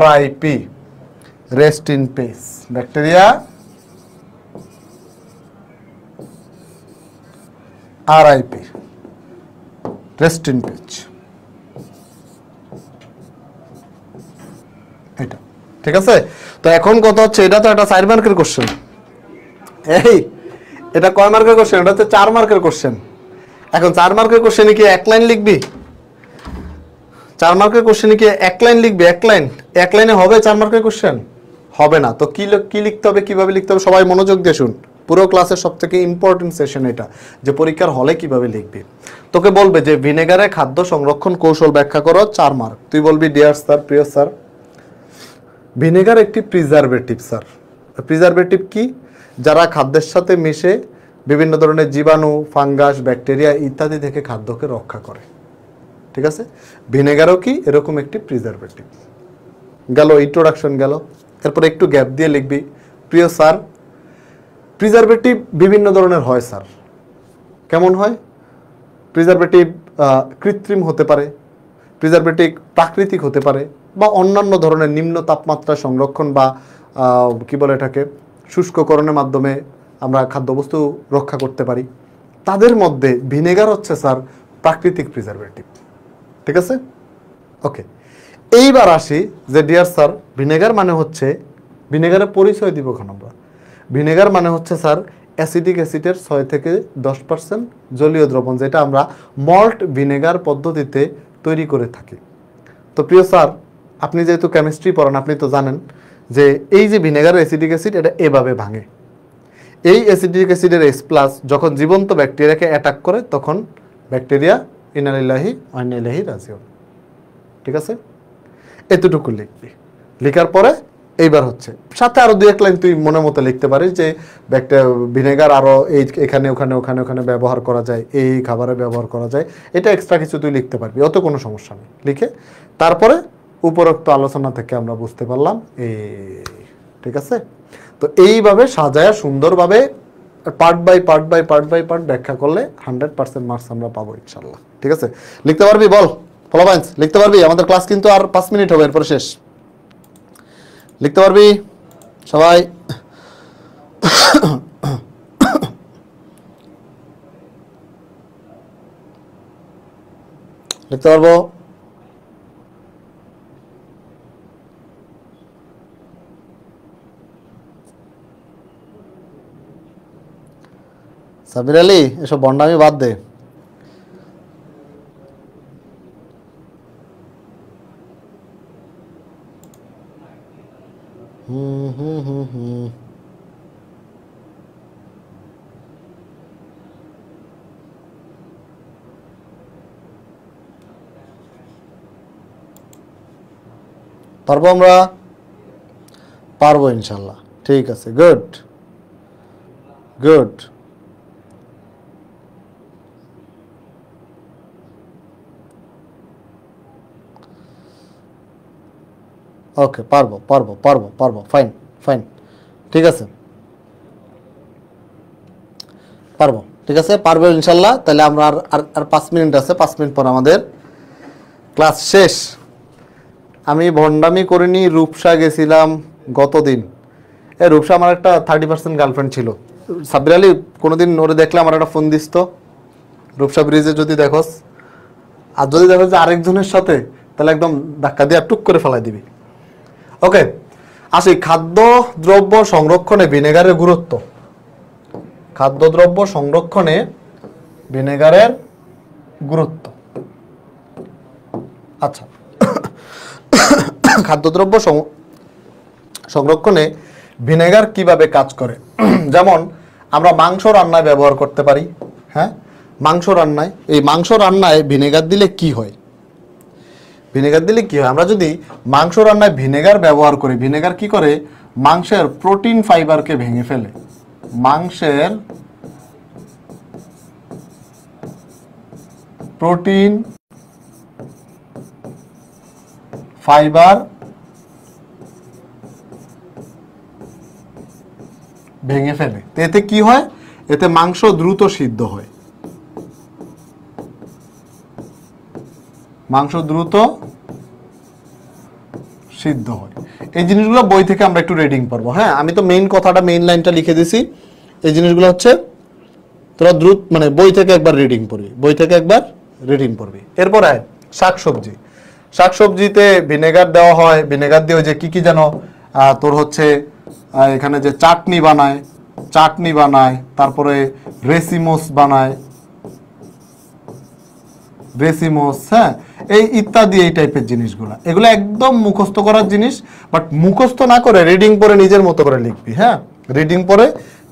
RIP, rest in peace. Bacteria RIP, rest in peace. এটা ঠিক আছে। তো এখন কথা হচ্ছে, এটা তো একটা 4 মার্কের কোশ্চেন। এই এটা কয় মার্কের কোশ্চেন? এটা হচ্ছে 4 মার্কের কোশ্চেন। এখন 4 মার্কের কোশ্চেনে কি 1 লাইন লিখবি? 4 মার্কের কোশ্চেনে কি 1 লাইন লিখবি? 1 লাইন? 1 লাইনে হবে 4 মার্কের কোশ্চেন? হবে না। তো কি লিখতে হবে, কিভাবে লিখতে হবে? সবাই মনোযোগ দিয়ে শুন। পুরো ক্লাসের সবথেকে ইম্পর্টেন্ট সেশন এটা, যে পরীক্ষার হলে কিভাবে লিখবি। তোকে বলবে যে ভিনেগারে খাদ্য সংরক্ষণ কৌশল ব্যাখ্যা করো, 4 মার্ক। তুই বলবি ডিয়ার স্যার, প্রিয় স্যার, ভিনেগার একটি প্রিজারভেটিভ স্যার। প্রিজারভেটিভ কি? যারা খাদ্যের সাথে মিশে বিভিন্ন ধরনের জীবাণু, ফাঙ্গাস, ব্যাকটেরিয়া ইত্যাদি থেকে খাদ্যকে রক্ষা করে। ঠিক আছে, ভিনেগারও কি এরকম একটি প্রিজারভেটিভ। গেল ইন্ট্রোডাকশন গেল। এরপর একটু গ্যাপ দিয়ে লিখবি, প্রিয় স্যার, প্রিজারভেটিভ বিভিন্ন ধরনের হয় স্যার। কেমন হয়? প্রিজারভেটিভ কৃত্রিম হতে পারে, প্রিজারভেটিভ প্রাকৃতিক হতে পারে, বা অন্যান্য ধরনের নিম্ন তাপমাত্রা সংরক্ষণ বা কি বলে এটাকে শুষ্ককরণের মাধ্যমে আমরা খাদ্যবস্তু রক্ষা করতে পারি। তাদের মধ্যে ভিনেগার হচ্ছে স্যার প্রাকৃতিক প্রিজারভেটিভ। ঠিক আছে, ওকে। এইবার আসি যে ডিয়ার স্যার, ভিনেগার মানে হচ্ছে, ভিনেগারের পরিচয় দিব এখন আমরা। ভিনেগার মানে হচ্ছে স্যার অ্যাসিডিক অ্যাসিডের 6 থেকে 10% জলীয় দ্রবণ, যেটা আমরা মল্ট ভিনেগার পদ্ধতিতে তৈরি করে থাকি। তো প্রিয় স্যার, আপনি যেহেতু কেমিস্ট্রি পড়ান, আপনি তো জানেন যে এই যে ভিনেগারের অ্যাসিডিক অ্যাসিড, এটা এভাবে ভাঙে। এই অ্যাসিডিক অ্যাসিডের H+ যখন জীবন্ত ব্যাকটেরিয়াকে অ্যাটাক করে, তখন ব্যাকটেরিয়া ইন্না লিল্লাহি ওয়া ইন্না ইলাইহি রাজিউন। ঠিক আছে, এতটুকু লিখবি। লেখার পরে এইবার হচ্ছে সাথে আরো 2-1 লাইন তুই মনে মতো লিখতে পারিস যে ভিনেগার আরো এই এখানে ওখানে ওখানে ওখানে ব্যবহার করা যায়, এই খাবারে ব্যবহার করা যায়। এটা এক্সট্রা কিছু তুই লিখতে পারবি, অত কোনো সমস্যা নেই। লিখে তারপরে উপরোক্ত আলোচনা থেকে আমরা বুঝতে পারলাম এই। ঠিক আছে, তো এইভাবে সাজায়া সুন্দরভাবে পার্ট বাই পার্ট ব্যাখ্যা করলে 100% মার্কস আমরা পাবো ইনশাল্লাহ। ঠিক আছে, লিখতে পারবি? বল ফলোবাইন্স, লিখতে পারবি? আমাদের ক্লাস কিন্তু আর 5 মিনিট হবে, এরপর শেষ। লিখতে পারবি সবাই? লিখতে পারবো? সাবির আলী, এসব বন্ডামি বাদ দে। পারবো আমরা? পারবো ইনশাল্লাহ। ঠিক আছে, গুড গুড। ওকে, পারবো পারবো পারবো পারবো, ফাইন ফাইন, ঠিক আছে পারবো, ঠিক আছে পারবো ইনশাল্লাহ। তাহলে আমরা আর আর আর 5 মিনিট আছে, 5 মিনিট পর আমাদের ক্লাস শেষ। আমি ভণ্ডামি করিনি, রূপসা গেছিলাম গতদিন। রূপসা আমার একটা 30% গার্লফ্রেন্ড ছিল। সাব্বির আলী কোনোদিন ওরে দেখলে আমার একটা ফোন দিস তো, রূপসা ব্রিজে যদি দেখোস, আর যদি দেখো যে আরেকজনের সাথে, তাহলে একদম ধাক্কা দিয়ে টুক করে ফেলাই দিবি। ওকে, আসি খাদ্যদ্রব্য সংরক্ষণে ভিনেগারের গুরুত্ব। খাদ্যদ্রব্য সংরক্ষণে ভিনেগারের গুরুত্ব। আচ্ছা, খাদ্যদ্রব্য সংরক্ষণে ভিনেগার কিভাবে কাজ করে? যেমন আমরা মাংস রান্নায় ব্যবহার করতে পারি। হ্যাঁ, মাংস রান্নায়, এই মাংস রান্নায় ভিনেগার দিলে কি হয়? ভিনেগার দিলে কি হয়? আমরা যদি মাংস রান্নায় ভিনেগার ব্যবহার করি, ভিনেগার কি করে? মাংসের প্রোটিন ফাইবারকে ভেঙে ফেলে। মাংসের প্রোটিন ফাইবার ভেঙে ফেলে। এতে কি হয়? এতে মাংস দ্রুত সিদ্ধ হয়। মাংস দ্রুত সিদ্ধ হয়। এই জিনিসগুলো বই থেকে আমরা একটু রিডিং পড়বো। হ্যাঁ, আমি তো মেইন কথাটা, মেইন লাইনটা লিখে দিছি। এই জিনিসগুলো হচ্ছে তোরা দ্রুত মানে বই থেকে একবার রিডিং পড়বি, বই থেকে একবার রিডিং পড়বি। এরপরে শাকসবজি। শাকসবজিতে ভিনেগার দেওয়া হয়। ভিনেগার দিয়ে যে কি কি যেন তোর হচ্ছে এখানে যে চাটনি বানায়, তারপরে রেসিমোস বানায়, হ্যাঁ, এই ইত্যাদি, এই টাইপের জিনিসগুলো, এগুলো একদম মুখস্থ করার জিনিস। বাট মুখস্থ না করে রিডিং পরে নিজের মতো করে লিখবি। হ্যাঁ, রিডিং পরে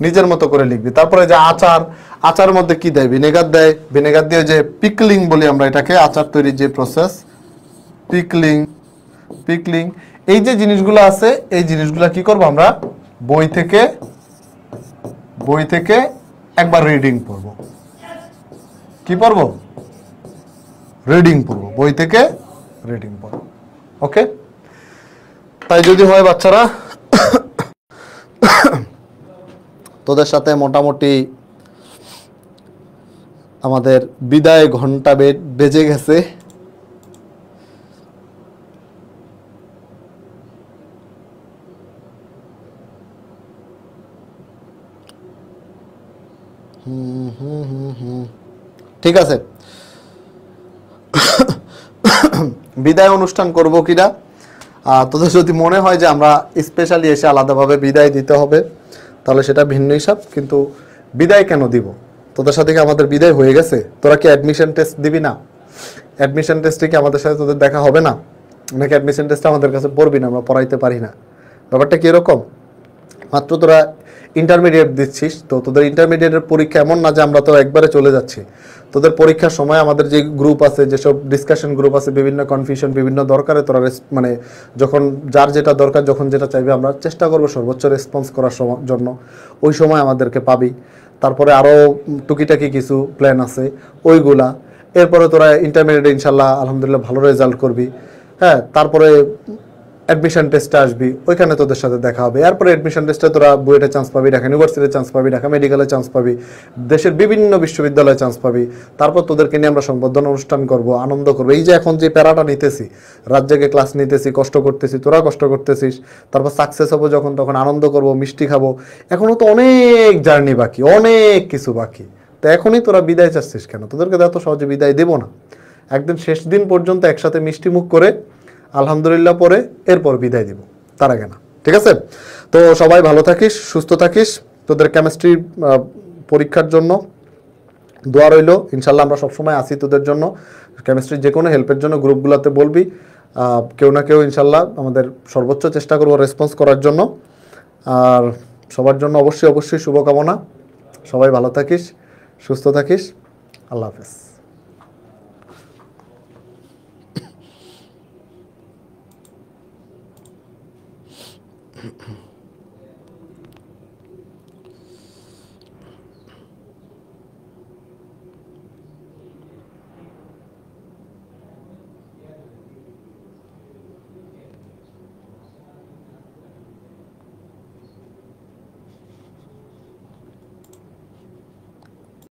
নিজের মতো করে লিখবি। তারপরে যে আচারের মধ্যে কি দেয়? ভিনেগার দেয়। ভিনেগার দিয়ে যে পিকলিং বলি আমরা এটাকে, আচার তৈরির যে প্রসেস, পিকলিং, এই যে জিনিসগুলো আছে, এই জিনিসগুলো কি করবো আমরা? বই থেকে একবার রিডিং পড়বো। কি পড়বো? রিডিং পড়বো, বই থেকে রিডিং পড়বো। ওকে, তাই যদি হয় বাচ্চারা, তোদের সাথে মোটামুটি আমাদের বিদায় ঘন্টা বেজে গেছে। ঠিক আছে, বিদায় অনুষ্ঠান করব কিনা, তোদের যদি মনে হয় যে আমরা স্পেশালি এসে আলাদাভাবে বিদায় দিতে হবে, তাহলে সেটা ভিন্ন হিসাব। কিন্তু বিদায় কেন দিব? তোদের সাথে কি আমাদের বিদায় হয়ে গেছে? তোরা কি অ্যাডমিশন টেস্ট দিবি না? অ্যাডমিশন টেস্টে কি আমাদের সাথে তোদের দেখা হবে না? নাকি অ্যাডমিশন টেস্টে আমাদের কাছে পড়বি না, আমরা পড়াইতে পারি না? ব্যাপারটা কীরকম? মাত্র তোরা ইন্টারমিডিয়েট দিচ্ছিস, তো তোদের ইন্টারমিডিয়েটের পরীক্ষা এমন না যে আমরা তো একবারে চলে যাচ্ছি। তোদের পরীক্ষার সময় আমাদের যে গ্রুপ আছে, যেসব ডিসকাশন গ্রুপ আছে, বিভিন্ন কনফিউশন, বিভিন্ন দরকারে তোরা মানে যখন যার যেটা দরকার, যখন যেটা চাইবে, আমরা চেষ্টা করবো সর্বোচ্চ রেসপন্স করার জন্য। ওই সময় আমাদেরকে পাবি। তারপরে আরও টুকিটাকি কিছু প্ল্যান আছে, ওইগুলা। এরপরে তোরা ইন্টারমিডিয়েটে ইনশাল্লাহ আলহামদুলিল্লাহ ভালো রেজাল্ট করবি। হ্যাঁ, তারপরে অ্যাডমিশন টেস্টে আসবি, ওইখানে তোদের সাথে দেখা হবে। এরপরে অ্যাডমিশন টেস্টে তোরা বুয়েটে চান্স পাবি, ঢাকা ইউনিভার্সিটিতে চান্স পাবি, ঢাকা মেডিকেলে চান্স পাবি, দেশের বিভিন্ন বিশ্ববিদ্যালয়ে চান্স পাবি। তারপর তোদেরকে নিয়ে আমরা সংবর্ধনা অনুষ্ঠান করব, আনন্দ করবো। এই যে এখন যে প্যারাটা নিতেছি, রাজ্যকে ক্লাস নিতেছি, কষ্ট করতেছি, তোরা কষ্ট করতেছিস, তারপর সাকসেস হবো যখন, তখন আনন্দ করব, মিষ্টি খাবো। এখনও তো অনেক জার্নি বাকি, অনেক কিছু বাকি। তো এখনই তোরা বিদায় চাচ্ছিস কেন? তোদেরকে এত সহজে বিদায় দেবো না। একদিন শেষ দিন পর্যন্ত একসাথে মিষ্টি মুখ করে আলহামদুলিল্লাহ পরে এরপর বিদায় দিব, তার আগে না। ঠিক আছে? তো সবাই ভালো থাকিস, সুস্থ থাকিস। তোদের কেমিস্ট্রি পরীক্ষার জন্য দোয়া রইল। ইনশাল্লাহ আমরা সবসময় আসি তোদের জন্য। কেমিস্ট্রির যে কোনো হেল্পের জন্য গ্রুপগুলোতে বলবি। কেউ না কেউ ইনশাল্লাহ আমাদের সর্বোচ্চ চেষ্টা করব রেসপন্স করার জন্য। আর সবার জন্য অবশ্যই অবশ্যই শুভকামনা। সবাই ভালো থাকিস, সুস্থ থাকিস। আল্লাহ হাফেজ।